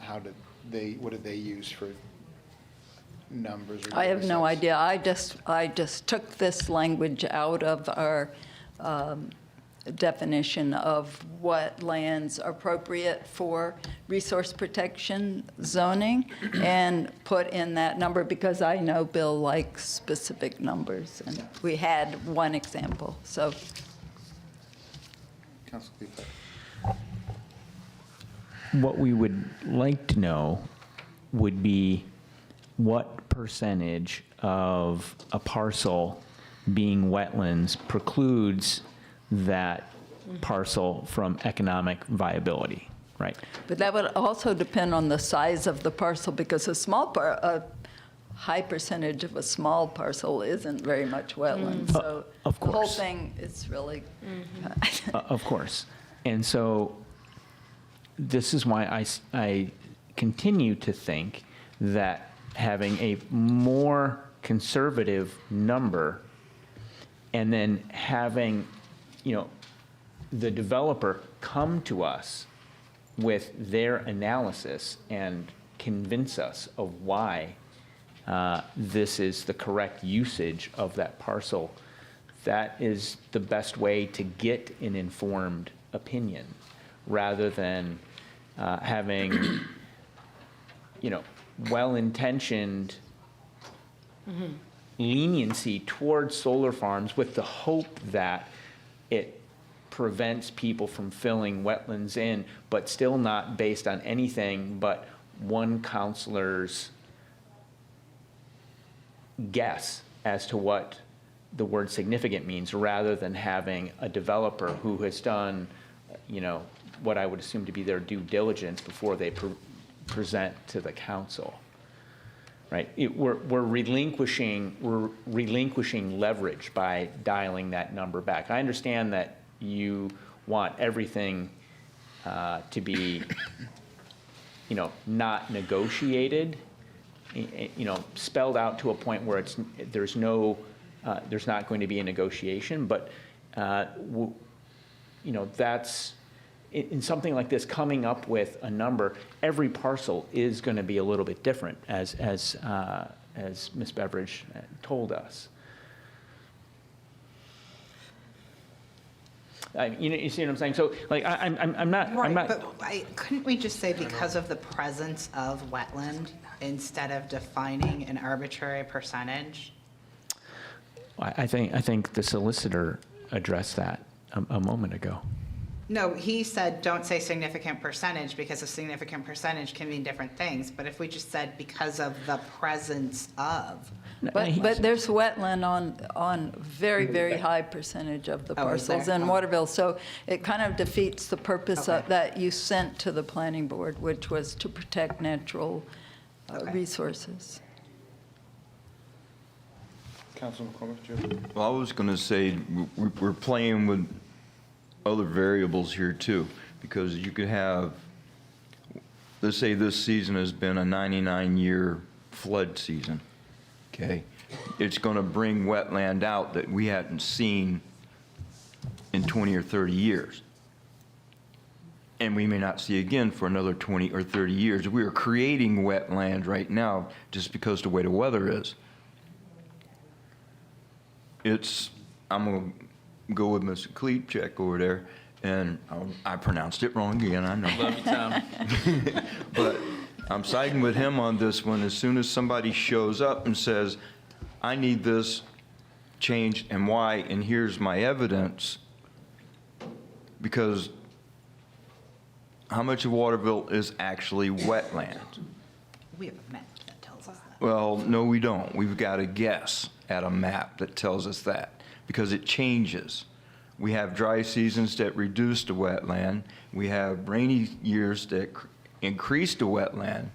what did they use for numbers? Or I have no numbers? idea. I just took this language out of our definition of what land's appropriate for resource protection zoning and put in that number because I know Bill likes specific numbers, and we had one example, so. Councilor Cleveland. What we would like to know would be what percentage of a parcel being wetlands precludes that parcel from economic viability, right? But that would also depend on the size of the parcel because a high percentage of a small parcel isn't very much wetland. So of the whole course. thing is really. Of course. And so this is why I continue to think that having a more conservative number and then having, the developer come to us with their analysis and convince us of why this is the correct usage of that parcel, that is the best way to get an informed opinion rather than having, well-intentioned leniency towards solar farms with the hope that it prevents people from filling wetlands in, but still not based on anything but one counselor's guess as to what the word significant means, rather than having a developer who has done, what I would assume to be their due diligence before they present to the council. Right? We're relinquishing leverage by dialing that number back. I understand that you want everything to be not negotiated, spelled out to a point where there's not going to be a negotiation, but, that's, in something like this, coming up with a number, every parcel is going to be a little bit different, as Ms. Beveridge told us. You see what I'm saying? So, like, I'm not. But couldn't we just say because of the presence of wetland instead of defining an arbitrary percentage? I think the solicitor addressed that a moment ago. No, he said don't say significant percentage because a significant percentage can mean different things. But if we just said because of the presence of. But there's wetland on very, very high percentage of the Oh, is there? parcels in Waterville. So it kind of defeats the purpose that you sent to the planning board, which was to protect natural resources. Councilman McCormick, do you have- Well, I was going to say, we're playing with other variables here too, because you could have, let's say this season has been a 99-year flood season, okay? It's going to bring wetland out that we hadn't seen in 20 or 30 years. And we may not see again for another 20 or 30 years. We are creating wetland right now just because the way the weather is. I'm going to go with Mr. Kleepcheck over there, and I pronounced it wrong again, I know. Love you, Tom. But I'm siding with him on this one. As soon as somebody shows up and says, I need this changed and why, and here's my evidence, because how much of Waterville is actually wetland? We have a map that tells us that. Well, no, we don't. We've got to guess at a map that tells us that, because it changes. We have dry seasons that reduce the wetland. We have rainy years that increase the wetland.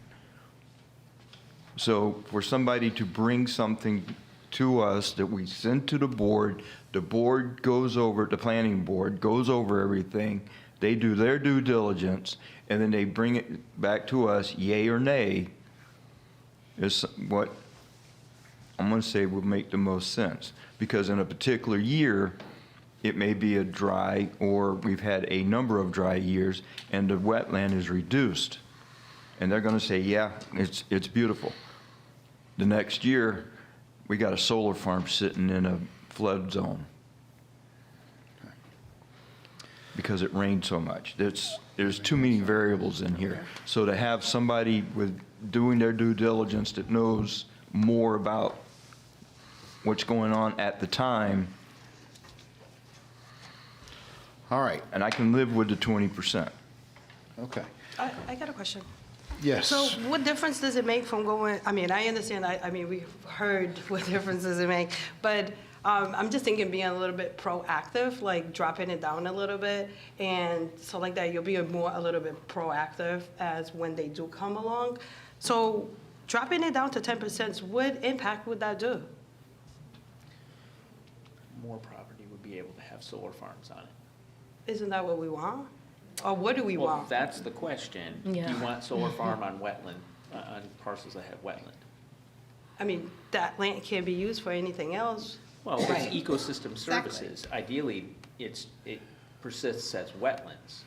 So for somebody to bring something to us that we send to the board goes over, the planning board goes over everything, they do their due diligence, and then they bring it back to us, yay or nay, is what I'm going to say would make the most sense. Because in a particular year, it may be a dry, or we've had a number of dry years, and the wetland is reduced. And they're going to say, yeah, it's beautiful. The next year, we got a solar farm sitting in a flood zone because it rained so much. There's too many variables in here. So to have somebody with doing their due diligence that knows more about what's going on at the time. All right. And I can live with the 20%. Okay. I got a question. Yes. So what difference does it make from going, I understand, we've heard what difference does it make, but I'm just thinking being a little bit proactive, like dropping it down a little bit, and so like that you'll be a little bit proactive as when they do come along. So dropping it down to 10%, what impact would that do? More property would be able to have solar farms on it. Isn't that what we want? Or what do we Well, want? that's the question. Do you want solar farm on wetland, on parcels that have wetland? That land can't be used for anything else. Well, it's ecosystem services. Ideally, it persists as wetlands.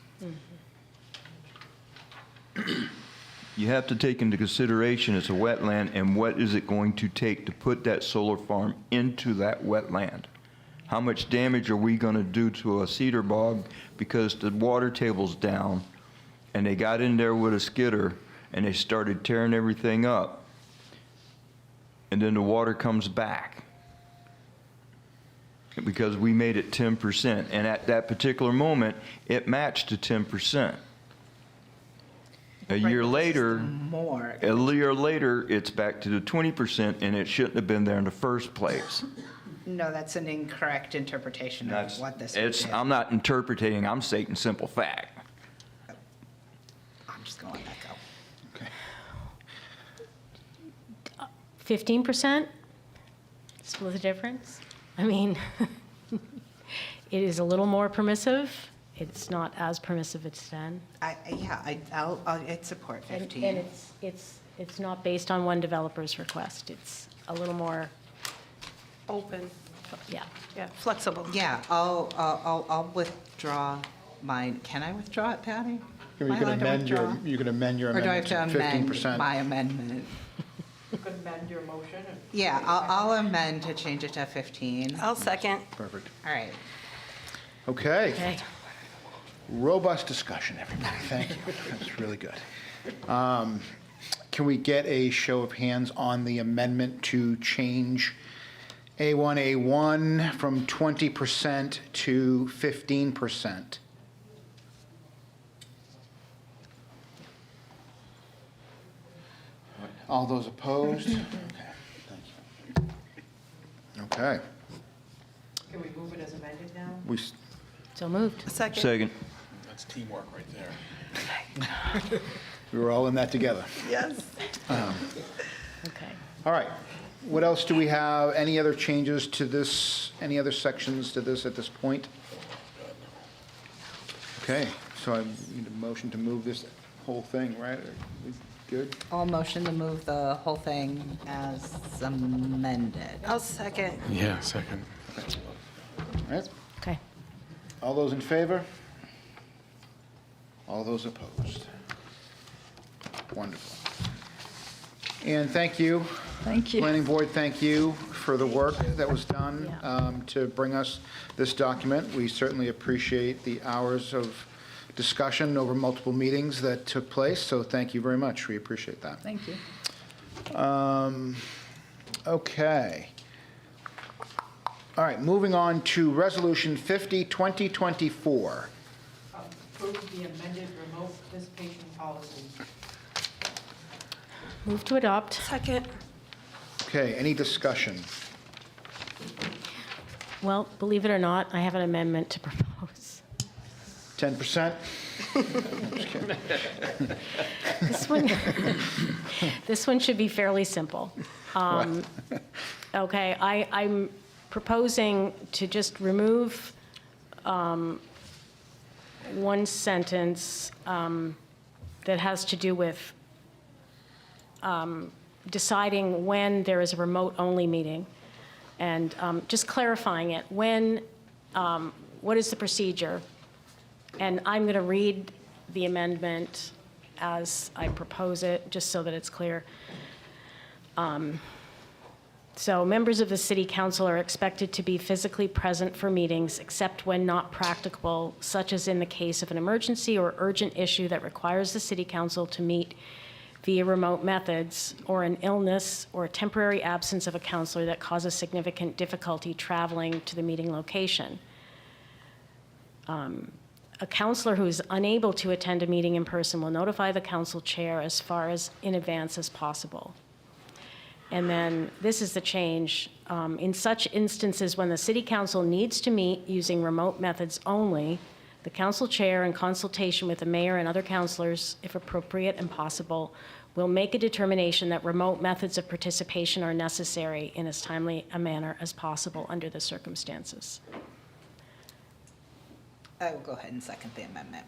You have to take into consideration it's a wetland, and what is it going to take to put that solar farm into that wetland? How much damage are we going to do to a cedar bog because the water table's down and they got in there with a skidder and they started tearing everything up, and then the water comes back because we made it 10%, and at that particular moment it matched to 10%. A year later, it's back to the 20%, and it shouldn't have been there in the first place. No, that's an incorrect interpretation of what this is. I'm not interpreting, I'm stating simple fact. I'm just going to let that go. 15%? Split the difference? It is a little more permissive it's not as permissive as 10. I'd support And 15. and it's not based on one developer's request. It's a little more, Open, yeah. yeah, flexible. Yeah, I'll withdraw mine. Can I withdraw it, Patty? You Am I can allowed to amend your, withdraw? you can amend your Or do I amendment have to to amend 15%. my amendment? You could amend your motion. Yeah, I'll amend to change it to 15. I'll second. Perfect. All right. Okay. Okay. Robust discussion, everybody. Thank you. That's really good. Can we get a show of hands on the amendment to change A1A1 from 20% to 15%? All those opposed? Okay, thank you. Okay. Can we move it as amended now? We, So moved. Second. That's teamwork right there. we were all in that together. Yes. Okay. All right. What else do we have? Any other changes to this, any other sections to this at this point? Okay, so I need a motion to move this whole thing, right? Are we good? I'll motion to move the whole thing as amended. I'll second. Yeah, second. All right. Okay. All those in favor? All those opposed? Wonderful. And thank you. Thank you. Planning Board, thank you for the work that was done to bring us this document. We certainly appreciate the hours of discussion over multiple meetings that took place, so thank you very much. We appreciate that. Thank you. Okay. All right, moving on to Resolution 50, 2024. Approve the amended remote participation policy. Move to adopt. Second. Okay, any discussion? Well, believe it or not, I have an amendment to propose. 10%? This one should be fairly simple. Okay, I'm proposing to just remove one sentence that has to do with deciding when there is a remote-only meeting, and just clarifying it. When, what is the procedure? And I'm going to read the amendment as I propose it, just so that it's clear. So members of the city council are expected to be physically present for meetings, except when not practicable, such as in the case of an emergency or urgent issue that requires the city council to meet via remote methods, or an illness or a temporary absence of a counselor that causes significant difficulty traveling to the meeting location. A counselor who is unable to attend a meeting in person will notify the council chair as far as in advance as possible. And then this is the change. In such instances when the city council needs to meet using remote methods only, the council chair, in consultation with the mayor and other councilors, if appropriate and possible, will make a determination that remote methods of participation are necessary in as timely a manner as possible under the circumstances. I will go ahead and second the amendment.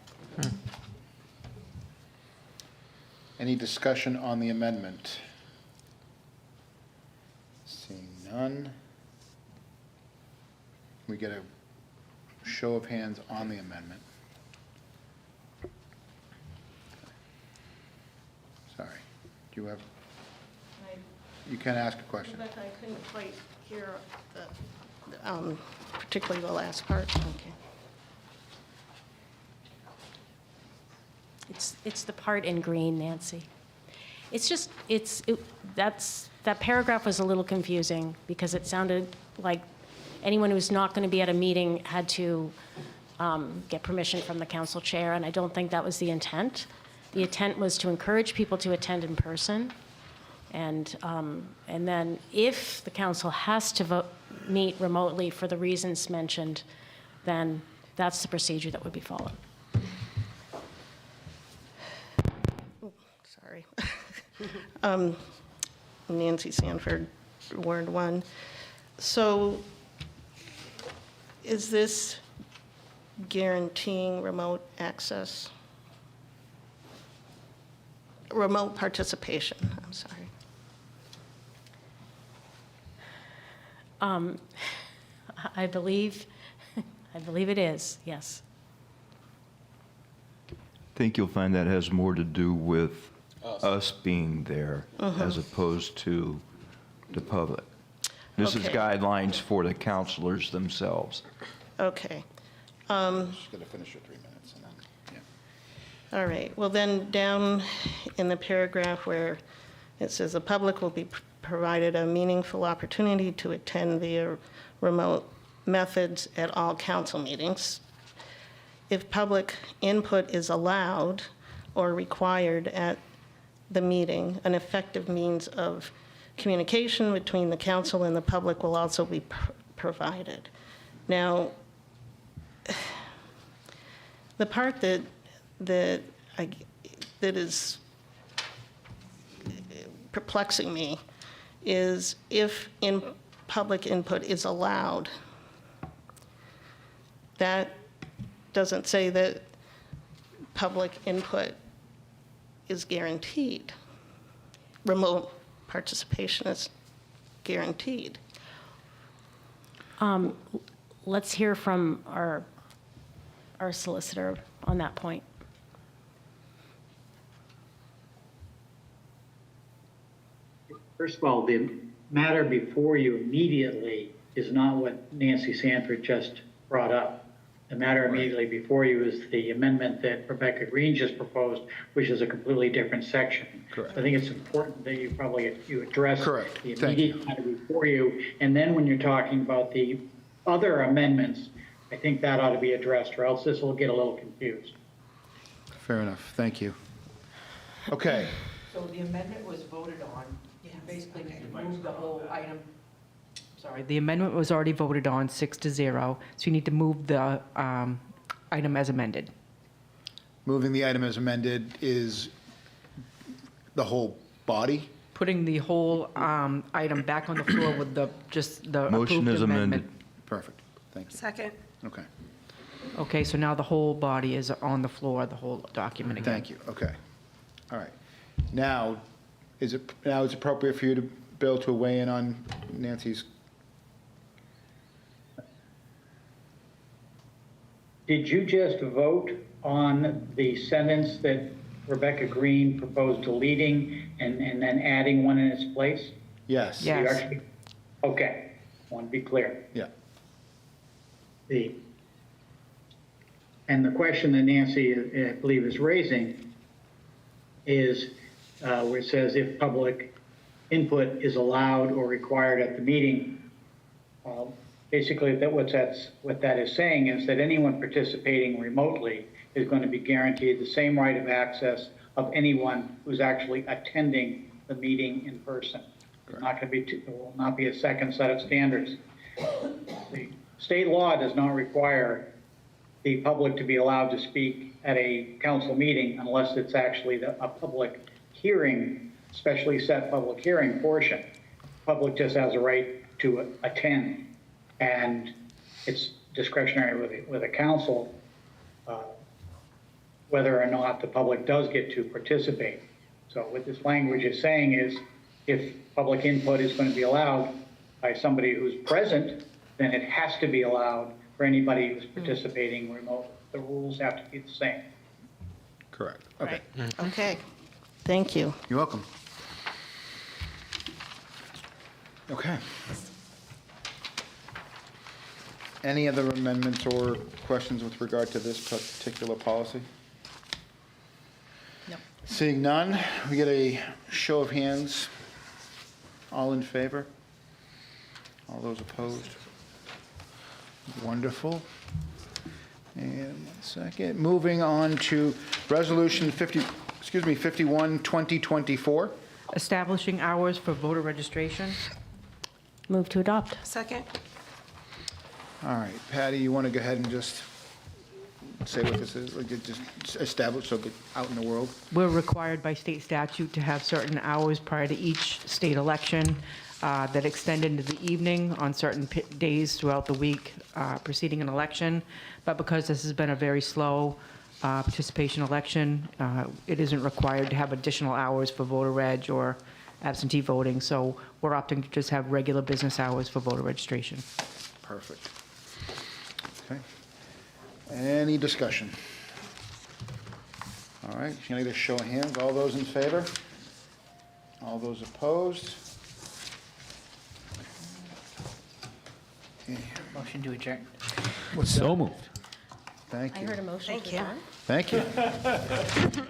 Any discussion on the amendment? Seeing none. We get a show of hands on the amendment. Sorry. Do you have, you can ask a question. Rebecca, I couldn't quite hear particularly the last part. Okay. It's the part in green, Nancy. It's just, that paragraph was a little confusing because it sounded like anyone who's not going to be at a meeting had to get permission from the council chair, and I don't think that was the intent. The intent was to encourage people to attend in person, and then if the council has to meet remotely for the reasons mentioned, then that's the procedure that would be followed. Sorry. Nancy Sanford, Ward 1. So is this guaranteeing remote access, remote participation, I'm sorry. I believe it is, yes. I think you'll find that has more to do with us being there as opposed to the public. This is Okay. guidelines for the counselors themselves. Okay. Just going to finish your 3 minutes and then, yeah. All right, well then, down in the paragraph where it says the public will be provided a meaningful opportunity to attend via remote methods at all council meetings. If public input is allowed or required at the meeting, an effective means of communication between the council and the public will also be provided. Now, the part that is perplexing me is if public input is allowed. That doesn't say that public input is guaranteed. Remote participation is guaranteed. Let's hear from our solicitor on that point. First of all, the matter before you immediately is not what Nancy Sanford just brought up. The matter immediately before you is the amendment that Rebecca Green just proposed, which is a completely different section. Correct. I think it's important that you address Correct. the Thank immediate matter before you, and then when you're talking about the other amendments, I think that ought to be addressed, or else this will get a little confused. Fair enough, thank you. Okay, So the amendment was voted on, basically move the whole item. Sorry, the amendment was already voted on 6-0, so you need to move the item as amended. moving the item as amended is the whole body? Putting the whole item back on the floor with just the Motion approved is amendment. amended. Perfect, thank you. Second. Okay, Okay, so now the whole body is on the floor, the whole document again. thank you, okay. All right. Now, is it appropriate for you to, Bill, to weigh in on Nancy's? Did you just vote on the sentence that Rebecca Green proposed deleting and then adding one in its place? Yes. You actually- Okay, want to be clear. Yeah. And the question that Nancy, I believe, is raising is where it says if public input is allowed or required at the meeting. Basically, what that is saying is that anyone participating remotely is going to be guaranteed the same right of access of anyone who's actually attending the meeting in person. There will not be a second set of standards. The state law does not require the public to be allowed to speak at a council meeting unless it's actually a public hearing, specially set public hearing portion. Public just has a right to attend, and it's discretionary with a council whether or not the public does get to participate. So what this language is saying is if public input is going to be allowed by somebody who's present, then it has to be allowed for anybody who's participating remotely. The rules have to be the same. Correct, okay. Okay, thank you. You're welcome. Okay. Any other amendments or questions with regard to this particular policy? No. Seeing none, we get a show of hands. All in favor? All those opposed? Wonderful. And 1 second, moving on to Resolution 51, 2024. Establishing hours for voter registration. Move to adopt. Second. All right, Patty, you want to go ahead and just say what this is, like just establish so get out in the world? We're required by state statute to have certain hours prior to each state election that extend into the evening on certain days throughout the week preceding an election. But because this has been a very slow participation election, it isn't required to have additional hours for voter reg or absentee voting. So we're opting to just have regular business hours for voter registration. Perfect. Okay. Any discussion? All right, can I get a show of hands? All those in favor? All those opposed? Okay. Motion to adjourn. So moved. Thank I you. heard a motion to Thank you. adjourn. Thank you.